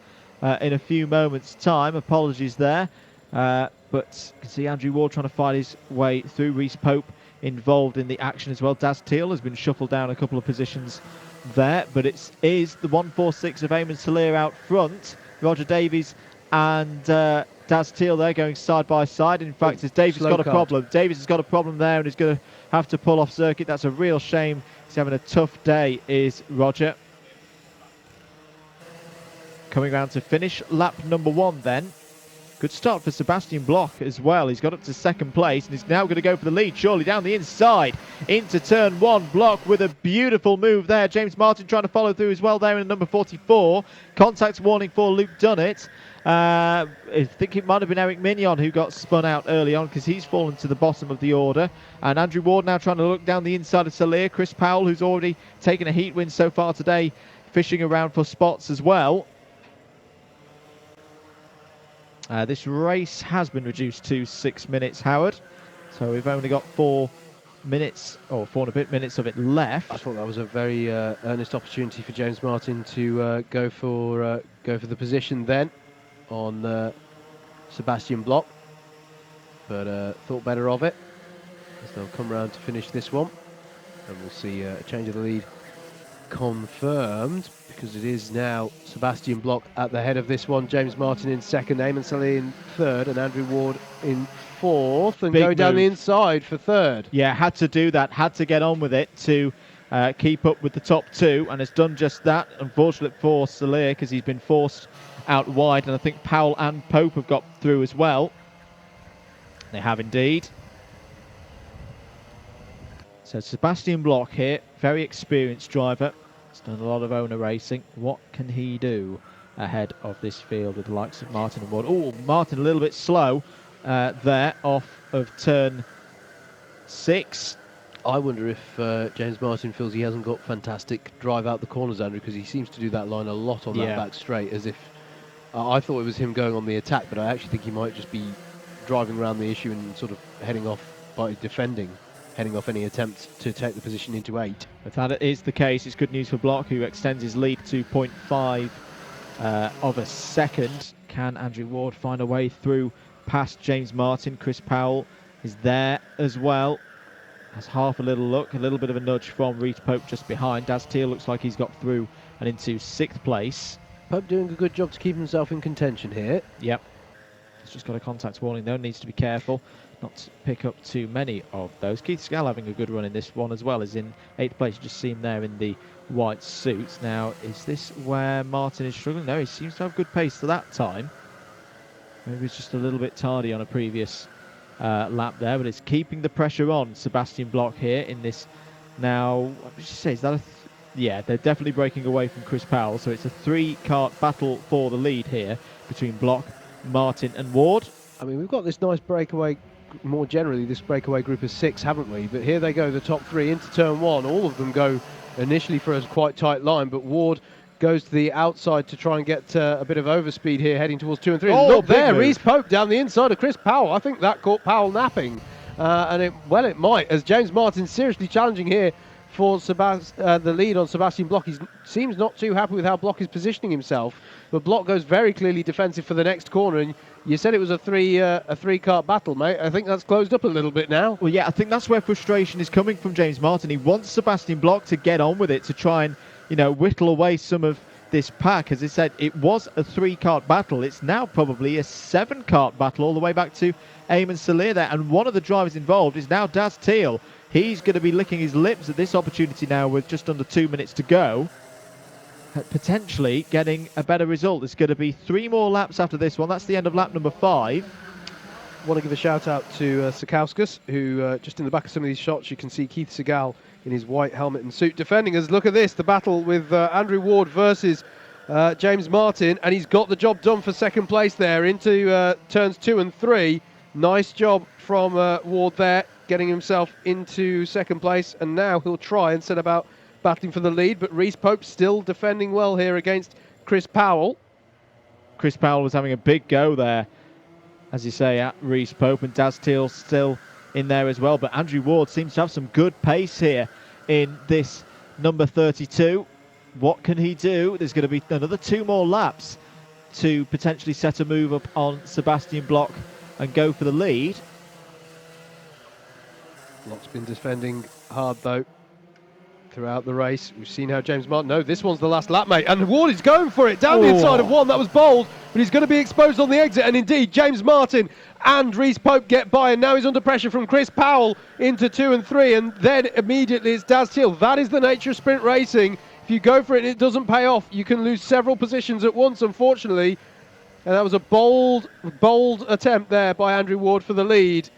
in a few moments' time. Apologies there. But you can see Andrew Ward trying to find his way through. Reese Pope involved in the action as well. Daz Teal has been shuffled down a couple of positions there. But it is the 146 of Eamon Salir out front. Roger Davies and Daz Teal there going side by side. In fact, as Davies got a problem. Davies has got a problem there and is going to have to pull off circuit. That's a real shame. He's having a tough day, is Roger. Coming round to finish lap number 1 then. Good start for Sebastian Bloch as well. He's got up to second place and he's now going to go for the lead, surely down the inside into turn 1. Bloch with a beautiful move there. James Martin trying to follow through as well there in number 44. Contact warning for Luke Dunnett. I think it might have been Eric Mignon who got spun out early on because he's fallen to the bottom of the order. And Andrew Ward now trying to look down the inside of Salir. Chris Powell, who's already taken a heat win so far today, fishing around for spots as well. This race has been reduced to 6 minutes, Howard. So we've only got 4 minutes, or 4 and a bit minutes of it left. I thought that was a very earnest opportunity for James Martin to go for the position then on Sebastian Bloch, but thought better of it as they'll come round to finish this one, and we'll see a change of the lead confirmed, because it is now Sebastian Bloch at the head of this one. James Martin in second, Eamon Salir in third, and Andrew Ward in fourth, and go down the inside for third. Yeah, had to do that, had to get on with it to keep up with the top 2, and has done just that. Unfortunate for Salir because he's been forced out wide, and I think Powell and Pope have got through as well. They have indeed. So Sebastian Bloch here, very experienced driver. He's done a lot of owner racing. What can he do ahead of this field with the likes of Martin and Ward? Oh, Martin a little bit slow there off of turn 6. I wonder if James Martin feels he hasn't got fantastic drive out the corners, Andrew, because he seems to do that line a lot on that back straight, as if I thought it was him going on the attack, but I actually think he might just be driving around the issue and sort of heading off by defending, heading off any attempts to take the position into 8. If that is the case, it's good news for Bloch, who extends his lead to 0.5 of a second. Can Andrew Ward find a way through past James Martin? Chris Powell is there as well. Has half a little look, a little bit of a nudge from Reese Pope just behind. Daz Teal looks like he's got through and into 6th place. Pope doing a good job to keep himself in contention here. Yep. He's just got a contact warning though, needs to be careful not to pick up too many of those. Keith Scal having a good run in this one as well, is in 8th place. You just see him there in the white suits. Now, is this where Martin is struggling? No, he seems to have good pace for that time. Maybe he's just a little bit tardy on a previous lap there, but it's keeping the pressure on Sebastian Bloch here in this. Now, what did you say? Is that a yeah, they're definitely breaking away from Chris Powell, so it's a 3-kart battle for the lead here between Bloch, Martin and Ward. I mean, we've got this nice breakaway, more generally this breakaway group of 6, haven't we? But here they go, the top 3 into turn 1. All of them go initially for a quite tight line, but Ward goes to the outside to try and get a bit of overspeed here, heading towards 2 and 3. Oh, look there, Reese Pope down the inside of Chris Powell. I think that caught Powell napping, and it might, as James Martin seriously challenging here for the lead on Sebastian Bloch. He seems not too happy with how Bloch is positioning himself, but Bloch goes very clearly defensive for the next corner, and you said it was a 3-kart battle, mate. I think that's closed up a little bit now. Well, yeah, I think that's where frustration is coming from James Martin. He wants Sebastian Bloch to get on with it, to try and, whittle away some of this pack. As I said, it was a 3-kart battle. It's now probably a 7-kart battle all the way back to Eamon Salir there, and one of the drivers involved is now Daz Teal. He's going to be licking his lips at this opportunity now with just under 2 minutes to go. Potentially getting a better result. It's going to be 3 more laps after this one. That's the end of lap number 5. I want to give a shout out to Sikauskas, who just in the back of some of these shots you can see Keith Segal in his white helmet and suit defending us. Look at this, the battle with Andrew Ward versus James Martin, and he's got the job done for second place there into turns 2 and 3. Nice job from Ward there. getting himself into second place, and now he'll try and set about battling for the lead, but Reese Pope still defending well here against Chris Powell. Chris Powell was having a big go there, as you say, at Reese Pope, and Daz Teal still in there as well, but Andrew Ward seems to have some good pace here in this number 32. What can he do? There's going to be another 2 more laps to potentially set a move up on Sebastian Bloch and go for the lead. Bloch's been defending hard though throughout the race. We've seen how James Martin... No, this one's the last lap, mate. And Ward is going for it down the inside of 1. That was bold, but he's going to be exposed on the exit. And indeed, James Martin and Reese Pope get by. And now he's under pressure from Chris Powell into 2 and 3. And then immediately it's Daz Teal. That is the nature of sprint racing. If you go for it and it doesn't pay off, you can lose several positions at once, unfortunately. And that was a bold attempt there by Andrew Ward for the lead.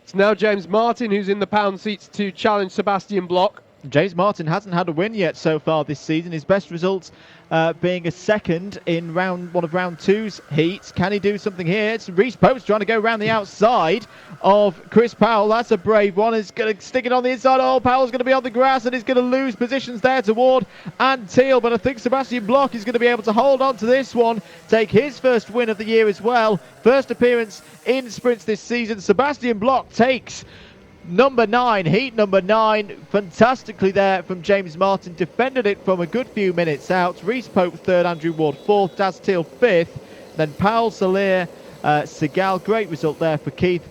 It's now James Martin who's in the pound seats to challenge Sebastian Bloch. James Martin hasn't had a win yet so far this season. His best results being a second in one of round 2's heats. Can he do something here? It's Reese Pope's trying to go around the outside of Chris Powell. That's a brave one. He's going to stick it on the inside. Oh, Powell's going to be on the grass and he's going to lose positions there to Ward and Teal. But I think Sebastian Bloch is going to be able to hold on to this one, take his first win of the year as well. First appearance in sprints this season. Sebastian Bloch takes number 9, heat number 9, fantastically there from James Martin, defended it from a good few minutes out. Reese Pope 3rd, Andrew Ward 4th, Daz Teal 5th, then Powell, Soler, Segal, great result there for Keith,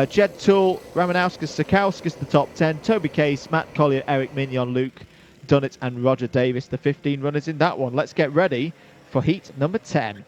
Jed Toole, Ramanauskas, Sakauskas the top 10, Toby Case, Matt Collier, Eric Mignon, Luke Dunnett and Roger Davis, the 15 runners in that one. Let's get ready for heat number 10.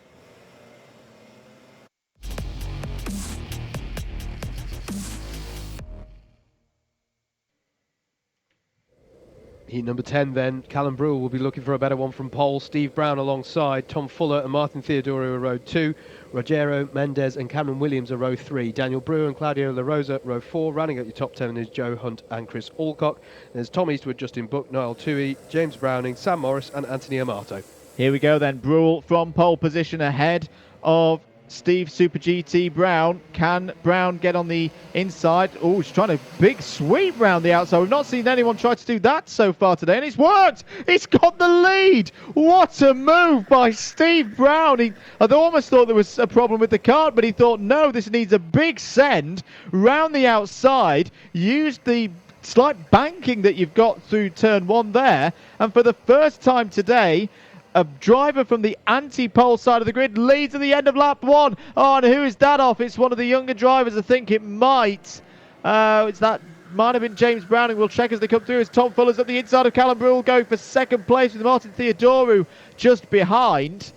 Heat number 10 then, Callum Brewer will be looking for a better one from pole. Steve Brown alongside Tom Fuller and Martin Theodoru are row 2. Rogero Mendez and Cameron Williams are row 3. Daniel Brewer and Claudio La Rosa row 4. Running at your top 10 is Joe Hunt and Chris Alcock. There's Tom Eastwood, Justin Buck, Niall Toohey, James Browning, Sam Morris and Anthony Amato. Here we go then, Brule from pole position ahead of Steve Super GT Brown. Can Brown get on the inside? Oh, he's trying a big sweep round the outside. We've not seen anyone try to do that so far today, and it's worked. He's got the lead. What a move by Steve Brown. I almost thought there was a problem with the kart, but he thought, no, this needs a big send round the outside. Used the slight banking that you've got through turn 1 there, and for the first time today, a driver from the anti-pole side of the grid leads at the end of lap 1. Oh, and who is that off? It's one of the younger drivers. I think it might. Might have been James Browning. We'll check as they come through. As Tom Fuller's at the inside of Callum Brule, going for second place with Martin Theodoru just behind.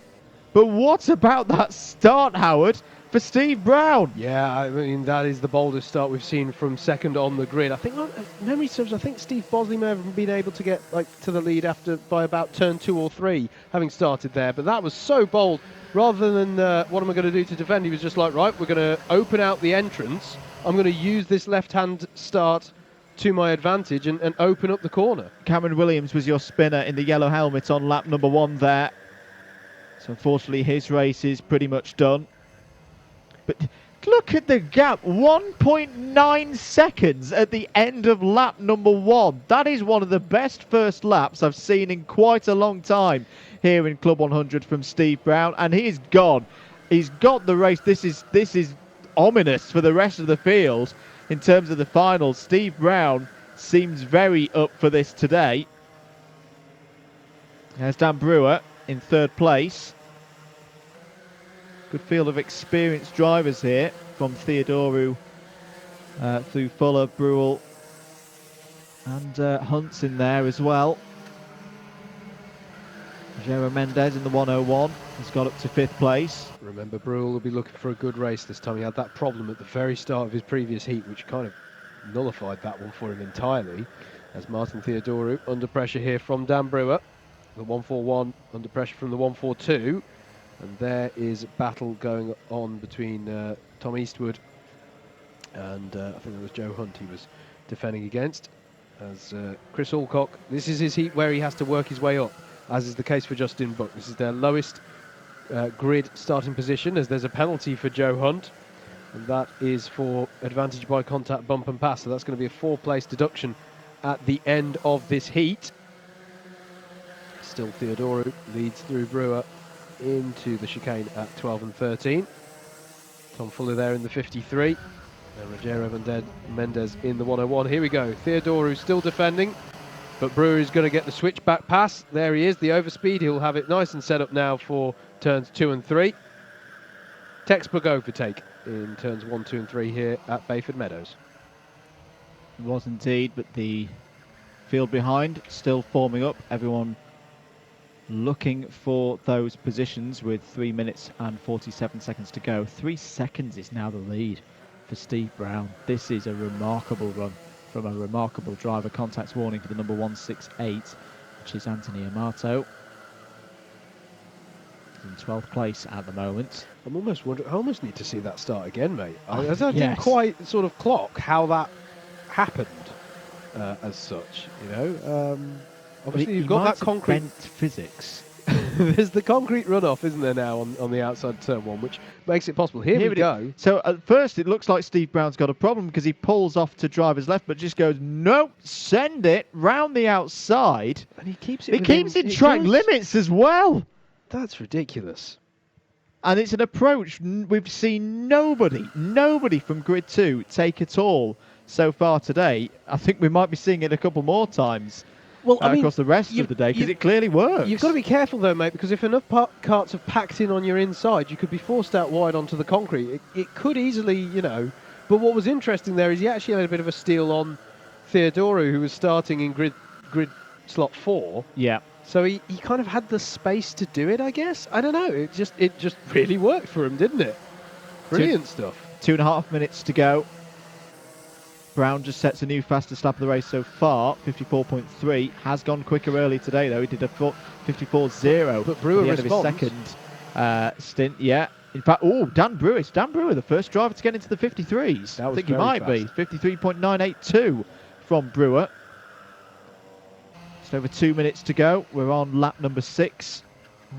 But what about that start, Howard, for Steve Brown? Yeah, I mean, that is the boldest start we've seen from second on the grid. I think, memory serves, I think Steve Bosley may have been able to get to the lead by about turn 2 or 3, having started there. But that was so bold. Rather than what am I going to do to defend, he was just like, right, we're going to open out the entrance. I'm going to use this left-hand start to my advantage and open up the corner. Cameron Williams was your spinner in the yellow helmet on lap number 1 there. So unfortunately his race is pretty much done. But look at the gap, 1.9 seconds at the end of lap number 1. That is one of the best first laps I've seen in quite a long time here in Club 100 from Steve Brown, and he is gone. He's got the race. This is ominous for the rest of the field in terms of the finals. Steve Brown seems very up for this today. There's Dan Brewer in 3rd place. Good field of experienced drivers here, from Theodoru through Fuller, Brule, and Hunt's in there as well. Rogero Mendez in the 101 has got up to 5th place. Remember, Brule will be looking for a good race this time. He had that problem at the very start of his previous heat, which kind of nullified that one for him entirely. As Martin Theodoru under pressure here from Dan Brewer. The 141 under pressure from the 142. And there is a battle going on between Tom Eastwood and I think it was Joe Hunt he was defending against. As Chris Alcock, this is his heat where he has to work his way up, as is the case for Justin Buck. This is their lowest grid starting position, as there's a penalty for Joe Hunt. And that is for advantage by contact, bump and pass. So that's going to be a 4-place deduction at the end of this heat. Still Theodoro leads through Brewer into the chicane at 12 and 13. Tom Fuller there in the 53. And Rogero Mendes in the 101. Here we go. Theodoro still defending, but Brewer is going to get the switchback pass. There he is, the overspeed. He'll have it nice and set up now for turns 2 and 3. Textbook overtake in turns 1, 2 and 3 here at Bayford Meadows. It was indeed, but the field behind still forming up. Everyone looking for those positions with 3 minutes and 47 seconds to go. 3 seconds is now the lead for Steve Brown. This is a remarkable run from a remarkable driver. Contacts warning for the number 168, which is Anthony Amato. In 12th place at the moment. I'm almost wondering, I almost need to see that start again, mate. I Yes. didn't quite sort of clock how that happened as such, you know. Obviously, you've got that concrete physics. There's the concrete runoff, isn't there, now on the outside of turn 1, which makes it possible. Here we go. So at first it looks like Steve Brown's got a problem because he pulls off to driver's left, but just goes, nope, send it round the outside. And he keeps it. He keeps in track limits as well. That's ridiculous. And it's an approach we've seen nobody from Grid 2 take at all so far today. I think we might be seeing it a couple more times. Well, across the rest of the day, because it clearly works. You've got to be careful, though, mate, because if enough carts have packed in on your inside, you could be forced out wide onto the concrete. It could easily, you know. But what was interesting there is he actually had a bit of a steal on Theodoro, who was starting in grid slot 4. Yeah. So he kind of had the space to do it, I guess. I don't know. It just really worked for him, didn't it? Brilliant stuff. 2.5 minutes to go. Brown just sets a new fastest lap of the race so far, 54.3. Has gone quicker early today, though. He did a 54.0 but Brewer at the end of his second stint. Yeah. In fact, Dan Brewer. It's Dan Brewer, the first driver to get into the 53s. I think he might be. 53.982 from Brewer. Just over 2 minutes to go. We're on lap number 6.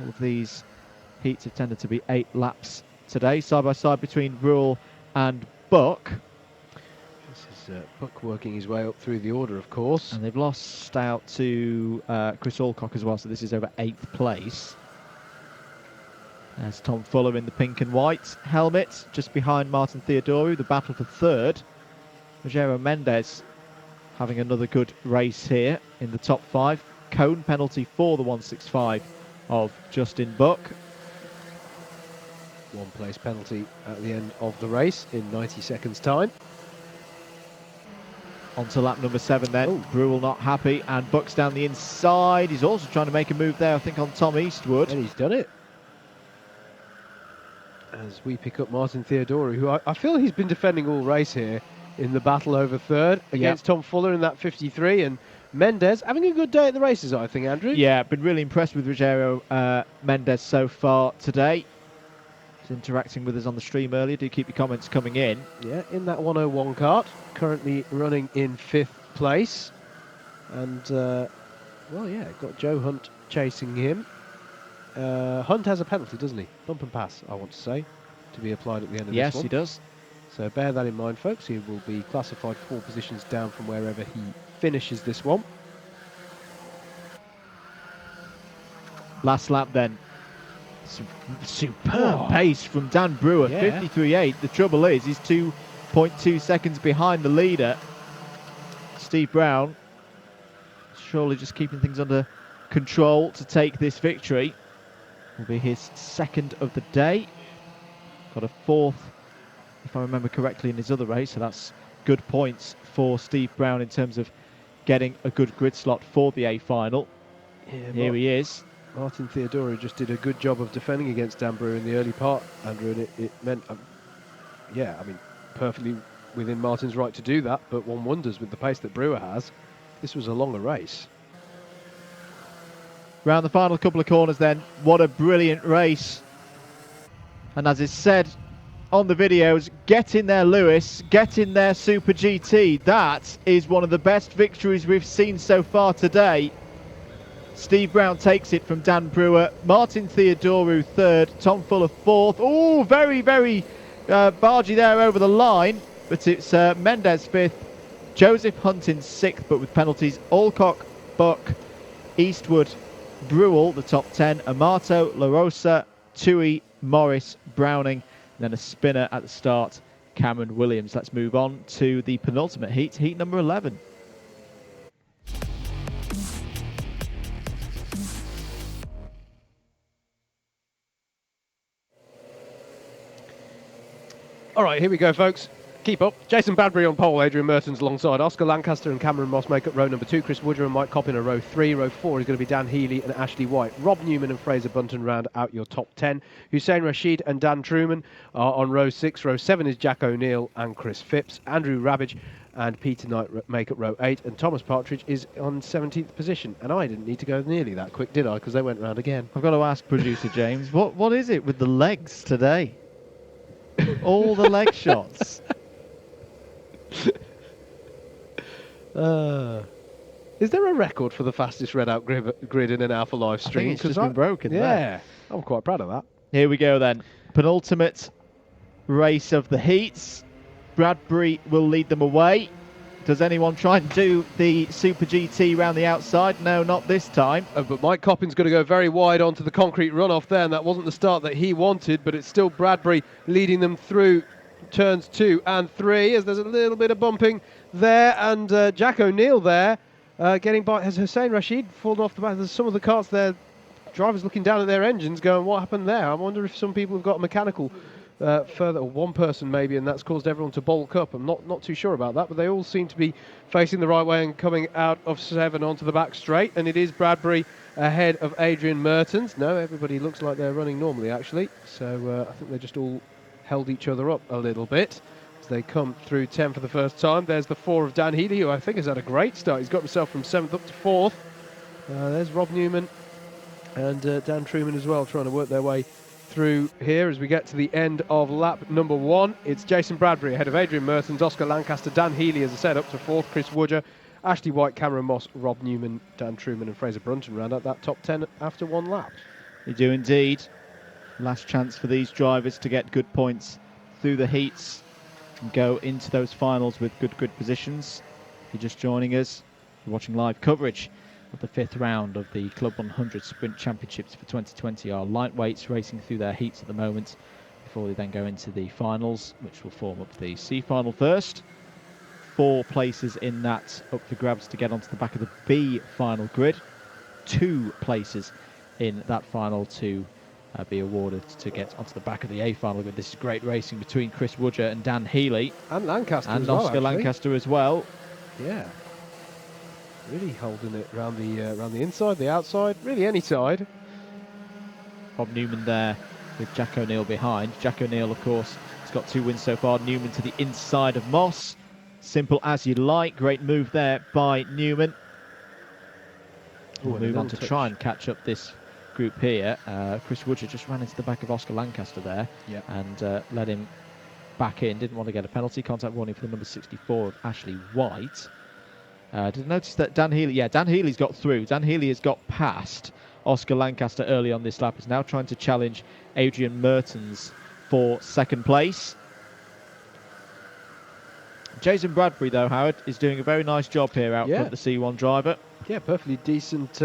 All of these heats have tended to be 8 laps today, side by side between Rule and Buck. Buck working his way up through the order, of course. And they've lost out to Chris Alcock as well, so this is over 8th place. There's Tom Fuller in the pink and white helmet, just behind Martin Theodoro, the battle for 3rd. Rogero Mendes having another good race here in the top 5. Cone penalty for the 165 of Justin Buck. 1-place penalty at the end of the race in 90 seconds' time. On to lap number 7 then. Brewell not happy, and Buck's down the inside. He's also trying to make a move there, I think, on Tom Eastwood. And he's done it. As we pick up Martin Theodoro, who I feel he's been defending all race here in the battle over 3rd against Tom Fuller in that 53. And Mendes having a good day at the races, I think, Andrew. Yeah, been really impressed with Rogero Mendes so far today. He's interacting with us on the stream earlier. Do keep your comments coming in. Yeah, in that 101 kart, currently running in 5th place. And, well, yeah, got Joe Hunt chasing him. Hunt has a penalty, doesn't he? Bump and pass, I want to say, to be applied at the end of this one. Yes, he does. So bear that in mind, folks. He will be classified 4 positions down from wherever he finishes this one. Last lap then. Superb pace from Dan Brewer, 53.8. The trouble is, he's 2.2 seconds behind the leader, Steve Brown. Surely just keeping things under control to take this victory. Will be his 2nd of the day. Got a 4th, if I remember correctly, in his other race, so that's good points for Steve Brown in terms of getting a good grid slot for the A final. Yeah, here he is. Martin Theodoro just did a good job of defending against Dan Brewer in the early part, Andrew, and it meant, yeah, I mean, perfectly within Martin's right to do that, but one wonders with the pace that Brewer has, this was a longer race. Round the final couple of corners then, what a brilliant race. And as is said on the videos, get in there Lewis, get in there Super GT. That is one of the best victories we've seen so far today. Steve Brown takes it from Dan Brewer. Martin Theodoro 3rd. Tom Fuller 4th. Oh, very, very Bargy there over the line, but it's Mendez 5th, Joseph Hunt in 6th, but with penalties. Alcock, Buck, Eastwood, Brewell, the top 10, Amato, La Rosa, Tui, Morris, Browning, and then a spinner at the start, Cameron Williams. Let's move on to the penultimate heat, heat number 11. All right, here we go, folks. Keep up. Jason Bradbury on pole, Adrian Mertens alongside. Oscar Lancaster and Cameron Moss make up row number 2. Chris Woodger and Mike Coppin are row 3. Row 4 is going to be Dan Healy and Ashley White. Rob Newman and Fraser Bunton round out your top 10. Hussein Rashid and Dan Truman are on row 6. Row 7 is Jack O'Neill and Chris Phipps. Andrew Rabbage and Peter Knight make up row 8. And Thomas Partridge is on 17th position. And I didn't need to go nearly that quick, did I? Because they went round again. I've got to ask producer James, what is it with the legs today? All the leg shots. Is there a record for the fastest read-out grid in an Alpha live stream? I think it's just been broken. Yeah, I'm quite proud of that. Here we go then. Penultimate race of the heats. Bradbury will lead them away. Does anyone try and do the Super GT round the outside? No, not this time. But Mike Coppin's going to go very wide onto the concrete runoff there, and that wasn't the start that he wanted, but it's still Bradbury leading them through turns 2 and 3 as there's a little bit of bumping there, and Jack O'Neill there getting by. Has Hussein Rashid fallen off the back? There's some of the carts there, drivers looking down at their engines going, what happened there? I wonder if some people have got a mechanical further, or one person maybe, and that's caused everyone to bulk up. I'm not too sure about that, but they all seem to be facing the right way and coming out of 7 onto the back straight, and it is Bradbury ahead of Adrian Mertens. No, everybody looks like they're running normally actually, so I think they just all held each other up a little bit as they come through 10 for the first time. There's the 4 of Dan Healy, who I think has had a great start. He's got himself from 7th up to 4th. There's Rob Newman and Dan Truman as well, trying to work their way through here as we get to the end of lap number 1. It's Jason Bradbury ahead of Adrian Mertens, Oscar Lancaster, Dan Healy as I said up to 4th, Chris Woodger, Ashley White, Cameron Moss, Rob Newman, Dan Truman and Fraser Brunton round out that top 10 after 1 lap. They do indeed. Last chance for these drivers to get good points through the heats and go into those finals with good grid positions. If you're just joining us, you're watching live coverage of the 5th round of the Club 100 Sprint Championships for 2020. Our lightweights racing through their heats at the moment before they then go into the finals, which will form up the C final first. 4 places in that up for grabs to get onto the back of the B final grid. 2 places in that final to be awarded to get onto the back of the A final grid. This is great racing between Chris Woodger and Dan Healy. And Lancaster and as well, Oscar Lancaster as well. Yeah. Really holding it around the inside, the outside, really any side. Rob Newman there with Jack O'Neill behind. Jack O'Neill, of course, has got 2 wins so far. Newman to the inside of Moss. Simple as you like. Great move there by Newman. We'll move on to try and catch up this group here. Chris Woodger just ran into the back of Oscar Lancaster there and let him back in. Didn't want to get a penalty. Contact warning for the number 64 of Ashley White. Did you notice that Dan Healy? Yeah, Dan Healy's got through. Dan Healy has got past Oscar Lancaster early on this lap. Is now trying to challenge Adrian Mertens for 2nd place. Jason Bradbury, though, Howard, is doing a very nice job here out front, the C1 driver. Yeah, perfectly decent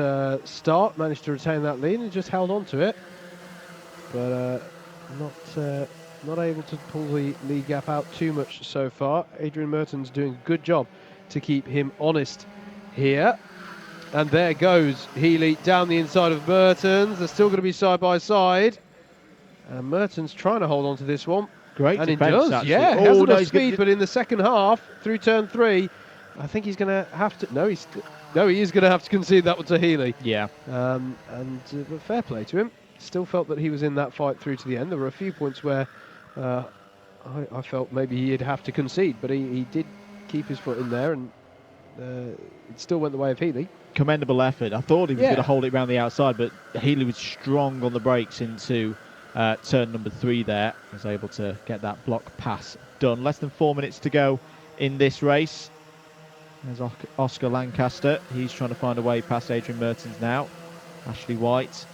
start. Managed to retain that lead and just held on to it. But not able to pull the lead gap out too much so far. Adrian Mertens doing a good job to keep him honest here. And there goes Healy down the inside of Mertens. They're still going to be side by side. And Mertens trying to hold on to this one. Great and defense, he does, actually. yeah. He has enough speed, but in the second half, through turn 3, I think he's going to have to... No, he is going to have to concede that one to Healy. Yeah. But fair play to him. Still felt that he was in that fight through to the end. There were a few points where I felt maybe he'd have to concede, but he did keep his foot in there, and it still went the way of Healy. Commendable effort. I thought he was going to hold it around the outside, but Healy was strong on the brakes into turn number 3 there. Was able to get that block pass done. Less than 4 minutes to go in this race. There's Oscar Lancaster. He's trying to find a way past Adrian Mertens now. Ashley White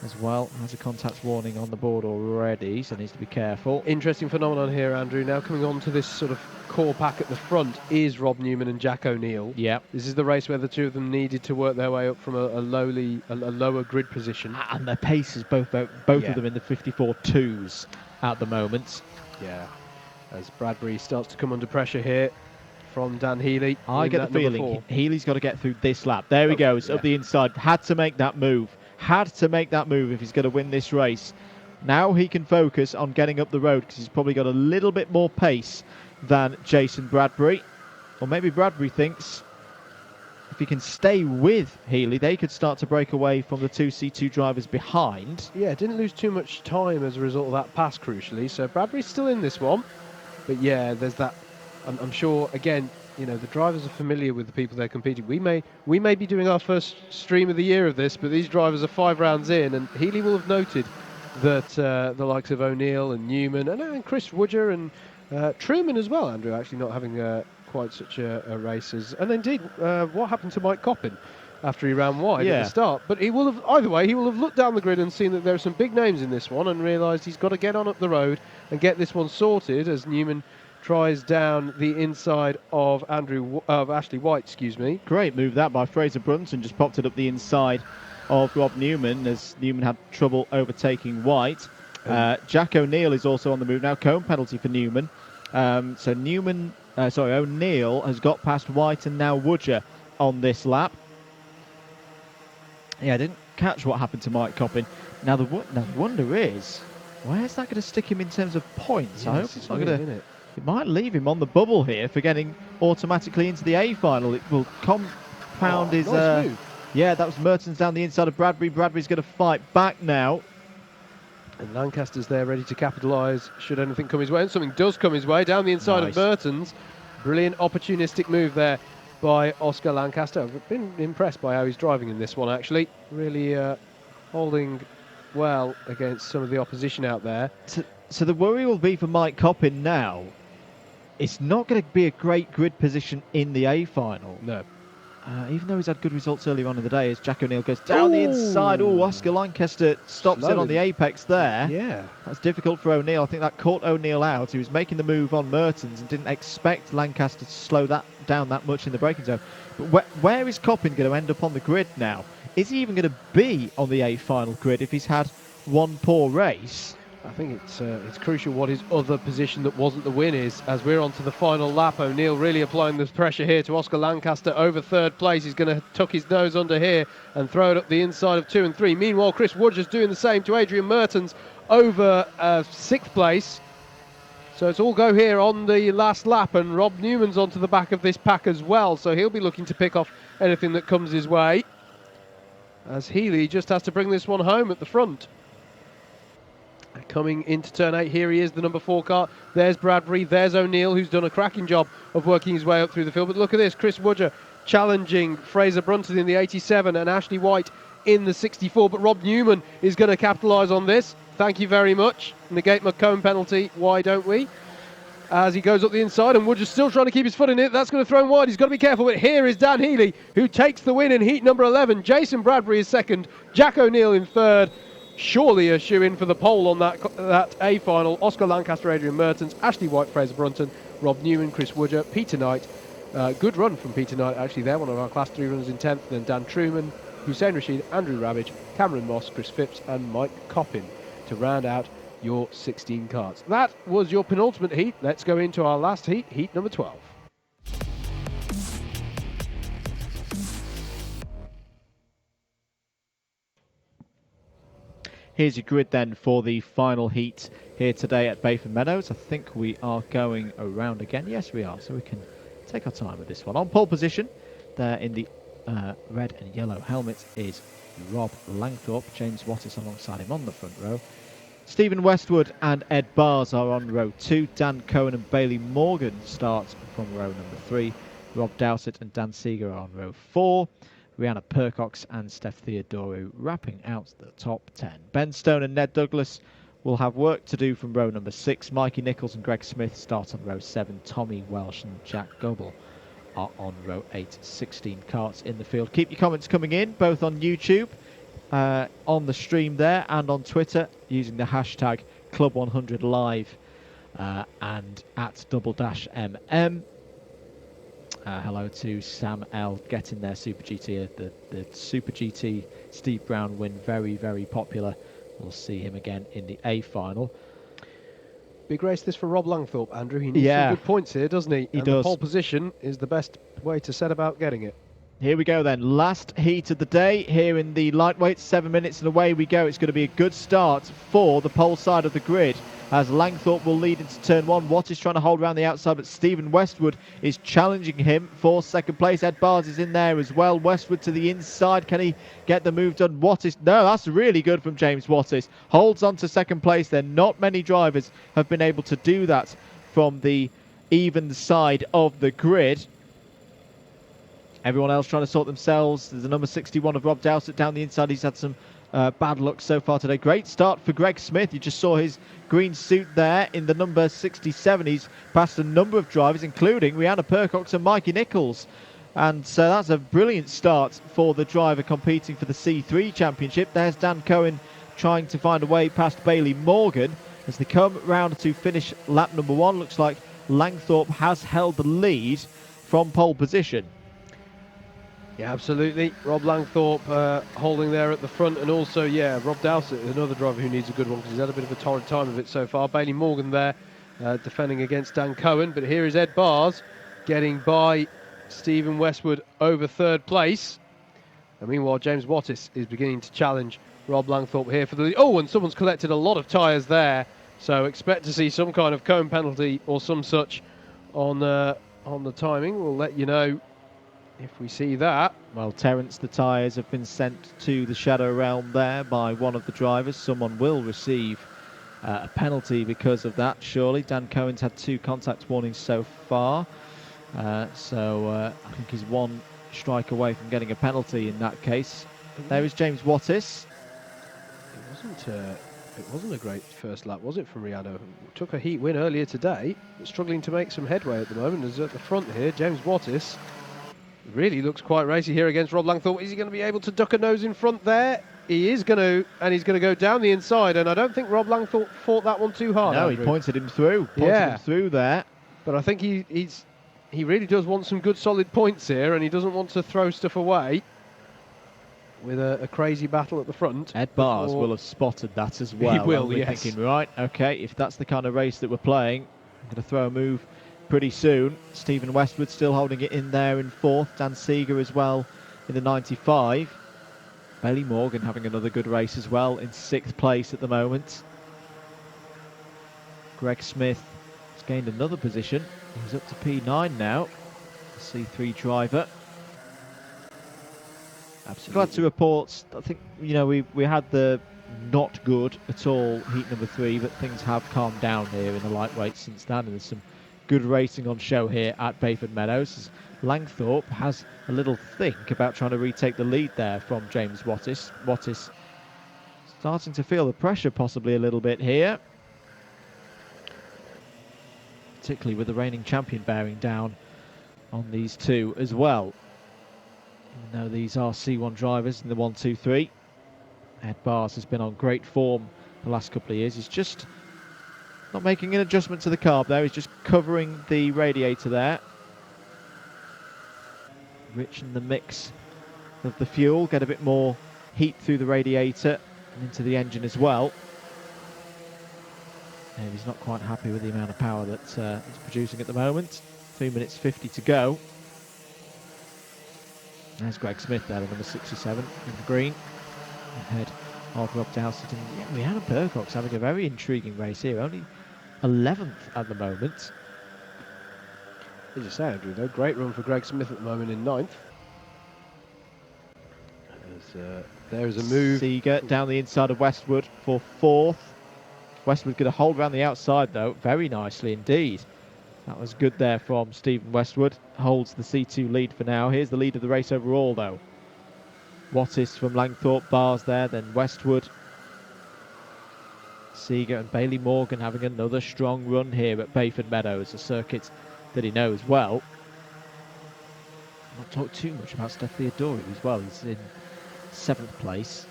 as well. Has a contact warning on the board already, so needs to be careful. Interesting phenomenon here, Andrew. Now coming on to this sort of core pack at the front is Rob Newman and Jack O'Neill. Yeah. This is the race where the two of them needed to work their way up from a lower grid position. And their pace is both of them in the 54.2s at the moment. Yeah. As Bradbury starts to come under pressure here from Dan Healy. I get the feeling Healy's got to get through this lap. There he goes, up the inside. Had to make that move. Had to make that move if he's going to win this race. Now he can focus on getting up the road because he's probably got a little bit more pace than Jason Bradbury. Or maybe Bradbury thinks if he can stay with Healy, they could start to break away from the two C2 drivers behind. Yeah, didn't lose too much time as a result of that pass, crucially. So Bradbury's still in this one. But yeah, there's that. I'm sure, again, you know, the drivers are familiar with the people they're competing. We may be doing our first stream of the year of this, but these drivers are 5 rounds in, and Healy will have noted that the likes of O'Neill and Newman and Chris Woodger and Truman as well, Andrew, actually not having quite such a race as... And indeed, what happened to Mike Coppin after he ran wide at the start? But he will have, either way, he will have looked down the grid and seen that there are some big names in this one and realised he's got to get on up the road and get this one sorted as Newman tries down the inside of Ashley White, excuse me. Great move that by Fraser Brunton, just popped it up the inside of Rob Newman as Newman had trouble overtaking White. Jack O'Neill is also on the move now, cone penalty for Newman. So O'Neill has got past White and now Woodger on this lap. Yeah, I didn't catch what happened to Mike Coppin. Now the wonder is, where's that going to stick him in terms of points? I hope it's not going to... It might leave him on the bubble here for getting automatically into the A final. It will compound his... Nice move. Yeah, that was Mertens down the inside of Bradbury. Bradbury's going to fight back now. And Lancaster's there ready to capitalise should anything come his way. And something does come his way down the inside of Mertens. Brilliant opportunistic move there by Oscar Lancaster. I've been impressed by how he's driving in this one, actually. Really holding well against some of the opposition out there. So the worry will be for Mike Coppin now. It's not going to be a great grid position in the A final. No. Even though he's had good results earlier on in the day as Jack O'Neill goes down the inside. Oh, Oscar Lancaster stops in on the apex there. Yeah. That's difficult for O'Neill. I think that caught O'Neill out. He was making the move on Mertens and didn't expect Lancaster to slow that down that much in the braking zone. But where is Coppin going to end up on the grid now? Is he even going to be on the A final grid if he's had one poor race? I think it's crucial what his other position that wasn't the win is. As we're on to the final lap, O'Neill really applying the pressure here to Oscar Lancaster over third place. He's going to tuck his nose under here and throw it up the inside of 2 and 3. Meanwhile, Chris Woodger's doing the same to Adrian Mertens over 6th place. So it's all go here on the last lap, and Rob Newman's onto the back of this pack as well. So he'll be looking to pick off anything that comes his way, as Healy just has to bring this one home at the front. Coming into turn 8, here he is, the number 4 car. There's Bradbury, there's O'Neill, who's done a cracking job of working his way up through the field. But look at this, Chris Woodger challenging Fraser Brunton in the 87 and Ashley White in the 64. But Rob Newman is going to capitalise on this. Thank you very much. Negate my cone penalty, why don't we? As he goes up the inside, and Woodger's still trying to keep his foot in it. That's going to throw him wide. He's got to be careful. But here is Dan Healy, who takes the win in heat number 11. Jason Bradbury is second. Jack O'Neill in third. Surely a shoe-in for the pole on that A final. Oscar Lancaster, Adrian Mertens, Ashley White, Fraser Brunton, Rob Newman, Chris Woodger, Peter Knight. Good run from Peter Knight, actually, there. One of our Class 3 runners in 10th. Then Dan Truman, Hussein Rashid, Andrew Rabbage, Cameron Moss, Chris Phipps, and Mike Coppin to round out your 16 carts. That was your penultimate heat. Let's go into our last heat, heat number 12. Here's your grid then for the final heat here today at Bayford Meadows. I think we are going around again. Yes, we are, so we can take our time with this one. On pole position, there in the red and yellow helmet is Rob Langthorpe. James Wattis alongside him on the front row. Stephen Westwood and Ed Bars are on row 2. Dan Cohen and Bailey Morgan start from row number 3. Rob Dowsett and Dan Seeger are on row 4. Rihanna Percox and Steph Theodoru wrapping out the top 10. Ben Stone and Ned Douglas will have work to do from row number 6. Mikey Nichols and Greg Smith start on row 7. Tommy Welsh and Jack Goble are on row 8. 16 carts in the field. Keep your comments coming in, both on YouTube on the stream there and on Twitter using the hashtag Club100 Live and at @MM. Hello to Sam L getting their Super GT. The Super GT Steve Brown win, very, very popular. We'll see him again in the A final. Big race this for Rob Langthorpe, Andrew. He needs some good points here, doesn't he? He does. The pole position is the best way to set about getting it. Here we go then, last heat of the day here in the lightweight, 7 minutes and away we go. It's going to be a good start for the pole side of the grid as Langthorpe will lead into turn 1. Watt is trying to hold around the outside, but Stephen Westwood is challenging him for second place. Ed Bars is in there as well. Westwood to the inside. Can he get the move done? Wattis, no, that's really good from James Wattis. Holds on to second place there. Not many drivers have been able to do that from the even side of the grid. Everyone else trying to sort themselves. There's a number 61 of Rob Dowsett down the inside. He's had some bad luck so far today. Great start for Greg Smith. You just saw his green suit there in the number 67. He's passed a number of drivers, including Rihanna Percox and Mikey Nichols. And so that's a brilliant start for the driver competing for the C3 Championship. There's Dan Cohen trying to find a way past Bailey Morgan as they come round to finish lap number 1. Looks like Langthorpe has held the lead from pole position. Yeah, absolutely. Rob Langthorpe holding there at the front, and also, yeah, Rob Dowsett, another driver who needs a good one because he's had a bit of a torrid time of it so far. Bailey Morgan there defending against Dan Cohen, but here is Ed Bars getting by Stephen Westwood over third place. And meanwhile, James Wattis is beginning to challenge Rob Langthorpe here for the lead. Oh, and someone's collected a lot of tyres there, so expect to see some kind of Cohen penalty or some such on the timing. We'll let you know if we see that. Well, Terence, the tyres have been sent to the Shadow Realm there by one of the drivers. Someone will receive a penalty because of that, surely. Dan Cohen's had 2 contact warnings so far. So I think he's 1 strike away from getting a penalty in that case. There is James Wattis. It wasn't a great first lap, was it, for Rihanna? Took a heat win earlier today, but struggling to make some headway at the moment. As at the front here, James Wattis really looks quite racy here against Rob Langthorpe. Is he going to be able to duck a nose in front there? He is going to, and he's going to go down the inside, and I don't think Rob Langthorpe fought that one too hard. No, Andrew. He pointed him through. Him through there. But I think he really does want some good solid points here, and he doesn't want to throw stuff away with a crazy battle at the front. Ed Bars will have spotted that as well. He will, yes. Thinking, right, okay, if that's the kind of race that we're playing, I'm going to throw a move pretty soon. Stephen Westwood still holding it in there in 4th. Dan Seeger as well in the 95. Bailey Morgan having another good race as well in 6th place at the moment. Greg Smith has gained another position. He's up to P9 now. The C3 driver. Absolutely. Glad to report, I think, you know, we had the not good at all heat number 3, but things have calmed down here in the lightweight since then, and there's some good racing on show here at Bayford Meadows. Langthorpe has a little think about trying to retake the lead there from James Wattis. Wattis starting to feel the pressure possibly a little bit here, particularly with the reigning champion bearing down on these two as well. Even though these are C1 drivers in the 1, 2, 3. Ed Bars has been on great form the last couple of years. He's just not making an adjustment to the carb there. He's just covering the radiator there. Enriching the mix of the fuel. Get a bit more heat through the radiator and into the engine as well. And he's not quite happy with the amount of power that it's producing at the moment. 3 minutes 50 to go. There's Greg Smith there, the number 67 in the green. Ahead of Rob Dowsett. And Rihanna Percox having a very intriguing race here. Only 11th at the moment. As you say, Andrew, though, great run for Greg Smith at the moment in 9th. There's a move. Seeger down the inside of Westwood for 4th. Westwood going to hold around the outside, though, very nicely indeed. That was good there from Stephen Westwood. Holds the C2 lead for now. Here's the lead of the race overall, though. Wattis from Langthorpe, Bars there, then Westwood. Seeger and Bailey Morgan having another strong run here at Bayford Meadows, a circuit that he knows well. Not talk too much about Steph Theodori as well. He's in 7th place.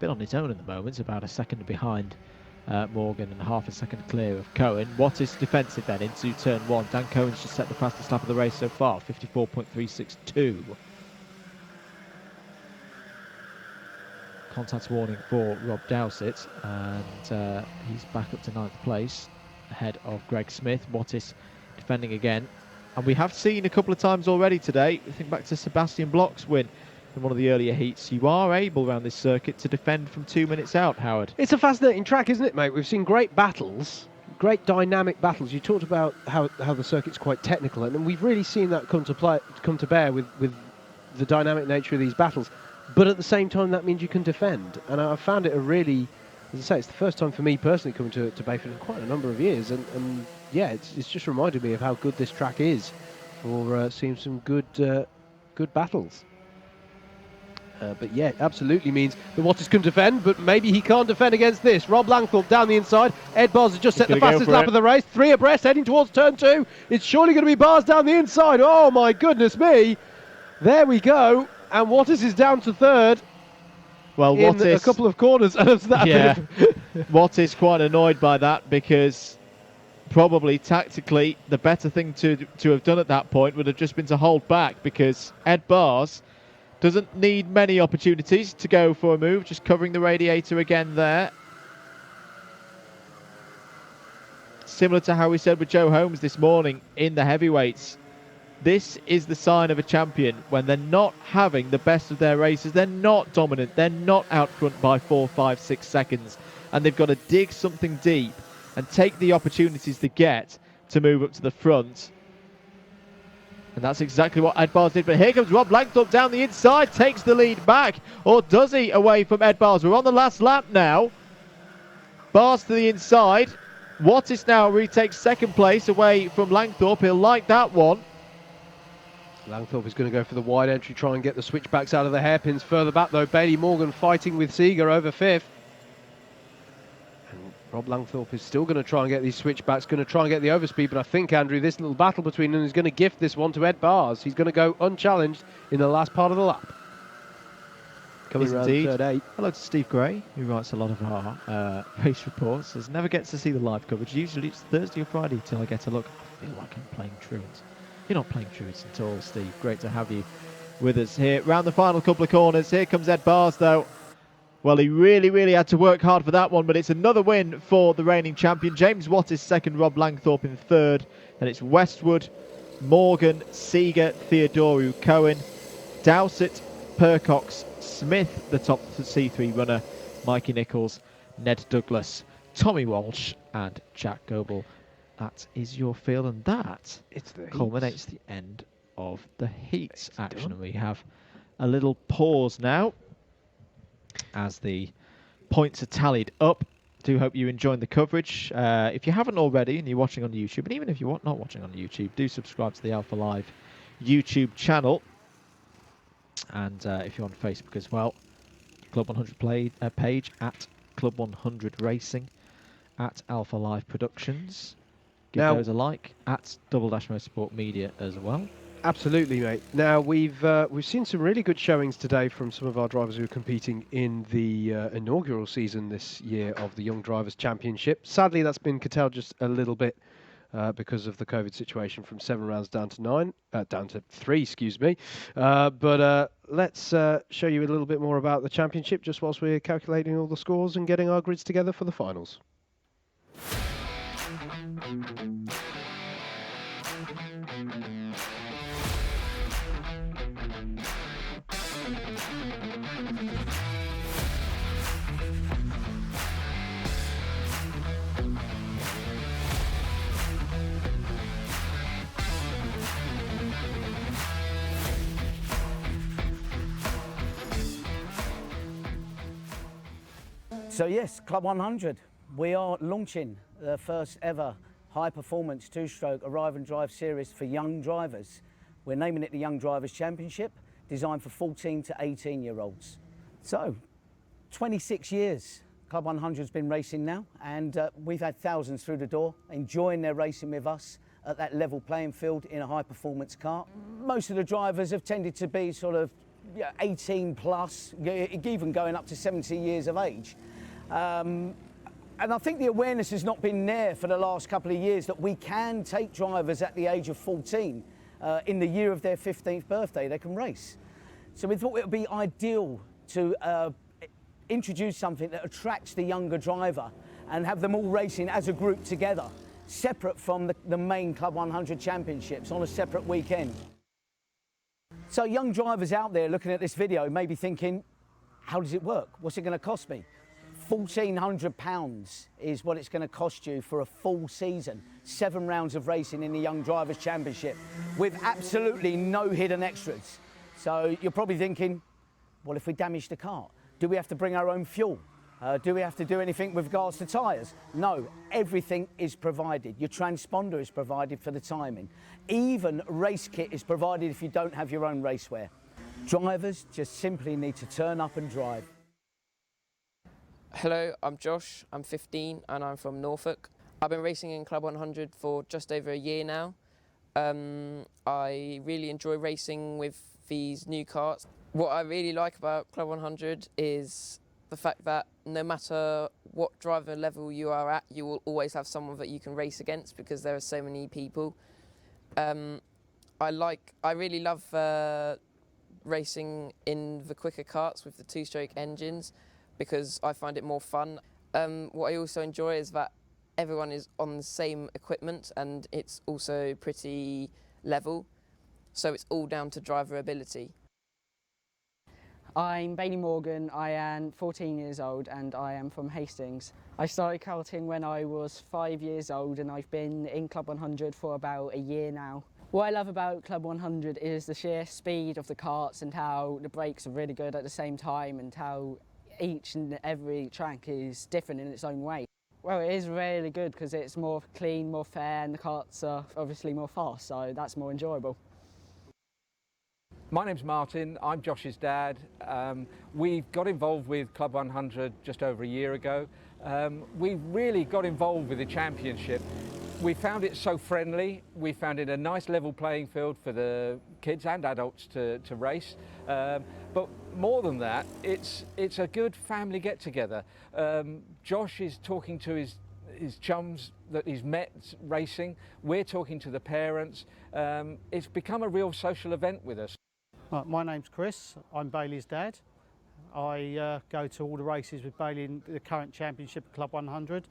bit on his own at the moment, about a second behind Morgan and half a second clear of Cohen. What is defensive then into turn 1? Dan Cohen's just set the fastest lap of the race so far, 54.362. Contact warning for Rob Dowsett, and he's back up to 9th place ahead of Greg Smith. Wattis defending again, and we have seen a couple of times already today, I think back to Sebastian Bloch's win in one of the earlier heats, you are able around this circuit to defend from 2 minutes out, Howard. It's a fascinating track, isn't it, mate? We've seen great battles, great dynamic battles. You talked about how the circuit's quite technical, and we've really seen that come to bear with the dynamic nature of these battles. But at the same time, that means you can defend. And I found it a really, as I say, it's the first time for me personally coming to Bayford in quite a number of years. And yeah, it's just reminded me of how good this track is for seeing some good battles. But yeah, absolutely means that Wattis can defend, but maybe he can't defend against this. Rob Langthorpe down the inside. Ed Bars has just set the fastest lap of the race. 3 abreast heading towards turn 2. It's surely going to be Bars down the inside. Oh my goodness me. There we go. And Wattis is down to 3rd. Well, in a couple of corners. Yeah, Wattis quite annoyed by that, because probably tactically the better thing to have done at that point would have just been to hold back, because Ed Bars doesn't need many opportunities to go for a move, just covering the radiator again there. Similar to how we said with Joe Holmes this morning in the heavyweights. This is the sign of a champion, when they're not having the best of their races. They're not dominant. They're not out front by 4, 5, 6 seconds. And they've got to dig something deep and take the opportunities they get to move up to the front. And that's exactly what Ed Bars did. But here comes Rob Langthorpe down the inside, takes the lead back. Or does he, away from Ed Bars? We're on the last lap now. Bars to the inside. Wattis now retakes 2nd place away from Langthorpe. He'll like that one. Langthorpe is going to go for the wide entry, try and get the switchbacks out of the hairpins. Further back though, Bailey Morgan fighting with Seeger over 5th. And Rob Langthorpe is still going to try and get these switchbacks, going to try and get the overspeed, but I think, Andrew, this little battle between them is going to gift this one to Ed Bars. He's going to go unchallenged in the last part of the lap. Coming around third 8. Hello to Steve Gray, who writes a lot of our race reports. Says never gets to see the live coverage. Usually it's Thursday or Friday till I get a look. I feel like I'm playing truant. You're not playing truants at all, Steve. Great to have you with us here. Round the final couple of corners. Here comes Ed Bars, though. Well, he really had to work hard for that one, but it's another win for the reigning champion. James Watt is 2nd, Rob Langthorpe in 3rd. Then it's Westwood, Morgan, Seeger, Theodoru, Cohen, Dowsett, Percox, Smith, the top C3 runner, Mikey Nichols, Ned Douglas, Tommy Walsh, and Jack Goebel. That is your field, and that culminates the end of the heats action. And we have a little pause now as the points are tallied up. Do hope you're enjoying the coverage. If you haven't already and you're watching on YouTube, and even if you're not watching on YouTube, do subscribe to the Alpha Live YouTube channel. And if you're on Facebook as well, Club 100 page at Club 100 Racing, at Alpha Live Productions. Give those a like, at Double Dash Motorsport Media as well. Absolutely, mate. Now, we've seen some really good showings today from some of our drivers who are competing in the inaugural season this year of the Young Drivers Championship. Sadly, that's been curtailed just a little bit because of the COVID situation, from 7 rounds down to 3, excuse me. But let's show you a little bit more about the championship just whilst we're calculating all the scores and getting our grids together for the finals. So yes, Club 100, we are launching the first ever high-performance two-stroke Arrive and Drive series for young drivers. We're naming it the Young Drivers Championship, designed for 14 to 18-year-olds. So, 26 years Club 100's been racing now, and we've had thousands through the door, enjoying their racing with us at that level playing field in a high-performance car. Most of the drivers have tended to be sort of 18 plus, even going up to 70 years of age. And I think the awareness has not been there for the last couple of years that we can take drivers at the age of 14, in the year of their 15th birthday, they can race. So we thought it would be ideal to introduce something that attracts the younger driver and have them all racing as a group together, separate from the main Club 100 championships on a separate weekend. So young drivers out there looking at this video may be thinking, how does it work? What's it going to cost me? £1,400 is what it's going to cost you for a full season. 7 rounds of racing in the Young Drivers' Championship with absolutely no hidden extras. So you're probably thinking, well, if we damage the car, do we have to bring our own fuel? Do we have to do anything with regards to tyres? No, everything is provided. Your transponder is provided for the timing. Even race kit is provided if you don't have your own racewear. Drivers just simply need to turn up and drive. Hello, I'm Josh, I'm 15 and I'm from Norfolk. I've been racing in Club 100 for just over a year now. I really enjoy racing with these new karts. What I really like about Club 100 is the fact that no matter what driver level you are at, you will always have someone that you can race against because there are so many people. I really love racing in the quicker karts with the 2-stroke engines because I find it more fun. What I also enjoy is that everyone is on the same equipment and it's also pretty level, so it's all down to driver ability. I'm Bailey Morgan, I am 14 years old and I am from Hastings. I started karting when I was 5 years old and I've been in Club 100 for about a year now. What I love about Club 100 is the sheer speed of the karts and how the brakes are really good at the same time and how each and every track is different in its own way. Well, it is really good because it's more clean, more fair, and the karts are obviously more fast, so that's more enjoyable. My name's Martin, I'm Josh's dad. We got involved with Club 100 just over a year ago. We really got involved with the championship. We found it so friendly, we found it a nice level playing field for the kids and adults to race. But more than that, it's a good family get-together. Josh is talking to his chums that he's met racing. We're talking to the parents. It's become a real social event with us. My name's Chris, I'm Bailey's dad. I go to all the races with Bailey in the current championship of Club 100,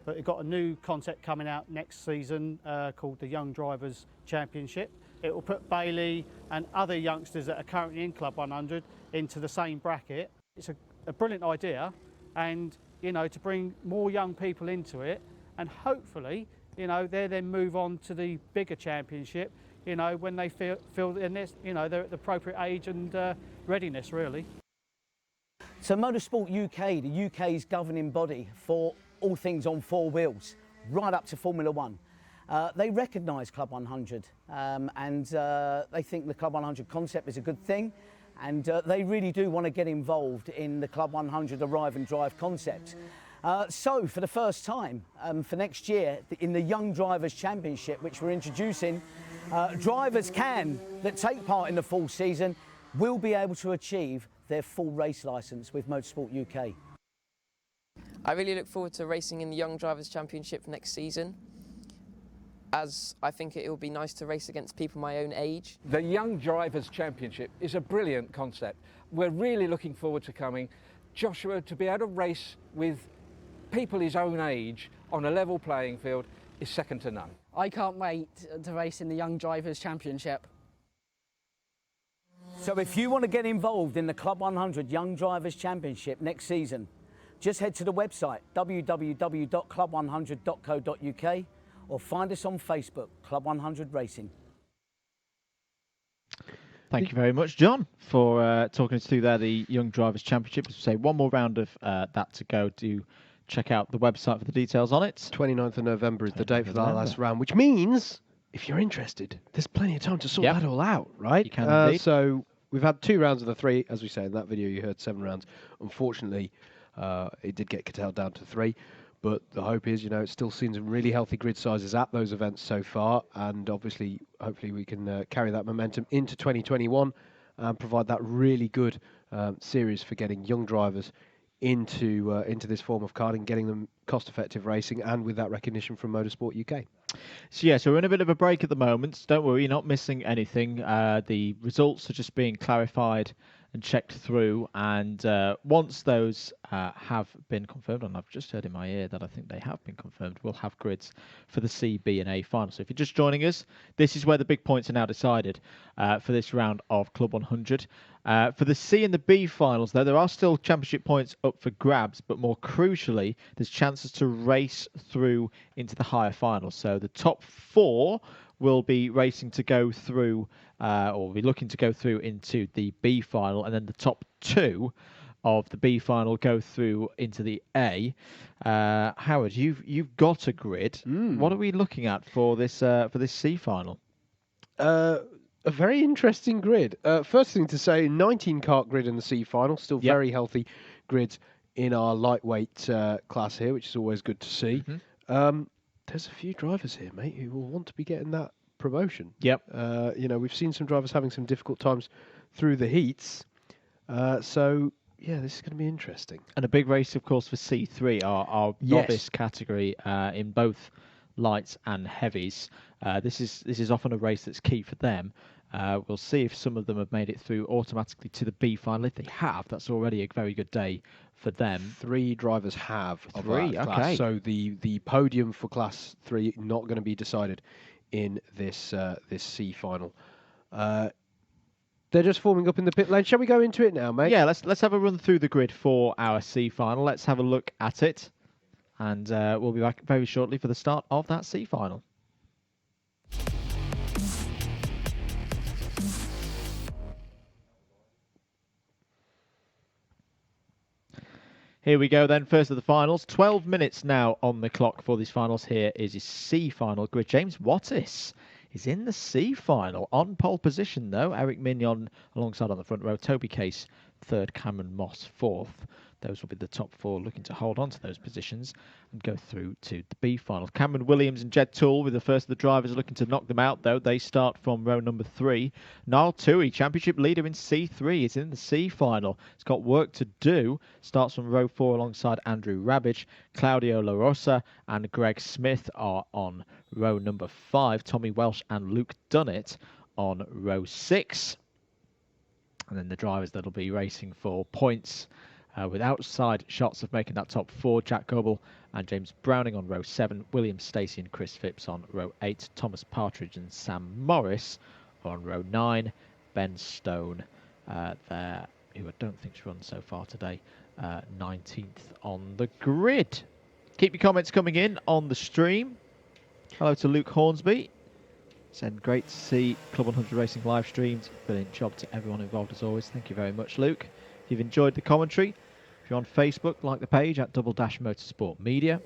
but we've got a new concept coming out next season called the Young Drivers Championship. It will put Bailey and other youngsters that are currently in Club 100 into the same bracket. It's a brilliant idea, and to bring more young people into it, and hopefully they then move on to the bigger championship when they feel they're at the appropriate age and readiness, really. So Motorsport UK, the UK's governing body for all things on 4 wheels, right up to Formula 1, they recognise Club 100 and they think the Club 100 concept is a good thing, and they really do want to get involved in the Club 100 Arrive and Drive concept. So for the first time for next year in the Young Drivers Championship, which we're introducing, drivers that take part in the full season will be able to achieve their full race licence with Motorsport UK. I really look forward to racing in the Young Drivers Championship next season, as I think it will be nice to race against people my own age. The Young Drivers Championship is a brilliant concept. We're really looking forward to coming. Joshua, to be able to race with people his own age on a level playing field is second to none. I can't wait to race in the Young Drivers Championship. So if you want to get involved in the Club 100 Young Drivers Championship next season, just head to the website www.club100.co.uk or find us on Facebook, Club 100 Racing. Thank you very much, John, for talking us through there the Young Drivers Championship. As we say, one more round of that to go. Do check out the website for the details on it. 29th of November is the date for that last round, which means if you're interested, there's plenty of time to sort that all out, right? You can indeed. So we've had 2 rounds of the 3. As we say in that video, you heard 7 rounds. Unfortunately, it did get curtailed down to 3. But the hope is, it's still seen some really healthy grid sizes at those events so far. And obviously, hopefully we can carry that momentum into 2021 and provide that really good series for getting young drivers into this form of karting, getting them cost-effective racing, and with that recognition from Motorsport UK. So yeah, so we're in a bit of a break at the moment. Don't worry, you're not missing anything. The results are just being clarified and checked through, and once those have been confirmed, and I've just heard in my ear that I think they have been confirmed, we'll have grids for the C, B and A final. So if you're just joining us, this is where the big points are now decided for this round of Club 100. For the C and the B finals, though, there are still championship points up for grabs, but more crucially, there's chances to race through into the higher finals. So the top 4 will be racing to go through, or will be looking to go through into the B final, and then the top 2 of the B final go through into the A. Howard, you've got a grid. What are we looking at for this C final? A very interesting grid. First thing to say, 19 kart grid in the C final. Still very healthy grids in our lightweight class here, which is always good to see. There's a few drivers here, mate, who will want to be getting that promotion. Yep. We've seen some drivers having some difficult times through the heats. So, yeah, this is going to be interesting. And a big race, of course, for C3, our novice category in both lights and heavies. This is often a race that's key for them. We'll see if some of them have made it through automatically to the B final. If they have, that's already a very good day for them. 3 drivers have of 3, that class. okay. So the podium for Class 3 not going to be decided in this C final. They're just forming up in the pit lane. Shall we go into it now, mate? Yeah, let's have a run through the grid for our C final. Let's have a look at it, and we'll be back very shortly for the start of that C final. Here we go then, first of the finals. 12 minutes now on the clock for these finals. Here is his C final grid. James Wattis is in the C final. On pole position though, Eric Mignon alongside on the front row, Toby Case third, Cameron Moss fourth. Those will be the top 4 looking to hold on to those positions and go through to the B final. Cameron Williams and Jed Toole with the first of the drivers looking to knock them out, though. They start from row number 3. Niall Toohey, championship leader in C3, is in the C final. He's got work to do. Starts from row 4 alongside Andrew Rabbage. Claudio La Rosa and Greg Smith are on row number 5. Tommy Welsh and Luke Dunnett on row 6. And then the drivers that'll be racing for points with outside shots of making that top 4, Jack Goble and James Browning on row 7, William Stacey and Chris Phipps on row 8, Thomas Partridge and Sam Morris on row 9, Ben Stone there, who I don't think's run so far today, 19th on the grid. Keep your comments coming in on the stream. Hello to Luke Hornsby. Said great to see Club 100 Racing live streamed. Brilliant job to everyone involved as always. Thank you very much, Luke. If you've enjoyed the commentary, if you're on Facebook, like the page at @Motorsport Media.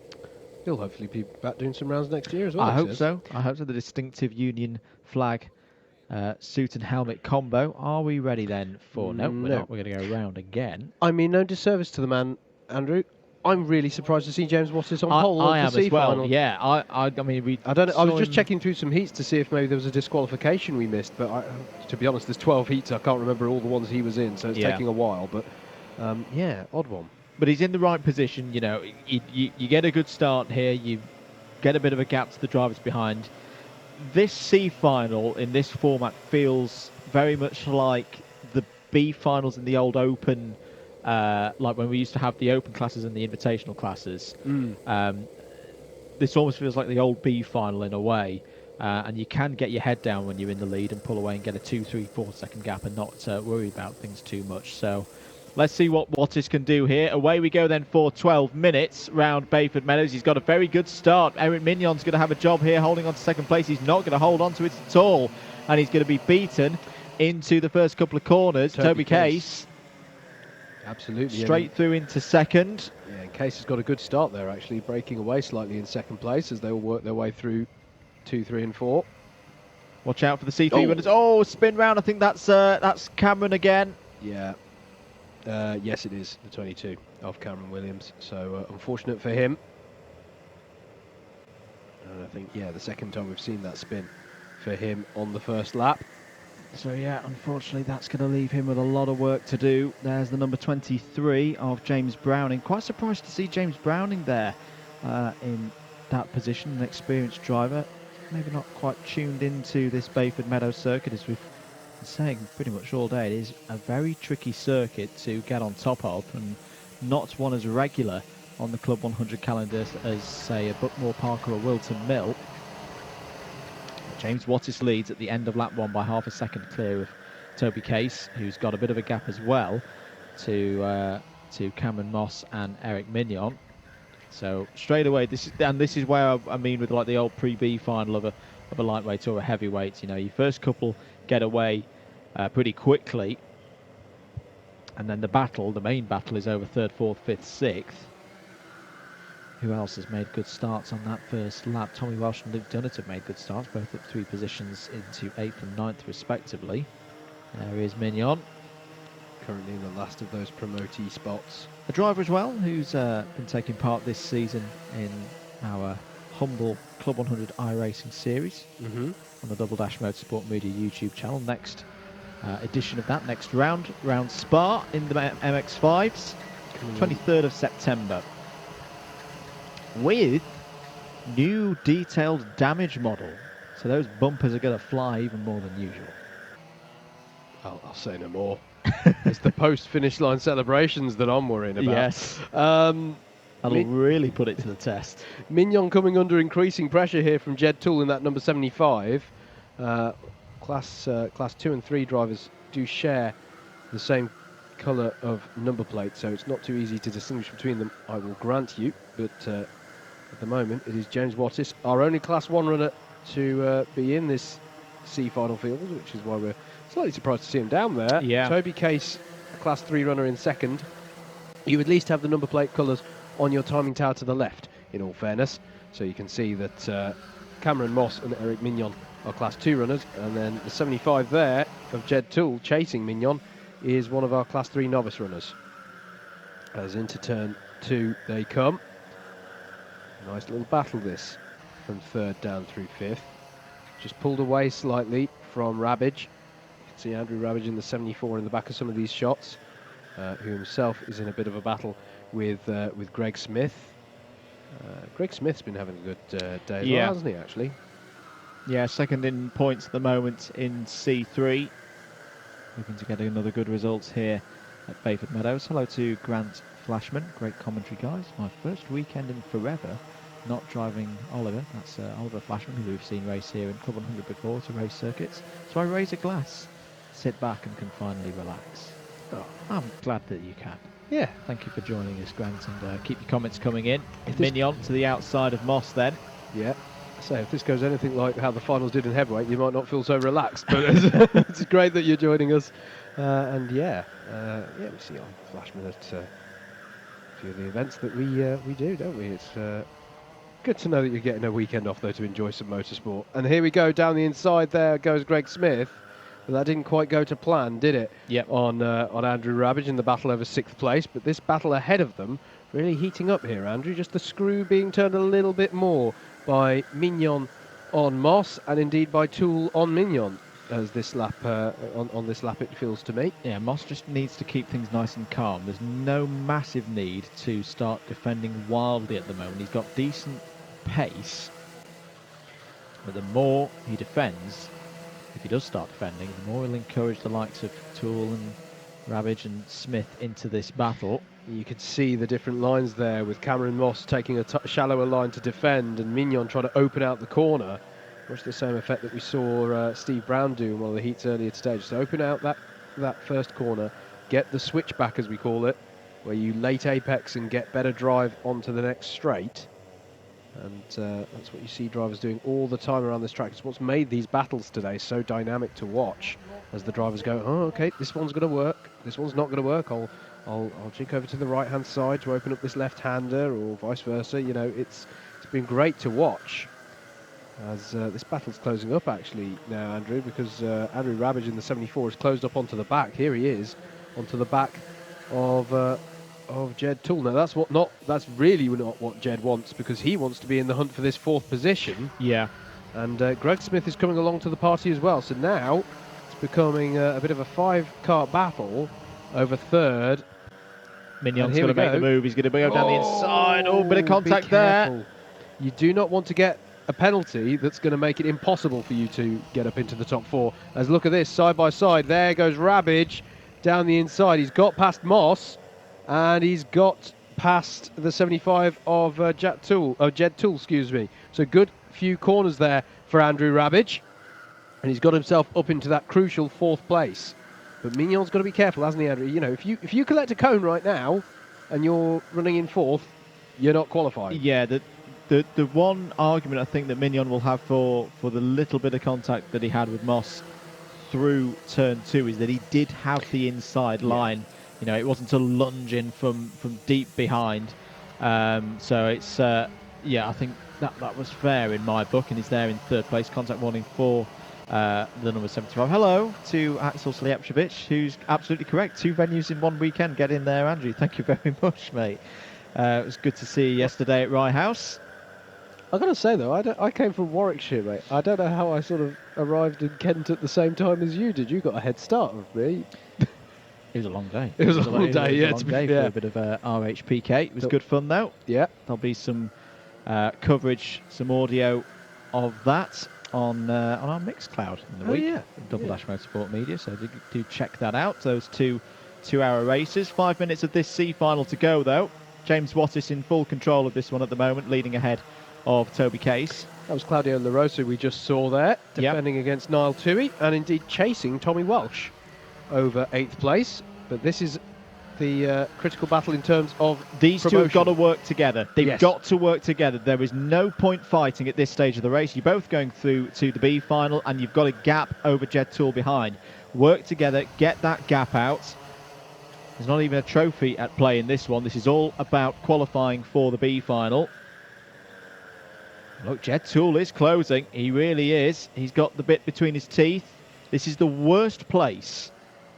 He'll hopefully be back doing some rounds next year as well. I hope so. I hope so. The distinctive Union flag suit and helmet combo. Are we ready then for... No, we're not. We're going to go round again. I mean, no disservice to the man, Andrew. I'm really surprised to see James Wattis on pole I am the C as well. final. Yeah, I mean, I don't know. I was just checking through some heats to see if maybe there was a disqualification we missed. But to be honest, there's 12 heats. I can't remember all the ones he was in, so it's taking a while. But yeah, odd one. But he's in the right position. You know, you get a good start here. You get a bit of a gap to the drivers behind. This C final in this format feels very much like the B finals in the old Open. Like when we used to have the open classes and the invitational classes. This almost feels like the old B final in a way. And you can get your head down when you're in the lead and pull away and get a 2, 3, 4 second gap and not worry about things too much. So let's see what Wattis can do here. Away we go then for 12 minutes round Bayford Meadows. He's got a very good start. Eric Mignon's going to have a job here holding on to second place. He's not going to hold on to it at all. And he's going to be beaten into the first couple of corners. Toby Case. Absolutely. Straight through into second. Yeah, and Case has got a good start there, actually, breaking away slightly in second place as they will work their way through 2, 3 and 4. Watch out for the C3 runners. Oh, spin round. I think that's Cameron again. Yeah. Yes, it is the 22 of Cameron Williams. So unfortunate for him. And I think, yeah, the second time we've seen that spin for him on the first lap. So yeah, unfortunately that's going to leave him with a lot of work to do. There's the number 23 of James Browning. Quite surprised to see James Browning there in that position, an experienced driver. Maybe not quite tuned into this Bayford Meadows Circuit, as we've been saying pretty much all day. It is a very tricky circuit to get on top of, and not one as regular on the Club 100 calendar as, say, a Buckmore Park or a Wilton Mill. James Wattis leads at the end of lap 1 by half a second clear of Toby Case, who's got a bit of a gap as well to Cameron Moss and Eric Mignon. So straight away, this is where I mean with like the old pre-B final of a lightweight or a heavyweight. You know, your first couple get away pretty quickly, and then the main battle, is over third, fourth, fifth, sixth. Who else has made good starts on that first lap? Tommy Welsh and Luke Dunnett have made good starts, both up 3 positions into 8th and 9th respectively. There is Mignon, currently in the last of those promotee spots. a driver as well who's been taking part this season in our humble Club 100 iRacing series on the Double Dash Motorsport Media YouTube channel. Next edition of that, next round Spa in the MX5s, 23rd of September. With new detailed damage model, so those bumpers are going to fly even more than usual. I'll say no more. It's the post-finish line celebrations that I'm worrying about. Yes, that'll really put it to the test. Mignon coming under increasing pressure here from Jed Toole in that number 75. Class 2 and 3 drivers do share the same colour of number plate, so it's not too easy to distinguish between them, I will grant you, but at the moment it is James Wattis, our only Class 1 runner to be in this C final field, which is why we're slightly surprised to see him down there. Yeah. Toby Case, a Class 3 runner in second. You at least have the number plate colours on your timing tower to the left, in all fairness, so you can see that Cameron Moss and Eric Mignon are Class 2 runners, and then the 75 there of Jed Toole chasing Mignon is one of our Class 3 novice runners. As into turn 2 they come. Nice little battle this, from 3rd down through 5th. Just pulled away slightly from Rabbage. You can see Andrew Rabbage in the 74 in the back of some of these shots, who himself is in a bit of a battle with Greg Smith. Greg Smith's been having a good day as well, hasn't he, actually? Yeah, second in points at the moment in C3. Looking to get another good result here at Bayford Meadows. Hello to Grant Flashman, great commentary, guys. My first weekend in forever not driving Oliver. That's Oliver Flashman, who we've seen race here in Club 100 before to race circuits. So I raise a glass, sit back and can finally relax. Oh, I'm glad that you can. Yeah. Thank you for joining us, Grant, and keep your comments coming in. Mignon to the outside of Moss then. Yeah. So if this goes anything like how the finals did in heavyweight, you might not feel so relaxed, but it's great that you're joining us. And we see on Flashman at a few of the events that we do, don't we? It's good to know that you're getting a weekend off, though, to enjoy some motorsport. And here we go, down the inside there goes Greg Smith. But that didn't quite go to plan, did it? Yep. On Andrew Rabbage in the battle over 6th place. But this battle ahead of them really heating up here, Andrew. Just the screw being turned a little bit more by Mignon on Moss, and indeed by Toole on Mignon, as this lap on this lap it feels to me. Yeah, Moss just needs to keep things nice and calm. There's no massive need to start defending wildly at the moment. He's got decent pace, but the more he defends, if he does start defending, the more he'll encourage the likes of Toole and Rabbage and Smith into this battle. You could see the different lines there, with Cameron Moss taking a shallower line to defend and Mignon trying to open out the corner. Much the same effect that we saw Steve Brown do in one of the heats earlier today. Just open out that first corner, get the switchback, as we call it, where you late apex and get better drive onto the next straight. And that's what you see drivers doing all the time around this track. It's what's made these battles today so dynamic to watch, as the drivers go, oh, okay, this one's going to work, this one's not going to work, I'll jink over to the right-hand side to open up this left-hander, or vice versa. You know, it's been great to watch as this battle's closing up actually now, Andrew, because Andrew Rabbage in the 74 has closed up onto the back. Here he is, onto the back of Jed Toole. Now that's really not what Jed wants, because he wants to be in the hunt for this 4th position. Yeah. And Greg Smith is coming along to the party as well. So now it's becoming a bit of a 5-car battle over third. Mignon's going to make the move. He's going to go down the inside. Oh, bit of contact there. You do not want to get a penalty that's going to make it impossible for you to get up into the top 4. As look at this, side by side. There goes Rabbage down the inside. He's got past Moss, and he's got past the 75 of Jed Toole, excuse me. So good few corners there for Andrew Rabbage, and he's got himself up into that crucial 4th place. But Mignon's got to be careful, hasn't he, Andrew? You know, if you collect a cone right now and you're running in 4th, you're not qualified. Yeah, the one argument I think that Mignon will have for the little bit of contact that he had with Moss through turn 2 is that he did have the inside line. You know, it wasn't a lunge in from deep behind. So it's I think that was fair in my book, and he's there in 3rd place. Contact warning for the number 75. Hello to Axel Slijepcevic, who's absolutely correct. 2 venues in 1 weekend. Get in there, Andrew. Thank you very much, mate. It was good to see you yesterday at Rye House. I've got to say, though, I came from Warwickshire, mate. I don't know how I sort of arrived in Kent at the same time as you did. You got a head start of me. It was a long day. It was a long day, yeah. It was a long day for a bit of RHPK. It was good fun, though. Yeah. There'll be some coverage, some audio of that on our Mixcloud in the week. Yeah. Double Dash Motorsport Media, so do check that out. Those 2 2-hour races. 5 minutes of this C final to go, though. James Wattis in full control of this one at the moment, leading ahead of Toby Case. That was Claudio La Rosa we just saw there, defending against Niall Toohey, and indeed chasing Tommy Welsh over 8th place. But this is the critical battle in terms of these promotion. 2 have got to work together. They've got to work together. There is no point fighting at this stage of the race. You're both going through to the B final, and you've got a gap over Jed Toole behind. Work together, get that gap out. There's not even a trophy at play in this one. This is all about qualifying for the B final. Look, Jed Toole is closing. He really is. He's got the bit between his teeth. This is the worst place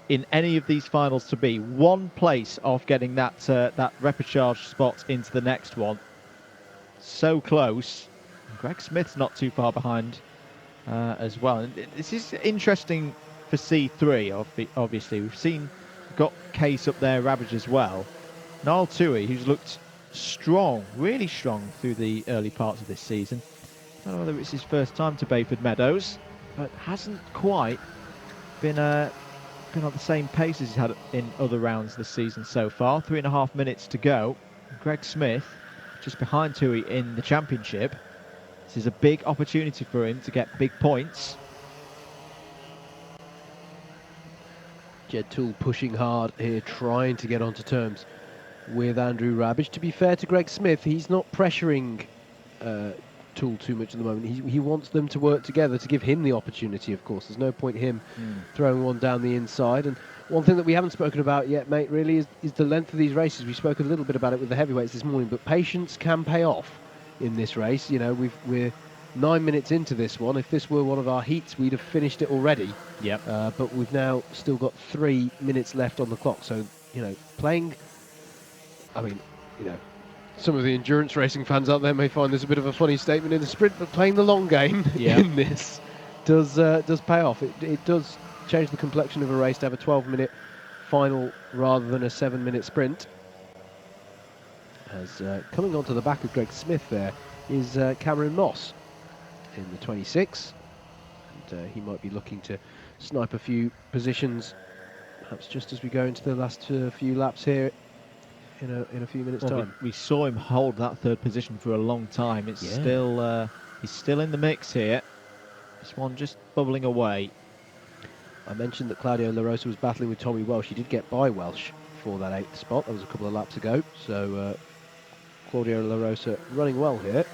in any of these finals to be. 1 place off getting that repechage spot into the next one. So close. Greg Smith's not too far behind as well. And this is interesting for C3, obviously. We've got Case up there, Rabbage as well. Niall Toohey, who's looked strong, really strong through the early parts of this season. I don't know whether it's his first time to Bayford Meadows, but hasn't quite been on the same pace as he's had in other rounds this season so far. 3.5 minutes to go. Greg Smith just behind Toohey in the championship. This is a big opportunity for him to get big points. Jed Toole pushing hard here, trying to get onto terms with Andrew Rabbage. To be fair to Greg Smith, he's not pressuring Toole too much at the moment. He wants them to work together to give him the opportunity, of course. There's no point him throwing one down the inside. And one thing that we haven't spoken about yet, mate, really is the length of these races. We spoke a little bit about it with the heavyweights this morning, but patience can pay off in this race. You know, we're 9 minutes into this one. If this were one of our heats, we'd have finished it already. Yep. But we've now still got 3 minutes left on the clock. So, you know, some of the endurance racing fans out there may find this a bit of a funny statement in the sprint, but playing the long game in this does pay off. It does change the complexion of a race to have a 12-minute final rather than a 7-minute sprint. As coming onto the back of Greg Smith there is Cameron Moss in the 26, and he might be looking to snipe a few positions, perhaps just as we go into the last few laps here in a few minutes' time. We saw him hold that 3rd position for a long time. It's still he's still in the mix here. This one just bubbling away. I mentioned that Claudio La Rosa was battling with Tommy Welsh. He did get by Welsh for that 8th spot. That was a couple of laps ago. So Claudio La Rosa running well here,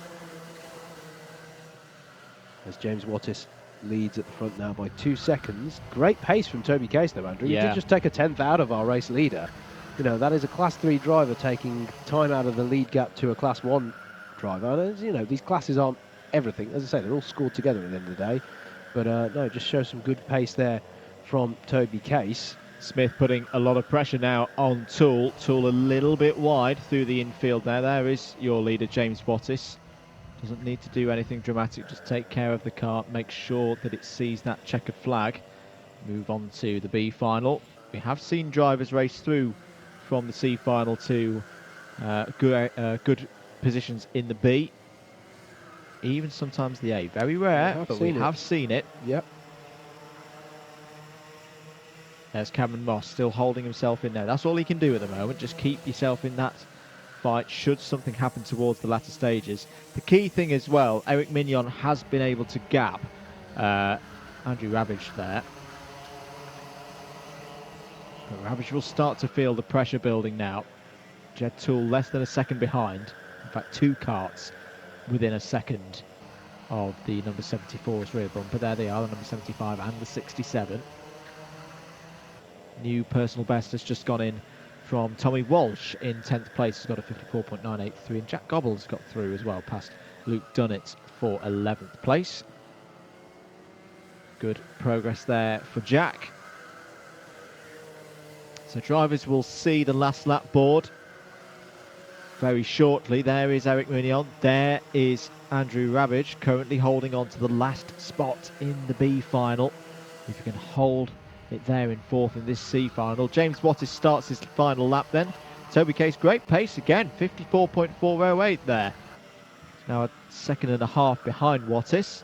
as James Wattis leads at the front now by 2 seconds. Great pace from Toby Case, though, Andrew. He did just take a 10th out of our race leader. You know, that is a Class 3 driver taking time out of the lead gap to a Class 1 driver. And, you know, these classes aren't everything. As I say, they're all scored together at the end of the day. But, no, just shows some good pace there from Toby Case. Smith putting a lot of pressure now on Toole. Toole a little bit wide through the infield there. There is your leader, James Wattis. Doesn't need to do anything dramatic, just take care of the car, make sure that it sees that checkered flag. Move on to the B final. We have seen drivers race through from the C final to good positions in the B, even sometimes the A. Very rare, but we have seen it. Yep. There's Cameron Moss still holding himself in there. That's all he can do at the moment. Just keep yourself in that fight should something happen towards the latter stages. The key thing as well, Eric Mignon has been able to gap Andrew Ravage there. But Ravage will start to feel the pressure building now. Jed Toole less than a second behind. In fact, 2 karts within a second of the number 74's rear bumper. There they are, the number 75 and the 67. New personal best has just gone in from Tommy Walsh in 10th place. He's got a 54.983, and Jack Gobble's got through as well, past Luke Dunnett for 11th place. Good progress there for Jack. So drivers will see the last lap board very shortly. There is Eric Mignon. There is Andrew Ravage, currently holding on to the last spot in the B final. If you can hold it there in 4th in this C final. James Wattis starts his final lap then. Toby Case, great pace again, 54.408 there. Now a second and a half behind Wattis.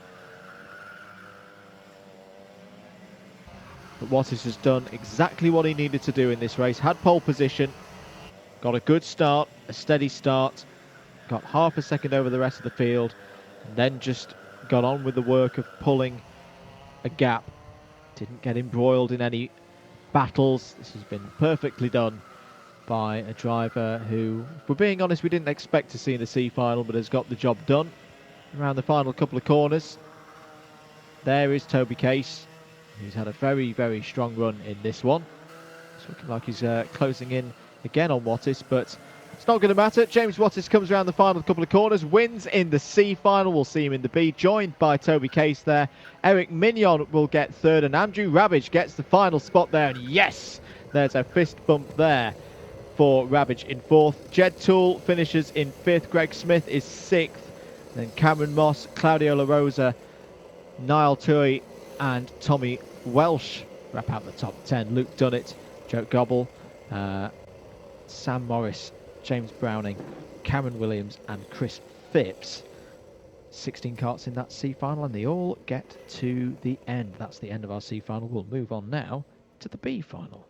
But Wattis has done exactly what he needed to do in this race. Had pole position, got a good start, a steady start, got half a second over the rest of the field, and then just got on with the work of pulling a gap. Didn't get embroiled in any battles. This has been perfectly done by a driver who, if we're being honest, we didn't expect to see in the C final, but has got the job done around the final couple of corners. There is Toby Case. He's had a very, very strong run in this one. It's looking like he's closing in again on Wattis, but it's not going to matter. James Wattis comes around the final couple of corners, wins in the C final. We'll see him in the B, joined by Toby Case there. Eric Mignon will get 3rd, and Andrew Ravage gets the final spot there. And yes, there's a fist bump there for Ravage in 4th. Jed Toole finishes in 5th. Greg Smith is 6th. Then Cameron Moss, Claudio La Rosa, Niall Tui, and Tommy Welsh wrap out the top 10. Luke Dunnett, Joe Gobble, Sam Morris, James Browning, Cameron Williams, and Chris Phipps. 16 karts in that C final, and they all get to the end. That's the end of our C final. We'll move on now to the B final.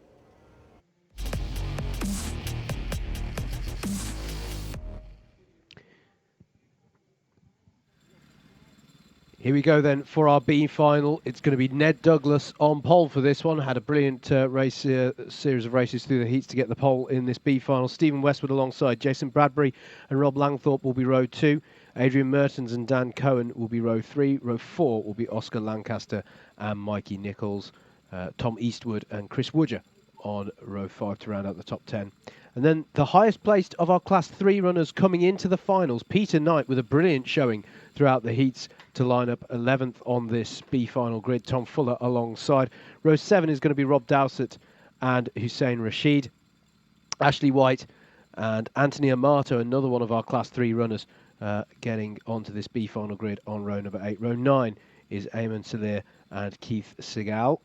Here we go then for our B final. It's going to be Ned Douglas on pole for this one. Had a brilliant series of races through the heats to get the pole in this B final. Stephen Westwood alongside Jason Bradbury and Rob Langthorpe will be row 2. Adrian Mertens and Dan Cohen will be row 3. Row 4 will be Oscar Lancaster and Mikey Nichols. Tom Eastwood and Chris Woodger on row 5 to round out the top 10. And then the highest placed of our Class 3 runners coming into the finals, Peter Knight with a brilliant showing throughout the heats to line up 11th on this B final grid. Tom Fuller alongside. Row 7 is going to be Rob Dowsett and Hussein Rashid. Ashley White and Anthony Amato, another one of our Class 3 runners, getting onto this B final grid on row number 8. Row 9 is Eamon Salir and Keith Segal.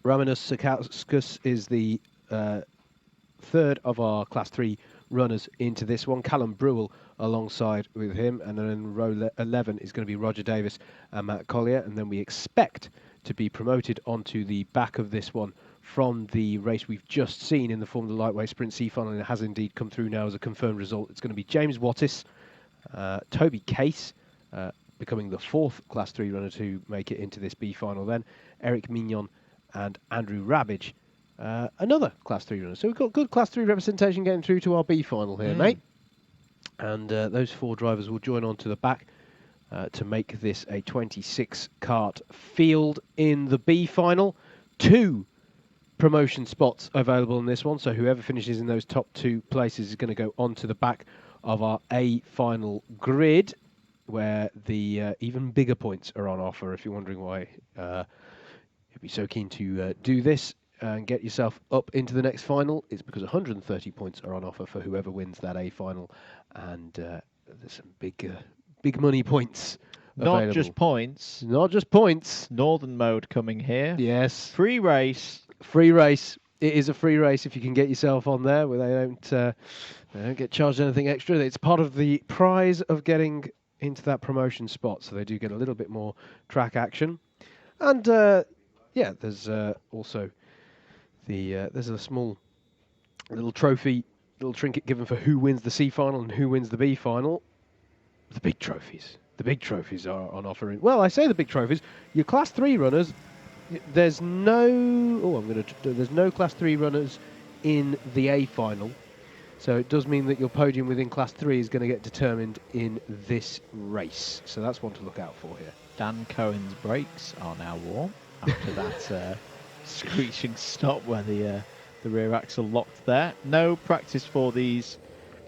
Raminas Sakauskas is the 3rd of our Class 3 runners into this one. Callum Brewell alongside with him, and then in row 11 is going to be Roger Davis and Matt Collier, and then we expect to be promoted onto the back of this one from the race we've just seen in the Formula Lightweight Sprint C final, and it has indeed come through now as a confirmed result. It's going to be James Wattis, Toby Case, becoming the 4th Class 3 runner to make it into this B final, then Eric Mignon and Andrew Ravage, another Class 3 runner. So we've got good Class 3 representation getting through to our B final here, mate. And those 4 drivers will join on to the back to make this a 26 kart field in the B final. 2 promotion spots available in this one, so whoever finishes in those top 2 places is going to go on to the back of our A final grid, where the even bigger points are on offer. If you're wondering why you'd be so keen to do this and get yourself up into the next final, it's because 130 points are on offer for whoever wins that A final, and there's some big money points available. Not just points. Not just points. Northern mode coming here. Yes. Free race. Free race. It is a free race if you can get yourself on there, where they don't get charged anything extra. It's part of the prize of getting into that promotion spot, so they do get a little bit more track action. And yeah, there's also there's a small little trophy, little trinket given for who wins the C final and who wins the B final. The big trophies. The big trophies are on offer. Well, I say the big trophies. Your Class 3 runners, there's no Class 3 runners in the A final. So it does mean that your podium within Class 3 is going to get determined in this race. So that's one to look out for here. Dan Cohen's brakes are now warm after that screeching stop where the rear axle locked there. No practice for these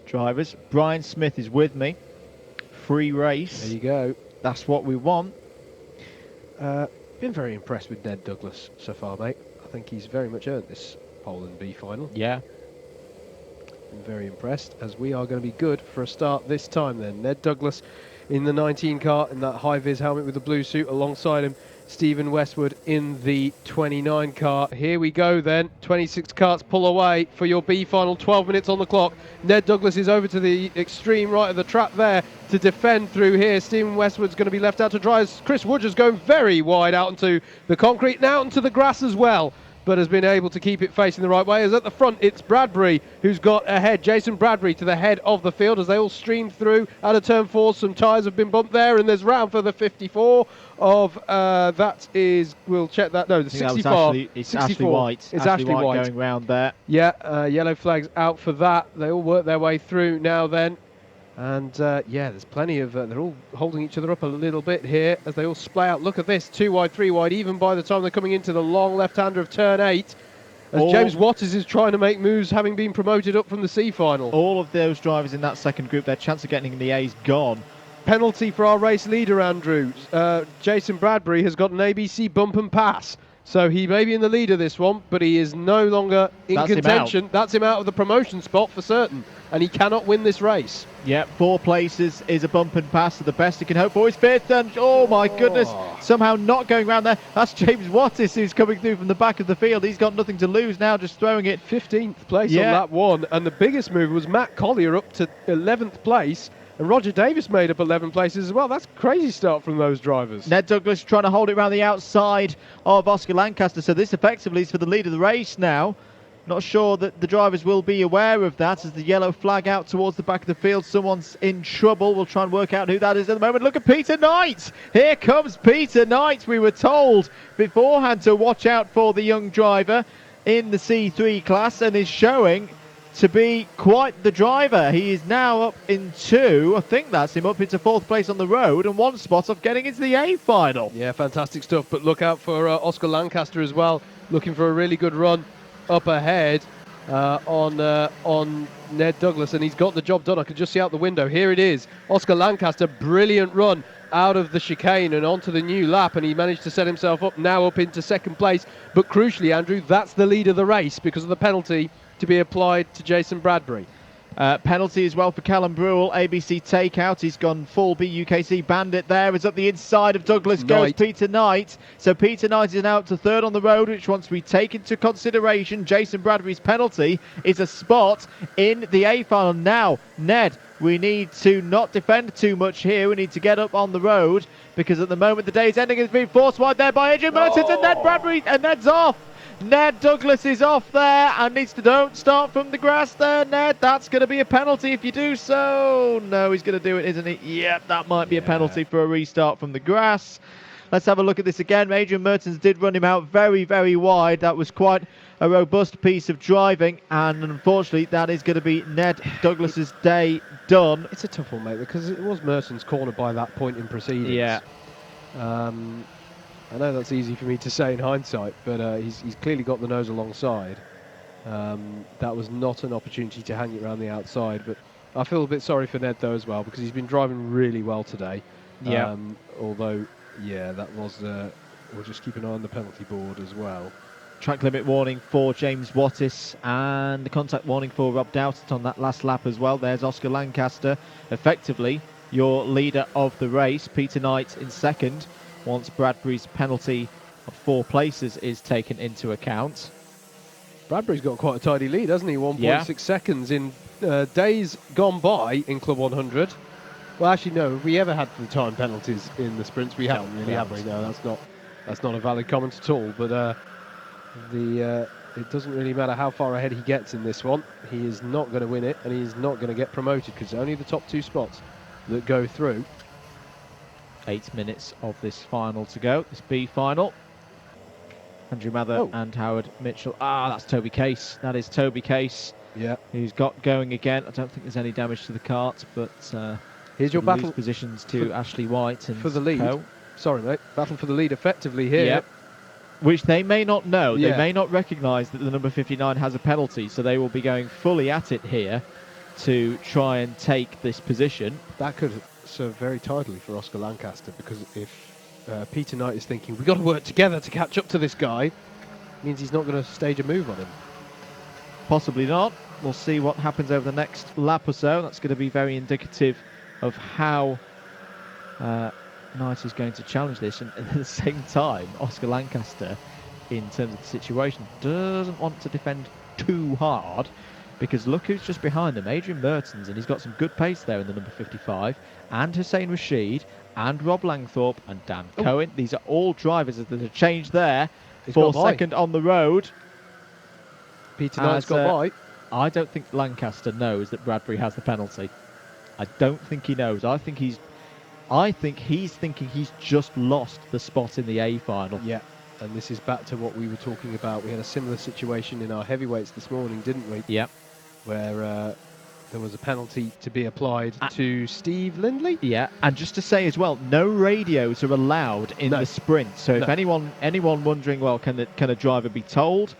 drivers. Brian Smith is with me. Free race. There you go. That's what we want. Been very impressed with Ned Douglas so far, mate. I think he's very much earned this pole in B final. Yeah. Been very impressed, as we are going to be good for a start this time then. Ned Douglas in the 19 car in that high-vis helmet with the blue suit, alongside him Stephen Westwood in the 29 car. Here we go then. 26 carts pull away for your B final. 12 minutes on the clock. Ned Douglas is over to the extreme right of the track there to defend through here. Stephen Westwood's going to be left out to dry as Chris Woodger's going very wide out into the concrete and out into the grass as well, but has been able to keep it facing the right way. As at the front, it's Bradbury who's got ahead. Jason Bradbury to the head of the field as they all stream through out of turn 4. Some tyres have been bumped there, and there's round for the 54 of that is, we'll check that. No, the 64. It's 64. Ashley White. It's Ashley White going round there. Yeah, yellow flags out for that. They all work their way through now then. And yeah, there's plenty of, they're all holding each other up a little bit here as they all splay out. Look at this, 2 wide, 3 wide, even by the time they're coming into the long left-hander of turn 8. As James Waters is trying to make moves, having been promoted up from the C final. All of those drivers in that second group, their chance of getting in the A is gone. Penalty for our race leader, Andrew. Jason Bradbury has got an ABC bump and pass. So he may be in the lead of this one, but he is no longer in contention. That's him out of the promotion spot for certain. And he cannot win this race. Yeah, 4 places is a bump and pass. So the best he can hope for is 5th. And oh my goodness, somehow not going round there. That's James Wattis who's coming through from the back of the field. He's got nothing to lose now, just throwing it. 15th place on that one. And the biggest move was Matt Collier up to 11th place. And Roger Davis made up 11 places as well. That's a crazy start from those drivers. Ned Douglas trying to hold it around the outside of Oscar Lancaster. So this effectively is for the lead of the race now. Not sure that the drivers will be aware of that as the yellow flag out towards the back of the field. Someone's in trouble. We'll try and work out who that is at the moment. Look at Peter Knight. Here comes Peter Knight. We were told beforehand to watch out for the young driver in the C3 class and is showing to be quite the driver. He is now up in 2. I think that's him up into 4th place on the road and 1 spot off getting into the A final. Yeah, fantastic stuff. But look out for Oscar Lancaster as well, looking for a really good run up ahead on Ned Douglas, and he's got the job done. I can just see out the window. Here it is. Oscar Lancaster, brilliant run out of the chicane and onto the new lap, and he managed to set himself up now up into 2nd place. But crucially, Andrew, that's the lead of the race because of the penalty to be applied to Jason Bradbury. Penalty as well for Callum Brewell. ABC takeout. He's gone full BUKC bandit there. It's up the inside of Douglas goes Peter Knight. So Peter Knight is now up to 3rd on the road, which once we take into consideration Jason Bradbury's penalty is a spot in the A final. Now, Ned, we need to not defend too much here. We need to get up on the road because at the moment the day is ending. It's been forced wide there by Adrian Mertens and Ned Bradbury, and Ned's off. Ned Douglas is off there and needs to don't start from the grass there, Ned. That's going to be a penalty if you do so. No, he's going to do it, isn't he? Yep, that might be a penalty for a restart from the grass. Let's have a look at this again. Adrian Mertens did run him out very, very wide. That was quite a robust piece of driving, and unfortunately that is going to be Ned Douglas's day done. It's a tough one, mate, because it was Mertens' corner by that point in proceedings. Yeah. I know that's easy for me to say in hindsight, but he's clearly got the nose alongside. That was not an opportunity to hang it around the outside, but I feel a bit sorry for Ned though as well, because he's been driving really well today. Yeah. Although, yeah, that was. We'll just keep an eye on the penalty board as well. Track limit warning for James Wattis and the contact warning for Rob Doughton on that last lap as well. There's Oscar Lancaster effectively your leader of the race. Peter Knight in second, once Bradbury's penalty of 4 places is taken into account. Bradbury's got quite a tidy lead, hasn't he? 1.6 seconds in days gone by in Club 100. Well, actually, no. Have we ever had the time penalties in the sprints? We haven't really, have we? No, that's not a valid comment at all. But it doesn't really matter how far ahead he gets in this one. He is not going to win it, and he's not going to get promoted because only the top 2 spots that go through. 8 minutes of this final to go. This B final. Andrew Mather and Howard Mitchell. Ah, that's Toby Case. That is Toby Case. Yeah. Who's got going again. I don't think there's any damage to the cart, but here's your battle positions to Ashley White and for the lead. Co. Sorry, mate. Battle for the lead effectively here. Yep. Which they may not know. Yeah. They may not recognise that the number 59 has a penalty, so they will be going fully at it here to try and take this position. That could serve very tidily for Oscar Lancaster, because if Peter Knight is thinking, we've got to work together to catch up to this guy, means he's not going to stage a move on him. Possibly not. We'll see what happens over the next lap or so. That's going to be very indicative of how Knight is going to challenge this. And at the same time, Oscar Lancaster, in terms of the situation, doesn't want to defend too hard, because look who's just behind them, Adrian Mertens, and he's got some good pace there in the number 55, and Hussein Rashid, and Rob Langthorpe, and Dan Cohen. These are all drivers that have changed there. For second on the road. Peter Knight's got by. I don't think Lancaster knows that Bradbury has the penalty. I don't think he knows. I think he's thinking he's just lost the spot in the A final. Yeah, and this is back to what we were talking about. We had a similar situation in our heavyweights this morning, didn't we? Yeah. Where there was a penalty to be applied to Steve Lindley. Yeah, and just to say as well, no radios are allowed in the sprint. So if anyone wondering, well, can a driver be told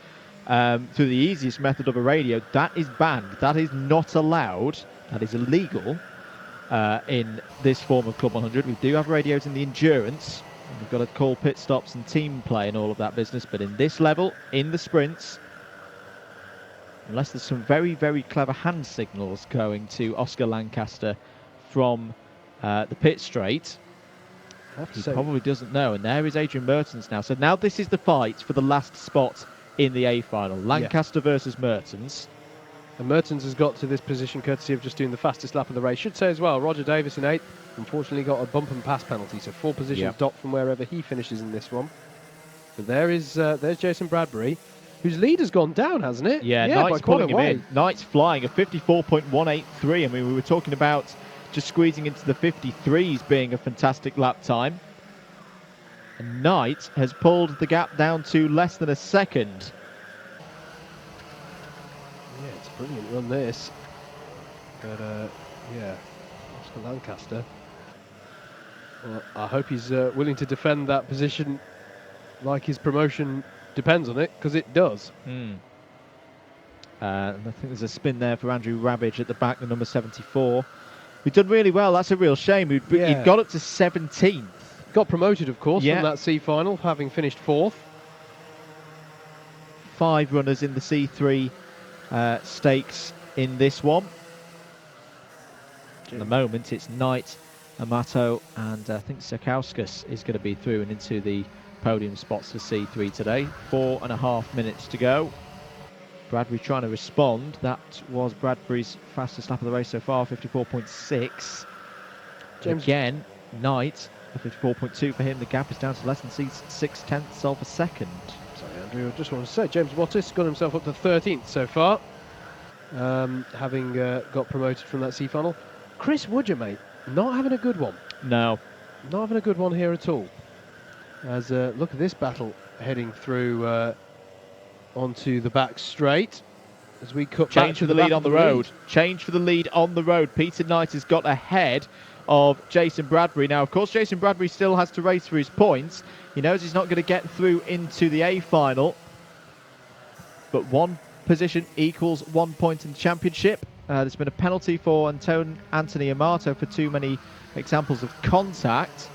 through the easiest method of a radio, that is banned. That is not allowed. That is illegal in this form of Club 100. We do have radios in the endurance. We've got to call pit stops and team play and all of that business. But in this level, in the sprints, unless there's some very, very clever hand signals going to Oscar Lancaster from the pit straight, he probably doesn't know. And there is Adrian Mertens now. So now this is the fight for the last spot in the A final. Lancaster versus Mertens. And Mertens has got to this position courtesy of just doing the fastest lap of the race. Should say as well, Roger Davis in 8th, unfortunately got a bump and pass penalty, so 4 positions docked from wherever he finishes in this one. But there's Jason Bradbury, whose lead has gone down, hasn't it? Yeah, Knight's pulling him in. Knight's flying a 54.183. I mean, we were talking about just squeezing into the 53s being a fantastic lap time. And Knight has pulled the gap down to less than a second. Yeah, it's a brilliant run, this. But, yeah, Oscar Lancaster. Well, I hope he's willing to defend that position like his promotion depends on it, because it does. I think there's a spin there for Andrew Rabbage at the back, the number 74. We've done really well. That's a real shame. He'd got up to 17th. Got promoted, of course, from that C final, having finished 4th. 5 runners in the C3 stakes in this one. At the moment, it's Knight, Amato, and I think Sakauskas is going to be through and into the podium spots for C3 today. 4.5 minutes to go. Bradbury trying to respond. That was Bradbury's fastest lap of the race so far, 54.6. Again, Knight, 54.2 for him. The gap is down to less than 6/10 of a second. Sorry, Andrew, I just want to say, James Wattis got himself up to 13th so far, having got promoted from that C final. Chris Woodger, mate, not having a good one. No. Not having a good one here at all. As look at this battle heading through onto the back straight. As we cut Change for the lead on the road. Change for the lead on the road. Peter Knight has got ahead of Jason Bradbury. Now, of course, Jason Bradbury still has to race for his points. He knows he's not going to get through into the A final. But 1 position equals 1 point in the championship. There's been a penalty for Anthony Amato for too many examples of contact.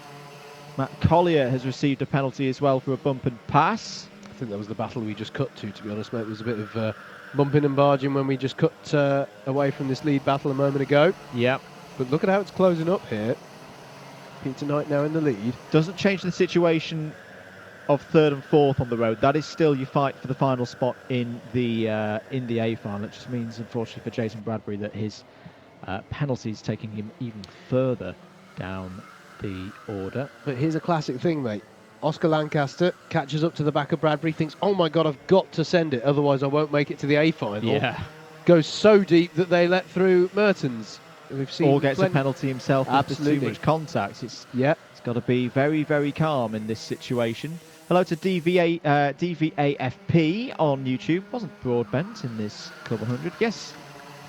Matt Collier has received a penalty as well for a bump and pass. I think that was the battle we just cut to be honest, mate. It was a bit of bumping and barging when we just cut away from this lead battle a moment ago. Yeah. But look at how it's closing up here. Peter Knight now in the lead. Doesn't change the situation of third and fourth on the road. That is still your fight for the final spot in the A final. It just means, unfortunately for Jason Bradbury, that his penalty is taking him even further down the order. But here's a classic thing, mate. Oscar Lancaster catches up to the back of Bradbury, thinks, oh my God, I've got to send it, otherwise I won't make it to the A final. Yeah. Goes so deep that they let through Mertens. We've seen or gets a penalty himself if there's too much contact. It's got to be very, very calm in this situation. Hello to DVAFP on YouTube. Wasn't Broadbent in this Club 100? Yes,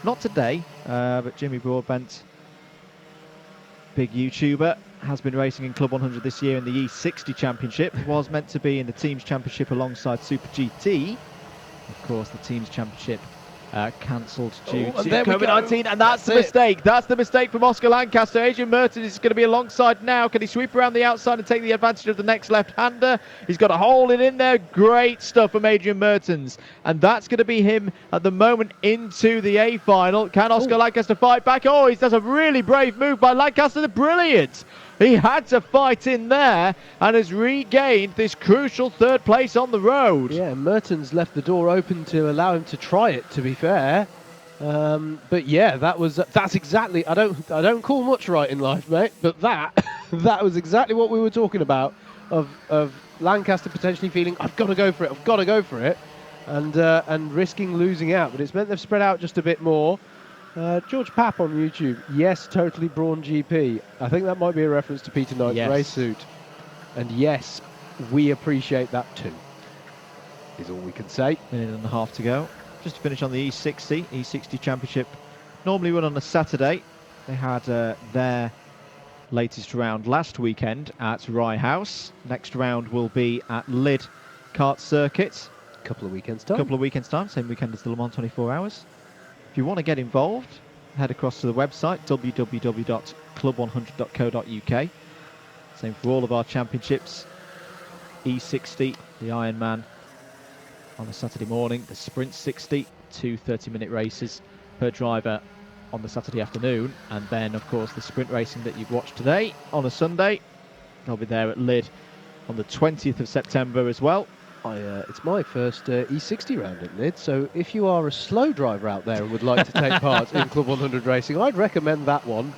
not today, but Jimmy Broadbent, big YouTuber, has been racing in Club 100 this year in the E60 Championship. Was meant to be in the Teams Championship alongside Super GT. Of course, the Teams Championship cancelled due to COVID-19, and that's the mistake. That's the mistake from Oscar Lancaster. Adrian Mertens is going to be alongside now. Can he sweep around the outside and take the advantage of the next left-hander? He's got a hole in there. Great stuff from Adrian Mertens, and that's going to be him at the moment into the A final. Can Oscar Lancaster fight back? Oh, he does a really brave move by Lancaster. Brilliant. He had to fight in there and has regained this crucial third place on the road. Yeah, Mertens left the door open to allow him to try it, to be fair. But yeah, that's exactly. I don't call much right in life, mate. But that was exactly what we were talking about of Lancaster potentially feeling I've got to go for it, and risking losing out. But it's meant they've spread out just a bit more. George Papp on YouTube, yes, totally Brawn GP. I think that might be a reference to Peter Knight's race suit. And yes, we appreciate that too, is all we can say. Minute and a half to go. Just to finish on the E60 Championship. Normally run on a Saturday. They had their latest round last weekend at Rye House. Next round will be at Lyd Kart Circuit. Couple of weekends time. Same weekend as the Le Mans 24 Hours. If you want to get involved, head across to the website, www.club100.co.uk. Same for all of our championships. E60, the Ironman on a Saturday morning, the Sprint 60, 2 30-minute races per driver on the Saturday afternoon, and then, of course, the sprint racing that you've watched today on a Sunday. They'll be there at Lyd on the 20th of September as well. It's my first E60 round at Lyd, so if you are a slow driver out there and would like to take part in Club 100 racing, I'd recommend that one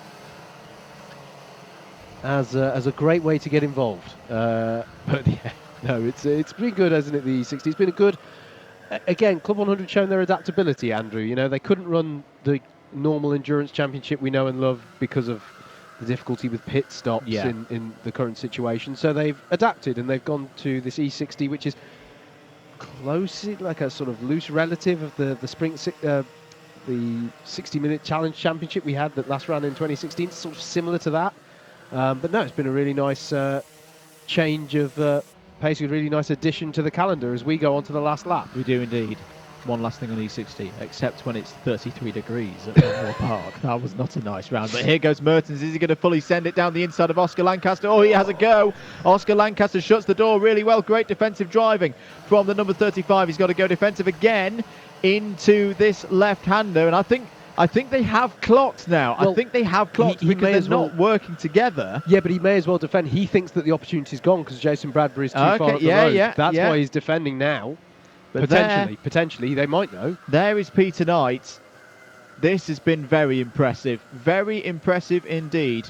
as a great way to get involved. But yeah, no, it's been good, hasn't it, the E60? It's been a good... Again, Club 100 shown their adaptability, Andrew. You know, they couldn't run the normal endurance championship we know and love because of the difficulty with pit stops in the current situation. So they've adapted and they've gone to this E60, which is closely like a sort of loose relative of the Sprint, the 60-minute challenge championship we had that last ran in 2016. It's sort of similar to that. But no, it's been a really nice change of pace, a really nice addition to the calendar as we go on to the last lap. We do indeed. One last thing on E60, except when it's 33 degrees at Benmore Park. That was not a nice round. But here goes Mertens. Is he going to fully send it down the inside of Oscar Lancaster? Oh, he has a go. Oscar Lancaster shuts the door really well. Great defensive driving from the number 35. He's got to go defensive again into this left-hander. And I think they have clocked now. Well, I think they have clocked because they're not working together. Yeah, but he may as well defend. He thinks that the opportunity's gone because Jason Bradbury is too far up the road. That's why he's defending now. But potentially, they might know. There is Peter Knight. This has been very impressive. Very impressive indeed.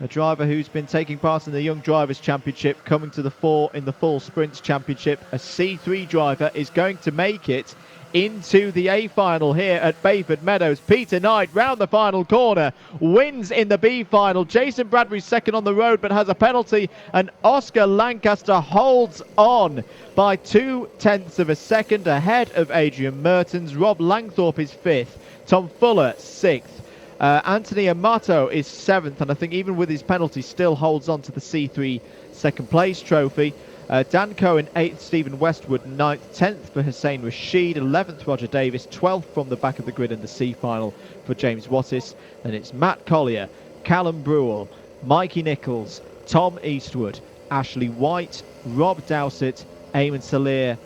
A driver who's been taking part in the Young Drivers' Championship, coming to the fore in the Full Sprints Championship. A C3 driver is going to make it into the A final here at Bayford Meadows. Peter Knight round the final corner, wins in the B final. Jason Bradbury second on the road but has a penalty, and Oscar Lancaster holds on by 0.2 of a second ahead of Adrian Mertens. Rob Langthorpe is 5th, Tom Fuller 6th. Anthony Amato is 7th, and I think even with his penalty still holds on to the C3 second place trophy. Dan Cohen 8th, Stephen Westwood 9th, 10th for Hussein Rashid, 11th Roger Davis, 12th from the back of the grid in the C final for James Wattis. Then it's Matt Collier, Callum Brewell, Mikey Nichols, Tom Eastwood, Ashley White, Rob Dowsett, Eamon Salir,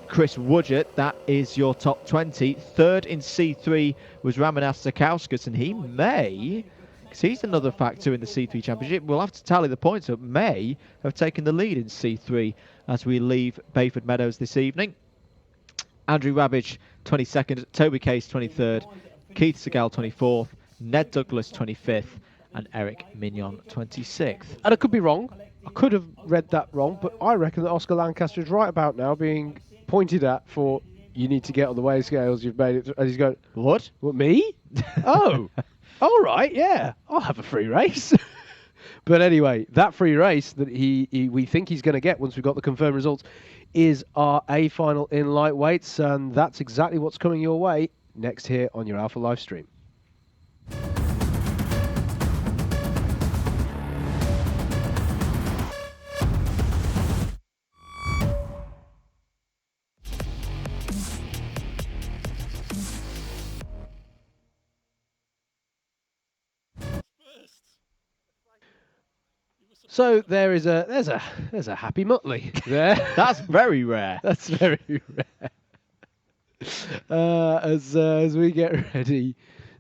Chris Woodgett, that is your top 20. Third in C3 was Ramanas Zakauskas, and he may, because he's another factor in the C3 Championship, we'll have to tally the points up, may have taken the lead in C3 as we leave Bayford Meadows this evening. Andrew Rabbage, 22nd, Toby Case, 23rd, Keith Segal, 24th, Ned Douglas, 25th, and Eric Mignon, 26th. And I could be wrong. I could have read that wrong, but I reckon that Oscar Lancaster is right about now being pointed at for, you need to get on the weigh scales, you've made it. And he's going, What? What, me? Oh, all right, yeah, I'll have a free race. But anyway, that free race that we think he's going to get once we've got the confirmed results is our A final in lightweights, and that's exactly what's coming your way next here on your Alpha live stream. So there's a happy Muttley there. That's very rare. That's very rare. As we get ready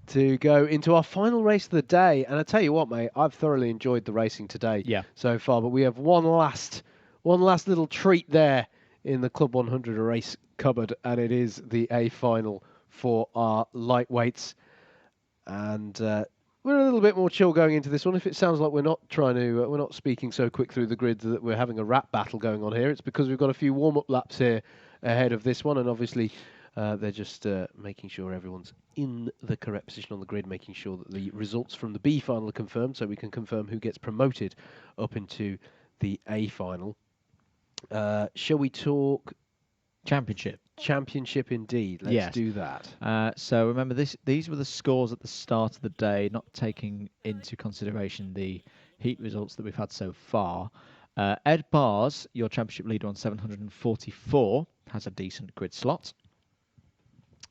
to go into our final race of the day, and I tell you what, mate, I've thoroughly enjoyed the racing today so far. But we have one last little treat there in the Club 100 race cupboard, and it is the A final for our lightweights. And we're a little bit more chill going into this one. If it sounds like we're not speaking so quick through the grid that we're having a rap battle going on here, it's because we've got a few warm-up laps here ahead of this one, and obviously they're just making sure everyone's in the correct position on the grid, making sure that the results from the B final are confirmed, so we can confirm who gets promoted up into the A final. Shall we talk Championship? Championship indeed. Let's do that. So remember, these were the scores at the start of the day, not taking into consideration the heat results that we've had so far. Ed Bars, your championship leader on 744, has a decent grid slot.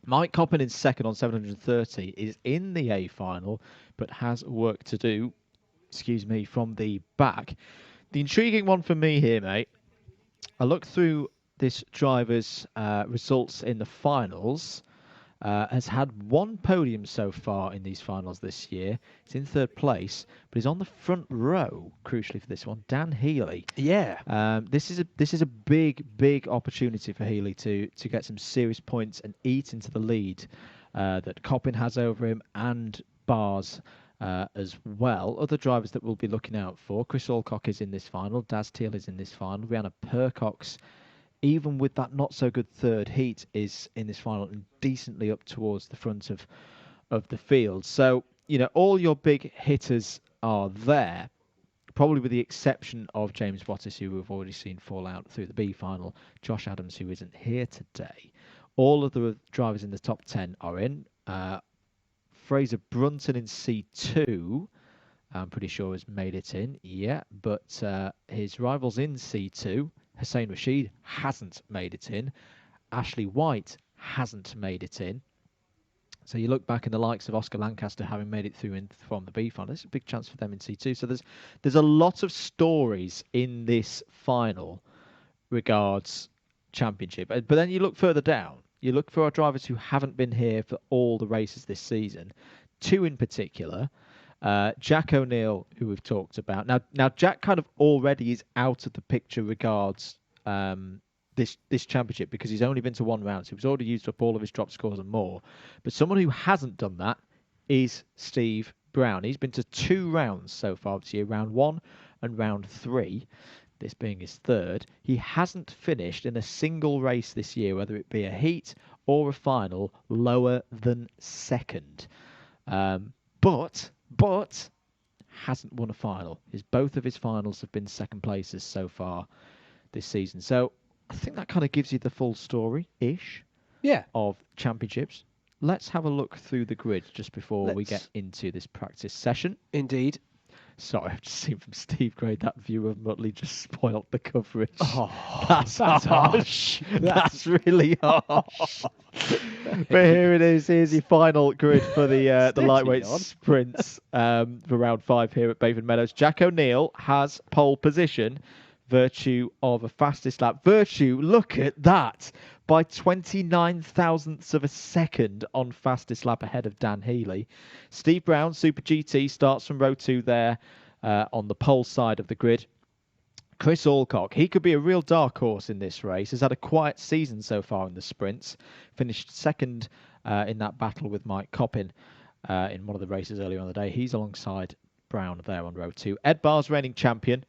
Mike Coppin in second on 730 is in the A final, but has work to do, from the back. The intriguing one for me here, mate, I looked through this driver's results in the finals, has had one podium so far in these finals this year. He's in third place, but he's on the front row, crucially for this one, Dan Healy. Yeah. This is a big opportunity for Healy to get some serious points and eat into the lead that Coppin has over him, and Bars as well. Other drivers that we'll be looking out for: Chris Alcock is in this final, Daz Teal is in this final, Rihanna Percox, even with that not-so-good third heat, is in this final and decently up towards the front of the field. So, all your big hitters are there, probably with the exception of James Wattis, who we've already seen fall out through the B final, Josh Adams, who isn't here today. All of the drivers in the top 10 are in. Fraser Brunton in C2, I'm pretty sure has made it in, but his rivals in C2, Hussein Rashid hasn't made it in. Ashley White hasn't made it in. So you look back in the likes of Oscar Lancaster having made it through from the B final. There's a big chance for them in C2. So there's a lot of stories in this final regards championship. But then you look further down. You look for our drivers who haven't been here for all the races this season. Two in particular. Jack O'Neill, who we've talked about. Now Jack kind of already is out of the picture regards this championship, because he's only been to one round, so he's already used up all of his drop scores and more. But someone who hasn't done that is Steve Brown. He's been to 2 rounds so far this year, round 1 and round 3, this being his third. He hasn't finished in a single race this year, whether it be a heat or a final, lower than second. But hasn't won a final. Both of his finals have been second places so far this season. So I think that kind of gives you the full story-ish of championships. Let's have a look through the grid just before we get into this practice session. Indeed. Sorry, I've just seen from Steve Gray that view of Muttley just spoilt the coverage. Oh, that's harsh. That's really harsh. But here it is. Here's your final grid for the lightweight sprints for round 5 here at Bayford Meadows. Jack O'Neill has pole position Virtue of a fastest lap. Virtue, look at that! By 29 thousandths of a second on fastest lap ahead of Dan Healy. Steve Brown, Super GT, starts from row 2 there on the pole side of the grid. Chris Alcock, he could be a real dark horse in this race. Has had a quiet season so far in the sprints. Finished second in that battle with Mike Coppin in one of the races earlier on the day. He's alongside Brown there on row 2. Ed Barr's reigning champion.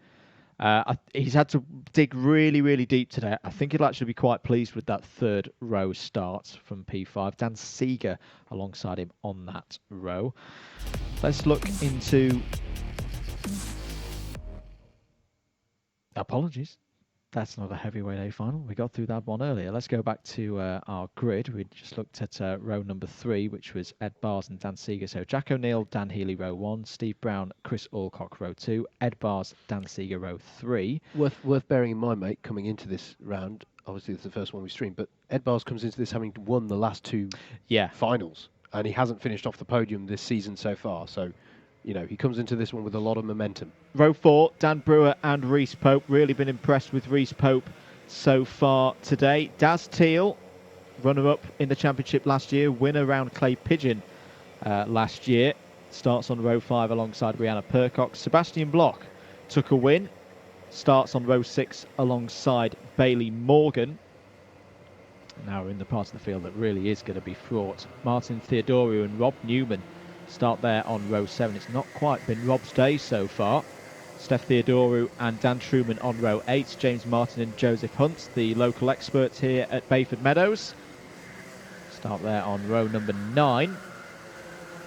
He's had to dig really, really deep today. I think he'll actually be quite pleased with that third row start from P5. Dan Seeger alongside him on that row. Let's look into... Apologies. That's not a heavyweight A final. We got through that one earlier. Let's go back to our grid. We just looked at row number 3, which was Ed Bars and Dan Seeger. So Jack O'Neill, Dan Healy, row 1. Steve Brown, Chris Alcock, row 2. Ed Bars, Dan Seeger, row 3. Worth bearing in mind, mate, coming into this round, obviously it's the first one we streamed, but Ed Bars comes into this having won the last 2 finals, and he hasn't finished off the podium this season so far. So, you know, he comes into this one with a lot of momentum. Row 4, Dan Brewer and Reese Pope. Really been impressed with Reese Pope so far today. Daz Teal, runner-up in the championship last year, winner around Clay Pigeon last year. Starts on row 5 alongside Brianna Percox. Sebastian Bloch took a win. Starts on row 6 alongside Bailey Morgan. Now we're in the part of the field that really is going to be fraught. Martin Theodoru and Rob Newman start there on row 7. It's not quite been Rob's day so far. Steph Theodoru and Dan Truman on row 8. James Martin and Joseph Hunt, the local experts here at Bayford Meadows, start there on row number 9.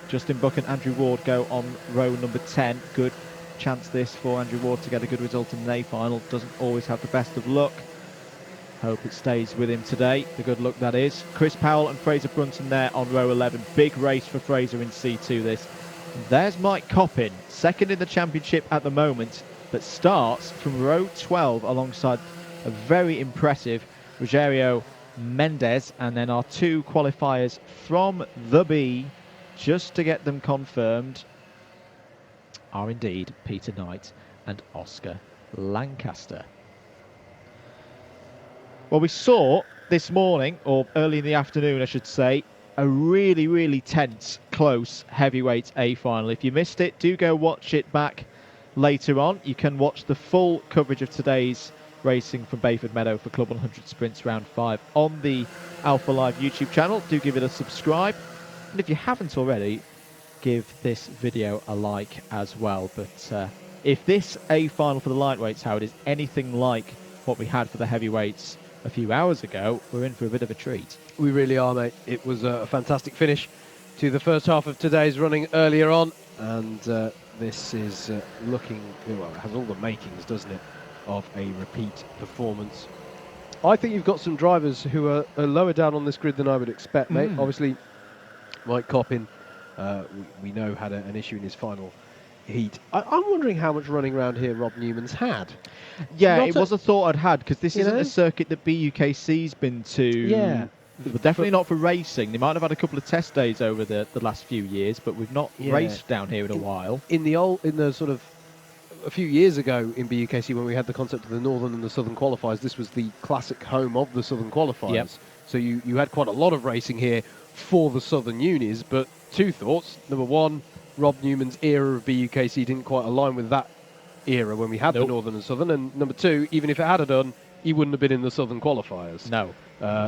Justin Buck and Andrew Ward go on row number 10. Good chance this for Andrew Ward to get a good result in an A final. Doesn't always have the best of luck. Hope it stays with him today, the good luck that is. Chris Powell and Fraser Brunton there on row 11. Big race for Fraser in C2 this. There's Mike Coppin, second in the championship at the moment, that starts from row 12 alongside a very impressive Rogerio Mendez. And then our 2 qualifiers from the B, just to get them confirmed, are indeed Peter Knight and Oscar Lancaster. Well, we saw this morning, or early in the afternoon, I should say, a really, really tense, close heavyweight A final. If you missed it, do go watch it back later on. You can watch the full coverage of today's racing from Bayford Meadow for Club 100 Sprints Round 5 on the Alpha Live YouTube channel. Do give it a subscribe. And if you haven't already, give this video a like as well. But if this A final for the lightweights, Howard, is anything like what we had for the heavyweights a few hours ago, we're in for a bit of a treat. We really are, mate. It was a fantastic finish to the first half of today's running earlier on, and this is looking, well, it has all the makings, doesn't it, of a repeat performance. I think you've got some drivers who are lower down on this grid than I would expect, mate. Obviously, Mike Coppin, we know, had an issue in his final heat. I'm wondering how much running around here Rob Newman's had. Yeah, it was a thought I'd had, because this isn't a circuit that BUKC's been to. Yeah. But definitely not for racing. They might have had a couple of test days over the last few years, but we've not raced down here in a while. In the sort of a few years ago in BUKC, when we had the concept of the Northern and the Southern qualifiers, this was the classic home of the Southern qualifiers. Yep. So you had quite a lot of racing here for the Southern unis, but 2 thoughts. Number 1, Rob Newman's era of BUKC didn't quite align with that era when we had the Northern and Southern. And number 2, even if it had done, he wouldn't have been in the Southern qualifiers. No.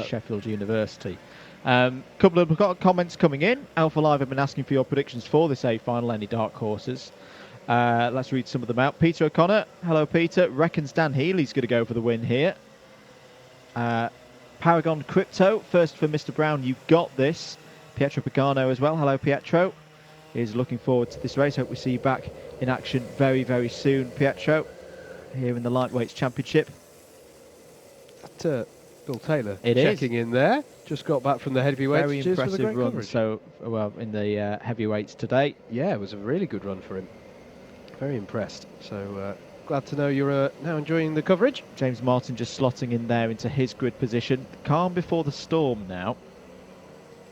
Sheffield University. Couple of comments coming in. Alpha Live have been asking for your predictions for this A final. Any dark horses? Let's read some of them out. Peter O'Connor, hello Peter, reckons Dan Healy's going to go for the win here. Paragon Crypto, first for Mr. Brown, you got this. Pietro Pagano as well, hello Pietro. Is looking forward to this race. Hope we see you back in action very, very soon, Pietro, here in the Lightweights Championship. Bill Taylor checking in there. Just got back from the heavyweights. Very impressive run. Coverage. So, well, in the heavyweights today. Yeah, it was a really good run for him. Very impressed. So glad to know you're now enjoying the coverage. James Martin just slotting in there into his grid position. Calm before the storm now.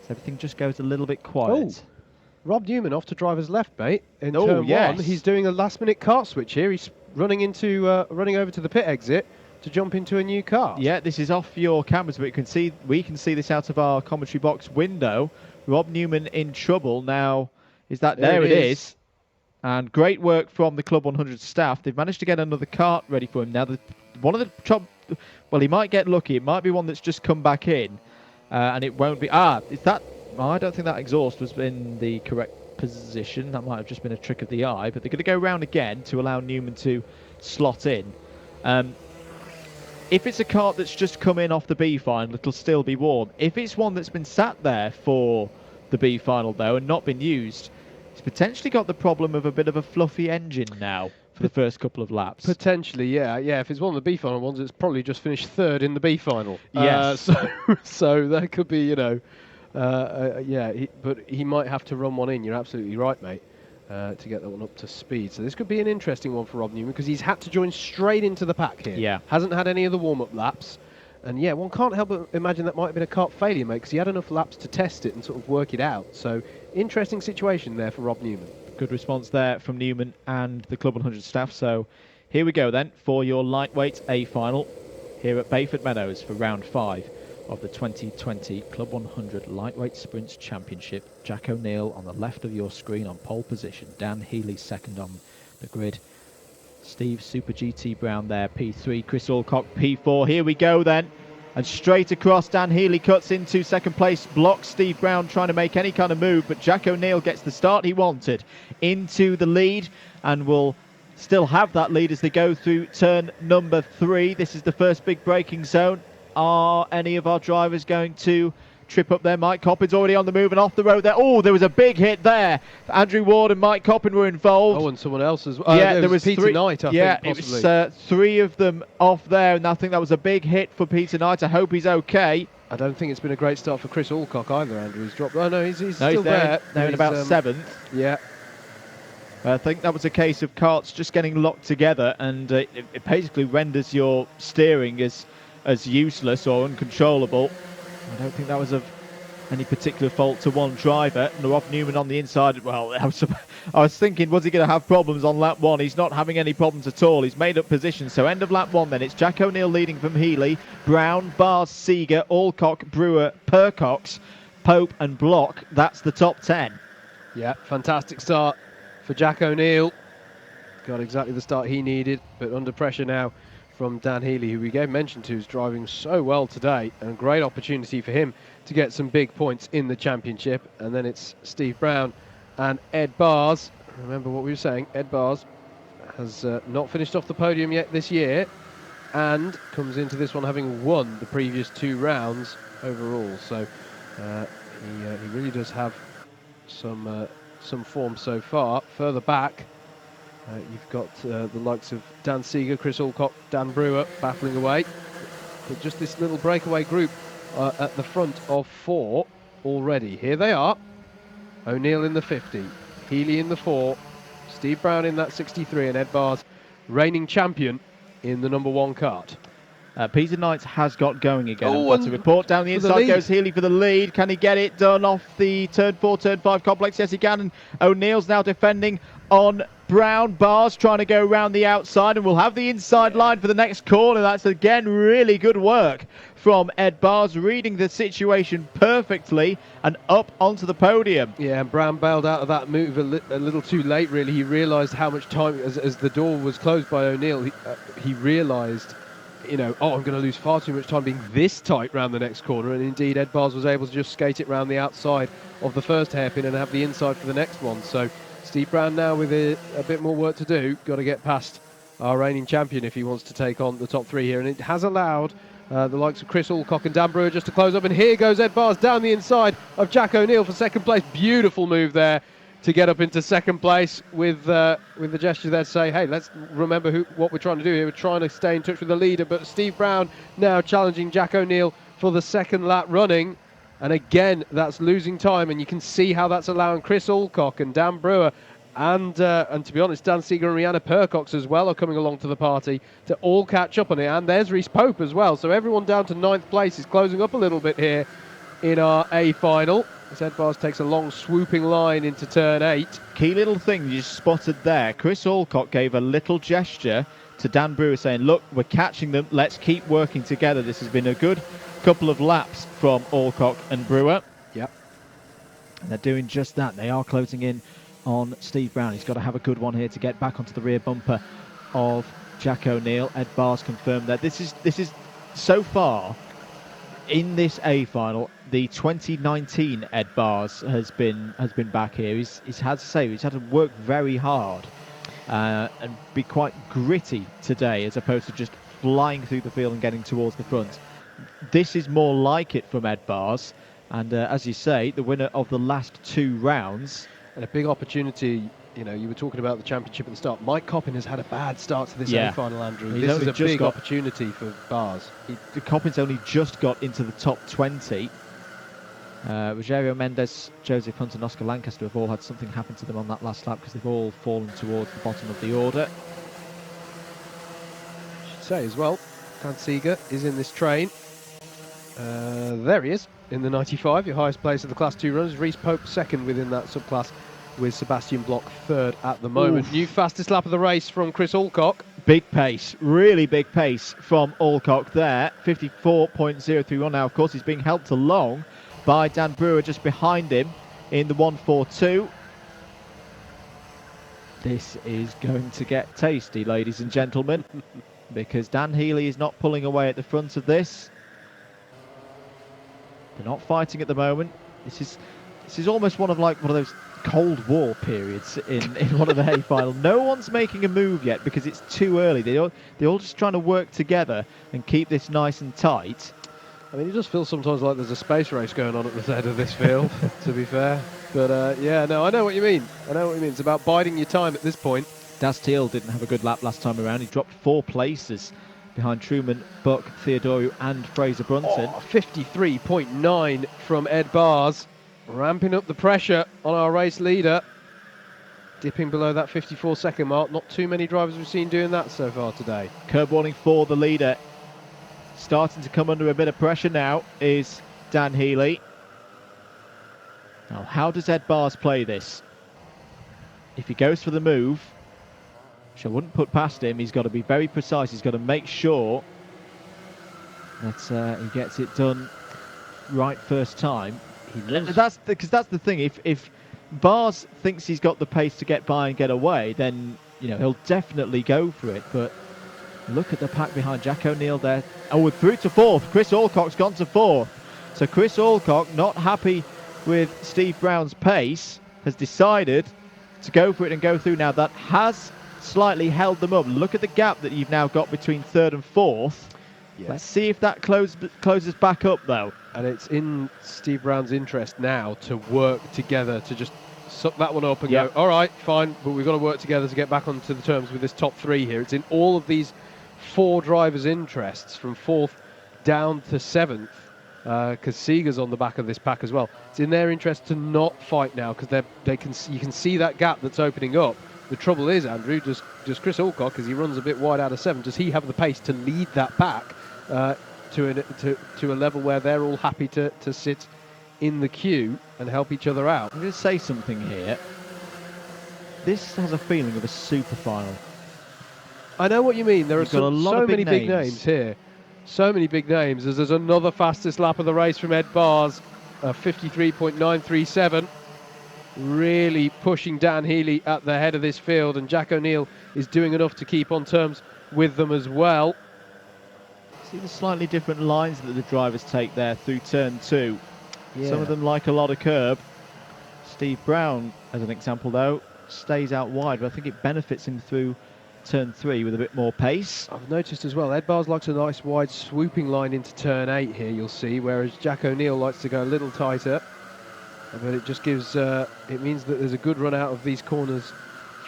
So everything just goes a little bit quiet. Rob Newman off to driver's left, mate. In turn 1, he's doing a last-minute kart switch here. He's running over to the pit exit to jump into a new car. Yeah, this is off your cameras, but we can see this out of our commentary box window. Rob Newman in trouble now. There it is. And great work from the Club 100 staff. They've managed to get another kart ready for him. Now, well, he might get lucky. It might be one that's just come back in, and it won't be. Is that? Oh, I don't think that exhaust was in the correct position. That might have just been a trick of the eye. But they're going to go round again to allow Newman to slot in. If it's a kart that's just come in off the B final, it'll still be warm. If it's one that's been sat there for the B final, though, and not been used, it's potentially got the problem of a bit of a fluffy engine now for the first couple of laps. Potentially, yeah. If it's one of the B final ones, it's probably just finished third in the B final. Yes. So that could be, but he might have to run one in. You're absolutely right, mate, to get that one up to speed. So this could be an interesting one for Rob Newman because he's had to join straight into the pack here. Yeah. Hasn't had any of the warm-up laps. And yeah, one can't help but imagine that might have been a kart failure, mate, because he had enough laps to test it and sort of work it out. So interesting situation there for Rob Newman. Good response there from Newman and the Club 100 staff. So here we go then for your lightweight A final here at Bayford Meadows for round 5 of the 2020 Club 100 Lightweight Sprints Championship. Jack O'Neill on the left of your screen on pole position. Dan Healy second on the grid. Steve Super GT Brown there, P3. Chris Alcock, P4. Here we go then. And straight across, Dan Healy cuts into second place, blocks Steve Brown trying to make any kind of move, but Jack O'Neill gets the start he wanted into the lead and will still have that lead as they go through turn number 3. This is the first big braking zone. Are any of our drivers going to trip up there? Mike Coppin's already on the move and off the road there. Oh, there was a big hit there. Andrew Ward and Mike Coppin were involved. Oh, and someone else as well. Yeah, there was Peter Knight, I think, possibly. it was 3 of them off there, and I think that was a big hit for Peter Knight. I hope he's okay. I don't think it's been a great start for Chris Alcock either, Andrew. He's dropped. Oh, no, he's still there. They're in about 7th. Yeah. I think that was a case of karts just getting locked together, and it basically renders your steering as useless or uncontrollable. I don't think that was of any particular fault to one driver. Rob Newman on the inside. Well, I was thinking, was he going to have problems on lap 1? He's not having any problems at all. He's made up position. So end of lap 1 then. It's Jack O'Neill leading from Healy, Brown, Bars, Seeger, Alcock, Brewer, Percox, Pope and Block. That's the top 10. Yeah, fantastic start for Jack O'Neill. Got exactly the start he needed, but under pressure now from Dan Healy, who we gave mention to, is driving so well today, and a great opportunity for him to get some big points in the championship. And then it's Steve Brown and Ed Bars. Remember what we were saying, Ed Bars has not finished off the podium yet this year, and comes into this one having won the previous 2 rounds overall. So he really does have some form so far. Further back, you've got the likes of Dan Seeger, Chris Alcock, Dan Brewer battling away. But just this little breakaway group at the front of 4 already. Here they are. O'Neill in the 50, Healy in the 4, Steve Brown in that 63, and Ed Bars, reigning champion in the number 1 kart. Peter Knight has got going again. Got to report down the inside goes Healy for the lead. Can he get it done off the turn 4, turn 5 complex? Yes, he can. And O'Neill's now defending on Brown. Bars trying to go around the outside, and we'll have the inside line for the next corner. That's again really good work from Ed Bars, reading the situation perfectly and up onto the podium. Yeah, and Brown bailed out of that move a little too late, really. He realised how much time, as the door was closed by O'Neill, he realised, I'm going to lose far too much time being this tight round the next corner. And indeed, Ed Bars was able to just skate it round the outside of the first hairpin and have the inside for the next one. So Steve Brown now with a bit more work to do. Got to get past our reigning champion if he wants to take on the top 3 here. And it has allowed the likes of Chris Alcock and Dan Brewer just to close up. And here goes Ed Bars down the inside of Jack O'Neill for second place. Beautiful move there to get up into second place with the gesture there to say, hey, let's remember what we're trying to do here. We're trying to stay in touch with the leader. But Steve Brown now challenging Jack O'Neill for the second lap running. And again, that's losing time. And you can see how that's allowing Chris Alcock and Dan Brewer and to be honest, Dan Seeger and Rihanna Percox as well are coming along to the party to all catch up on it. And there's Rhys Pope as well. So everyone down to 9th place is closing up a little bit here in our A final. as Ed Bars takes a long swooping line into turn 8. Key little thing you spotted there. Chris Alcock gave a little gesture to Dan Brewer saying, look, we're catching them. Let's keep working together. This has been a good couple of laps from Alcock and Brewer. Yep. And they're doing just that. They are closing in on Steve Brown. He's got to have a good one here to get back onto the rear bumper of Jack O'Neill. Ed Bars confirmed that this is so far in this A final, the 2019 Ed Bars has been back here. He's had to work very hard and be quite gritty today, as opposed to just flying through the field and getting towards the front. This is more like it from Ed Bars, and as you say, the winner of the last 2 rounds. And a big opportunity. You know, you were talking about the championship at the start. Mike Coppin has had a bad start to this A final, Andrew. This is a big opportunity for Bars. Coppin's only just got into the top 20. Rogerio Mendes, Joseph Hunt and Oscar Lancaster have all had something happen to them on that last lap because they've all fallen towards the bottom of the order. I should say as well, Dan Seeger is in this train. There he is in the 95, your highest place of the Class 2 runners. Reece Pope second within that subclass, with Sebastian Block third at the moment. Oof. New fastest lap of the race from Chris Alcock. Big pace, really big pace from Alcock there. 54.031 now. Of course, he's being helped along by Dan Brewer just behind him in the 142. This is going to get tasty, ladies and gentlemen, because Dan Healy is not pulling away at the front of this. They're not fighting at the moment. This is almost one of those Cold War periods in one of the hay final. No one's making a move yet because it's too early. They're all just trying to work together and keep this nice and tight. I mean, it does feel sometimes like there's a space race going on at the head of this field, to be fair. But yeah, no, I know what you mean. It's about biding your time at this point. Das Teal didn't have a good lap last time around. He dropped 4 places behind Truman, Buck, Theodoru and Fraser Brunson. 53.9 from Ed Bars. Ramping up the pressure on our race leader. Dipping below that 54-second mark. Not too many drivers we've seen doing that so far today. Curb warning for the leader. Starting to come under a bit of pressure now is Dan Healy. Now, how does Ed Bars play this? If he goes for the move, which I wouldn't put past him, he's got to be very precise. He's got to make sure that he gets it done right first time. That's the thing. If Bars thinks he's got the pace to get by and get away, then he'll definitely go for it. But look at the pack behind Jack O'Neill there. Oh, we're through to 4th. Chris Alcock's gone to 4th. So Chris Alcock, not happy with Steve Brown's pace, has decided to go for it and go through. Now that has slightly held them up. Look at the gap that you've now got between 3rd and 4th. Yeah. Let's see if that closes back up, though. And it's in Steve Brown's interest now to work together, to just suck that one up and go, all right, fine, but we've got to work together to get back onto the terms with this top 3 here. It's in all of these 4 drivers' interests, from 4th down to 7th, because Seeger's on the back of this pack as well. It's in their interest to not fight now, because you can see that gap that's opening up. The trouble is, Andrew, does Chris Alcock, as he runs a bit wide out of 7, does he have the pace to lead that pack to a level where they're all happy to sit in the queue and help each other out? I'm going to say something here. This has a feeling of a super final. I know what you mean. There are so many big names here. So many big names. As there's another fastest lap of the race from Ed Bars, 53.937. Really pushing Dan Healy at the head of this field, and Jack O'Neill is doing enough to keep on terms with them as well. See the slightly different lines that the drivers take there through turn 2. Yeah. Some of them like a lot of curb. Steve Brown, as an example, though, stays out wide, but I think it benefits him through turn 3 with a bit more pace. I've noticed as well, Ed Bars likes a nice wide swooping line into turn 8 here, you'll see, whereas Jack O'Neill likes to go a little tighter. But it just gives, it means that there's a good run out of these corners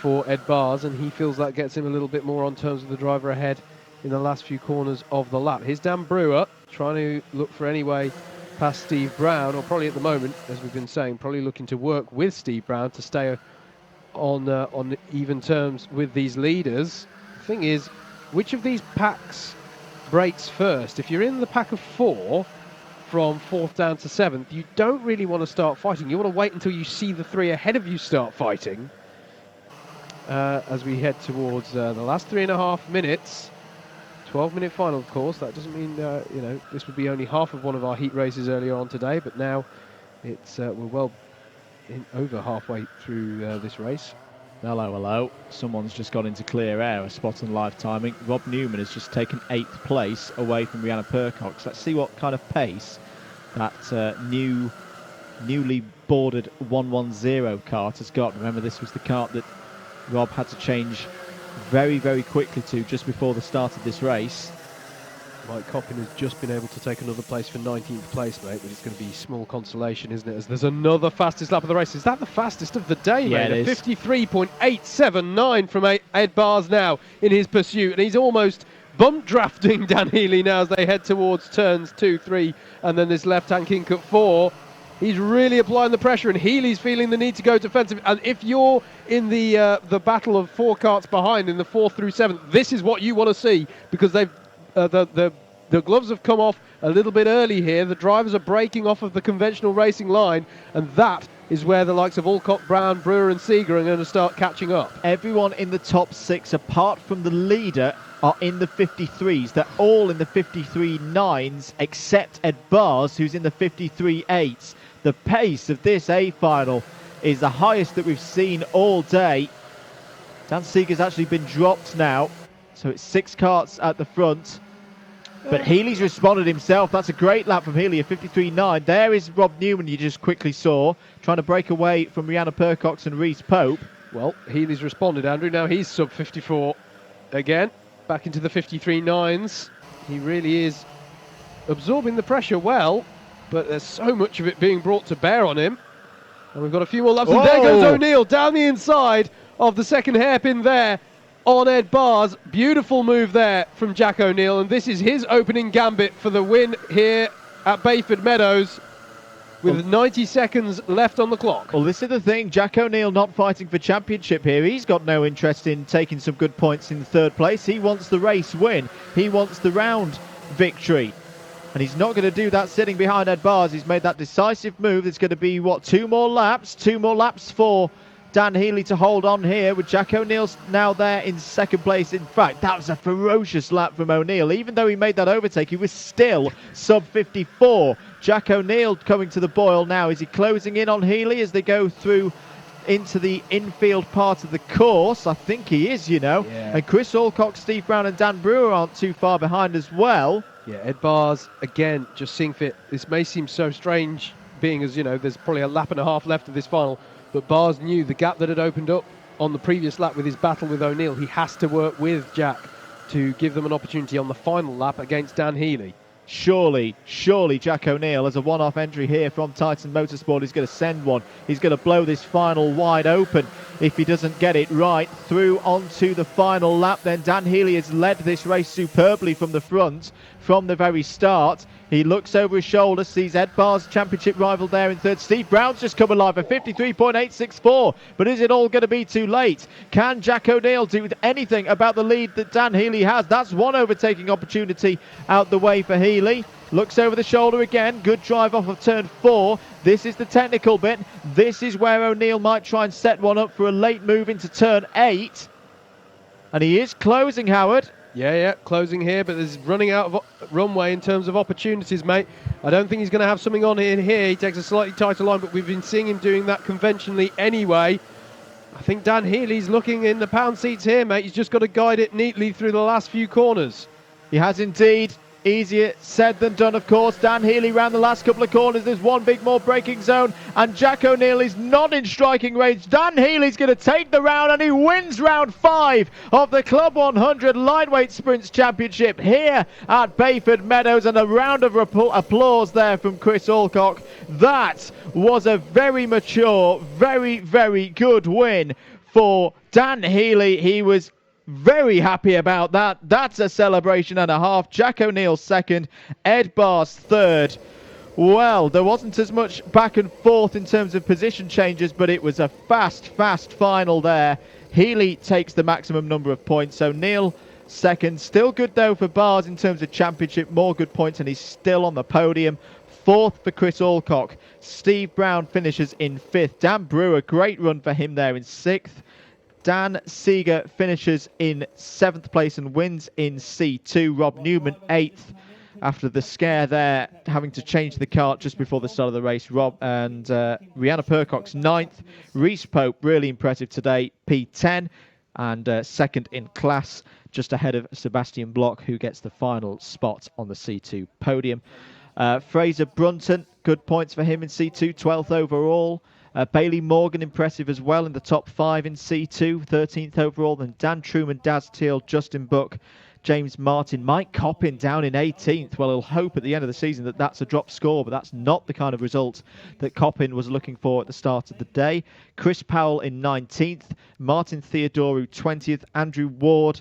for Ed Bars, and he feels that gets him a little bit more on terms with the driver ahead in the last few corners of the lap. Here's Dan Brewer trying to look for any way past Steve Brown, or probably at the moment, as we've been saying, probably looking to work with Steve Brown to stay on even terms with these leaders. The thing is, which of these packs breaks first? If you're in the pack of 4, from 4th down to 7th, you don't really want to start fighting. You want to wait until you see the 3 ahead of you start fighting. As we head towards the last 3.5 minutes. 12-minute final, of course. That doesn't mean, you know, this would be only half of one of our heat races earlier on today, but now it's we're well over halfway through this race. Hello, hello. Someone's just got into clear air, a spot on live timing. Rob Newman has just taken 8th place away from Rihanna Percox. Let's see what kind of pace that newly boarded 110 kart has got. Remember, this was the kart that Rob had to change very, very quickly to just before the start of this race. Mike Coppin has just been able to take another place for 19th place, mate, but it's going to be small consolation, isn't it? As there's another fastest lap of the race. Is that the fastest of the day, yeah, mate? 53.879 from Ed Bars now in his pursuit, and he's almost bump drafting Dan Healy now as they head towards turns 2, 3, and then this left-hand kink at 4. He's really applying the pressure, and Healy's feeling the need to go defensive. And if you're in the battle of 4 karts behind in the 4th through 7th, this is what you want to see, because they've the gloves have come off a little bit early here. The drivers are breaking off of the conventional racing line, and that is where the likes of Alcock, Brown, Brewer and Seeger are going to start catching up. Everyone in the top 6, apart from the leader, are in the 53s. They're all in the 53.9s, except Ed Bars, who's in the 53.8s. The pace of this A final is the highest that we've seen all day. Dan Seeger's actually been dropped now, so it's 6 karts at the front. But Healy's responded himself. That's a great lap from Healy, a 53.9. There is Rob Newman, you just quickly saw, trying to break away from Rihanna Percox and Reese Pope. Well, Healy's responded, Andrew. Now he's sub 54 again, back into the 53.9s. He really is absorbing the pressure well, but there's so much of it being brought to bear on him. And we've got a few more laps. Whoa. And there goes O'Neill down the inside of the second hairpin there on Ed Bars. Beautiful move there from Jack O'Neill, and this is his opening gambit for the win here at Bayford Meadows with 90 seconds left on the clock. Well, this is the thing. Jack O'Neill not fighting for championship here. He's got no interest in taking some good points in 3rd place. He wants the race win. He wants the round victory. And he's not going to do that sitting behind Ed Bars. He's made that decisive move. There's going to be, what, 2 more laps? 2 more laps for Dan Healy to hold on here, with Jack O'Neill now there in 2nd place. In fact, that was a ferocious lap from O'Neill. Even though he made that overtake, he was still sub 54. Jack O'Neill coming to the boil now. Is he closing in on Healy as they go through into the infield part of the course? I think he is, you know. Yeah. And Chris Alcock, Steve Brown and Dan Brewer aren't too far behind as well. Yeah, Ed Bars, again, just seeing fit. This may seem so strange, being as, you know, there's probably a lap and a half left of this final, but Bars knew the gap that had opened up on the previous lap with his battle with O'Neill. He has to work with Jack to give them an opportunity on the final lap against Dan Healy. Surely Jack O'Neill, as a one-off entry here from Titan Motorsport, is going to send one. He's going to blow this final wide open if he doesn't get it right. Through onto the final lap then. Dan Healy has led this race superbly from the front, from the very start. He looks over his shoulder, sees Ed Bars' championship rival there in 3rd. Steve Brown's just come alive at 53.864. But is it all going to be too late? Can Jack O'Neill do anything about the lead that Dan Healy has? That's one overtaking opportunity out the way for Healy. Looks over the shoulder again. Good drive off of turn 4. This is the technical bit. This is where O'Neill might try and set one up for a late move into turn 8. And he is closing, Howard. Yeah, closing here, but there's running out of runway in terms of opportunities, mate. I don't think he's going to have something on in here. He takes a slightly tighter line, but we've been seeing him doing that conventionally anyway. I think Dan Healy's looking in the pound seats here, mate. He's just got to guide it neatly through the last few corners. He has indeed. Easier said than done, of course. Dan Healy round the last couple of corners. There's one big more braking zone, and Jack O'Neill is not in striking range. Dan Healy's going to take the round, and he wins round 5 of the Club 100 Lightweight Sprints Championship here at Bayford Meadows. And a round of applause there from Chris Alcock. That was a very mature, very, very good win for Dan Healy. He was very happy about that. That's a celebration and a half. Jack O'Neill 2nd, Ed Bars 3rd. Well, there wasn't as much back and forth in terms of position changes, but it was a fast final there. Healy takes the maximum number of points. O'Neill 2nd. Still good though for Bars in terms of championship. More good points, and he's still on the podium. 4th for Chris Alcock. Steve Brown finishes in 5th. Dan Brewer, great run for him there in 6th. Dan Seeger finishes in 7th place and wins in C2. Rob Newman 8th. After the scare there, having to change the kart just before the start of the race. Rob and Rihanna Percock's 9th. Reese Pope, really impressive today, P10. And second in class, just ahead of Sebastian Bloch, who gets the final spot on the C2 podium. Fraser Brunton, good points for him in C2, 12th overall. Bailey Morgan, impressive as well in the top 5 in C2, 13th overall. Then Dan Truman, Daz Teal, Justin Buck, James Martin, Mike Coppin down in 18th. Well, he'll hope at the end of the season that that's a drop score, but that's not the kind of result that Coppin was looking for at the start of the day. Chris Powell in 19th, Martin Theodoru 20th, Andrew Ward,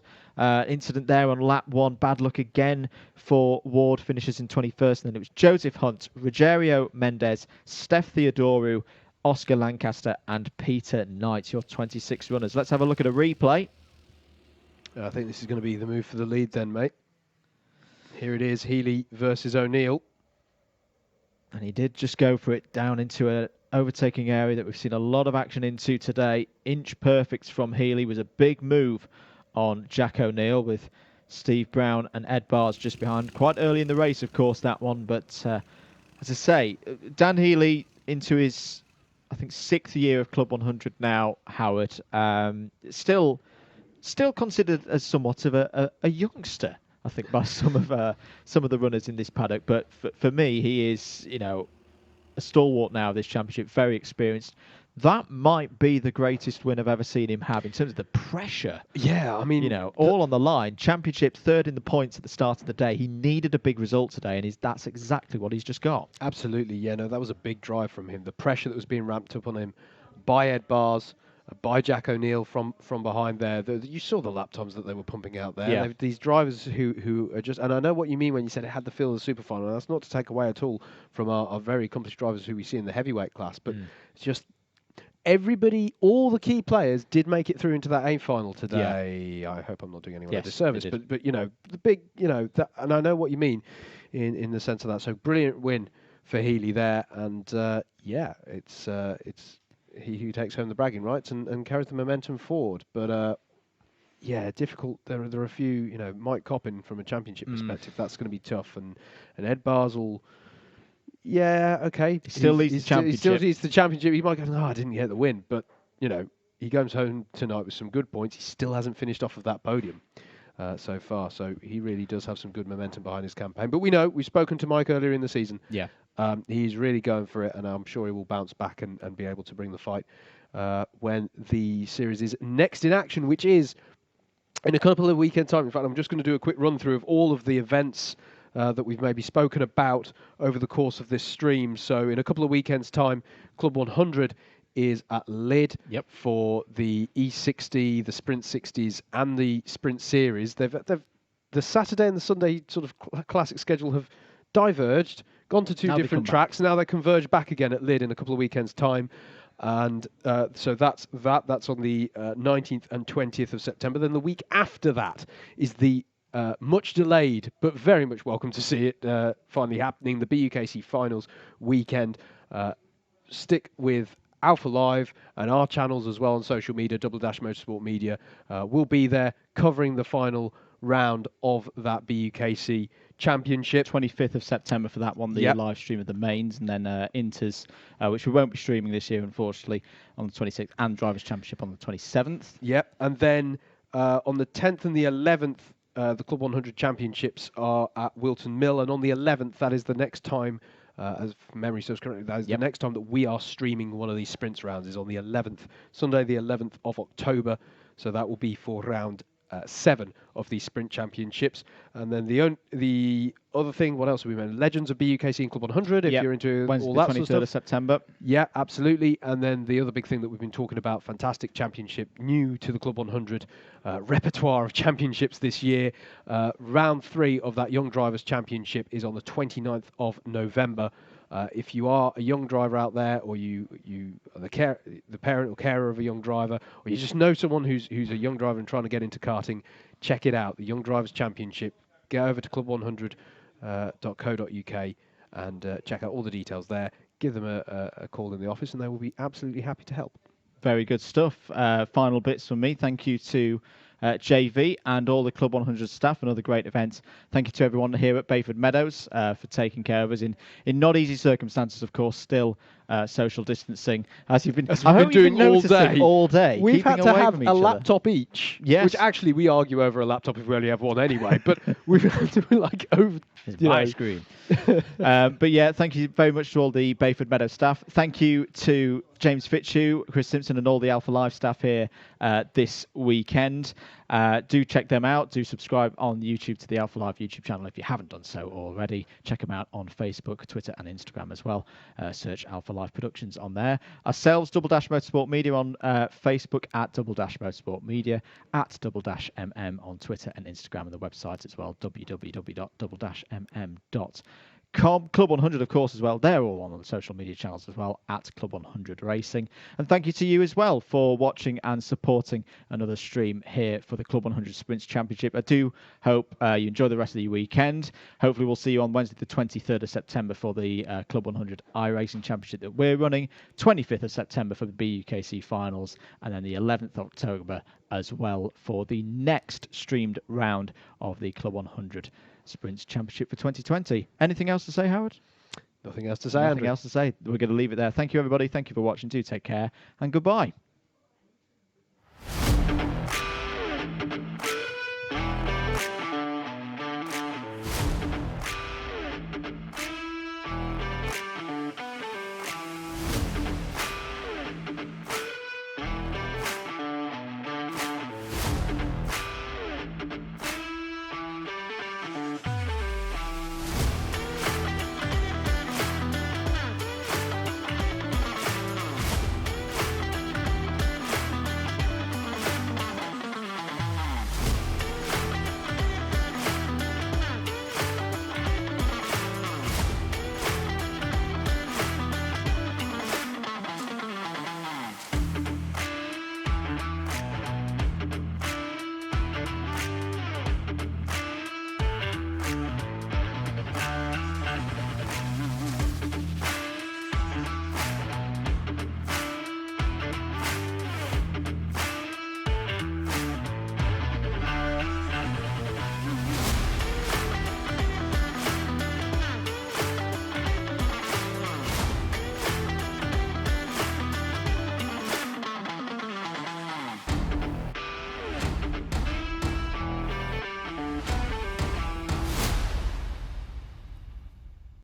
incident there on lap 1, bad luck again for Ward, finishes in 21st. And then it was Joseph Hunt, Rogerio Mendez, Steph Theodoru, Oscar Lancaster and Peter Knight, your 26 runners. Let's have a look at a replay. I think this is going to be the move for the lead then, mate. Here it is, Healy versus O'Neill. And he did just go for it down into an overtaking area that we've seen a lot of action into today. Inch perfects from Healy was a big move on Jack O'Neill, with Steve Brown and Ed Bars just behind. Quite early in the race, of course, that one. But as I say, Dan Healy into his, I think, 6th year of Club 100 now, Howard. Still considered as somewhat of a youngster, I think, by some of the runners in this paddock. But for me, he is, a stalwart now of this championship, very experienced. That might be the greatest win I've ever seen him have in terms of the pressure. Yeah, I mean, all on the line. Championship, 3rd in the points at the start of the day. He needed a big result today, and that's exactly what he's just got. Absolutely, yeah. No, that was a big drive from him. The pressure that was being ramped up on him by Ed Bars, by Jack O'Neill from behind there. You saw the lap times that they were pumping out there. Yeah. These drivers who are just, and I know what you mean when you said it had the feel of the super final. That's not to take away at all from our very accomplished drivers who we see in the heavyweight class, but it's just everybody, all the key players did make it through into that A final today. Yeah. I hope I'm not doing anyone a disservice, but the big, that, and I know what you mean in the sense of that. So brilliant win for Healy there, and it's he who takes home the bragging rights and carries the momentum forward. But difficult. There are a few, Mike Coppin from a championship perspective, that's going to be tough, and Ed Basel. Yeah, okay. He still leads the championship. He still leads the championship. He might go, I didn't get the win, but he goes home tonight with some good points. He still hasn't finished off of that podium so far, so he really does have some good momentum behind his campaign. But we've spoken to Mike earlier in the season. Yeah. He's really going for it, and I'm sure he will bounce back and be able to bring the fight when the series is next in action, which is in a couple of weekend time. In fact, I'm just going to do a quick run through of all of the events that we've maybe spoken about over the course of this stream. So in a couple of weekends' time, Club 100 is at Lyd for the E60, the Sprint 60s, and the Sprint Series. They've the Saturday and the Sunday sort of classic schedule have diverged, gone to two different tracks. Now they converge back again at Lyd in a couple of weekends' time. And so that's on the 19th and 20th of September. Then the week after that is the much delayed, but very much welcome to see it finally happening, the BUKC Finals weekend. Stick with Alpha Live and our channels as well on social media. Double Dash Motorsport Media will be there covering the final round of that BUKC Championship. 25th of September for that one, the live stream of the mains, and then Inters, which we won't be streaming this year, unfortunately, on the 26th, and Drivers' Championship on the 27th. Yep, and then on the 10th and the 11th, the Club 100 Championships are at Wilton Mill, and on the 11th, that is the next time, as memory serves correctly, that is the next time that we are streaming one of these sprints rounds, is on the 11th, Sunday the 11th of October, so that will be for round 7 of the Sprint Championships. And then the other thing, what else have we made? Legends of BUKC and Club 100, if you're into Wednesday, all that 23rd sort of stuff. of September. Yeah, absolutely. And then the other big thing that we've been talking about, fantastic championship, new to the Club 100 repertoire of championships this year. Round 3 of that Young Drivers Championship is on the 29th of November. If you are a young driver out there, or you are the parent or carer of a young driver, or you just know someone who's a young driver and trying to get into karting, check it out. The Young Drivers Championship. Get over to club100.co.uk and check out all the details there. Give them a call in the office, and they will be absolutely happy to help. Very good stuff. Final bits from me. Thank you to JV and all the Club 100 staff, another great event. Thank you to everyone here at Bayford Meadows for taking care of us in not easy circumstances, of course, still social distancing. As you've been doing all day. We've had to have a laptop each, yes. Which actually we argue over a laptop if we only have one anyway, but we've had to like over... my screen. But yeah, thank you very much to all the Bayford Meadows staff. Thank you to James Fitchew, Chris Simpson, and all the Alpha Live staff here this weekend. Do check them out. Do subscribe on YouTube to the Alpha Live YouTube channel if you haven't done so already. Check them out on Facebook, Twitter, and Instagram as well. Search Alpha Live Productions on there. Ourselves, Double Dash Motorsport Media on Facebook at Double Dash Motorsport Media, at Double Dash MM on Twitter and Instagram, and the website as well, www.double-mm.com. Club 100, of course, as well. They're all on the social media channels as well, at Club 100 Racing. And thank you to you as well for watching and supporting another stream here for the Club 100 Sprints Championship. I do hope you enjoy the rest of the weekend. Hopefully we'll see you on Wednesday the 23rd of September for the Club 100 iRacing Championship that we're running, 25th of September for the BUKC Finals, and then the 11th of October as well for the next streamed round of the Club 100 Sprints Championship for 2020. Anything else to say, Howard? Nothing else to say, Nothing else to say. We're going to leave it there. Thank you, everybody. Thank you for watching. Do take care, and goodbye.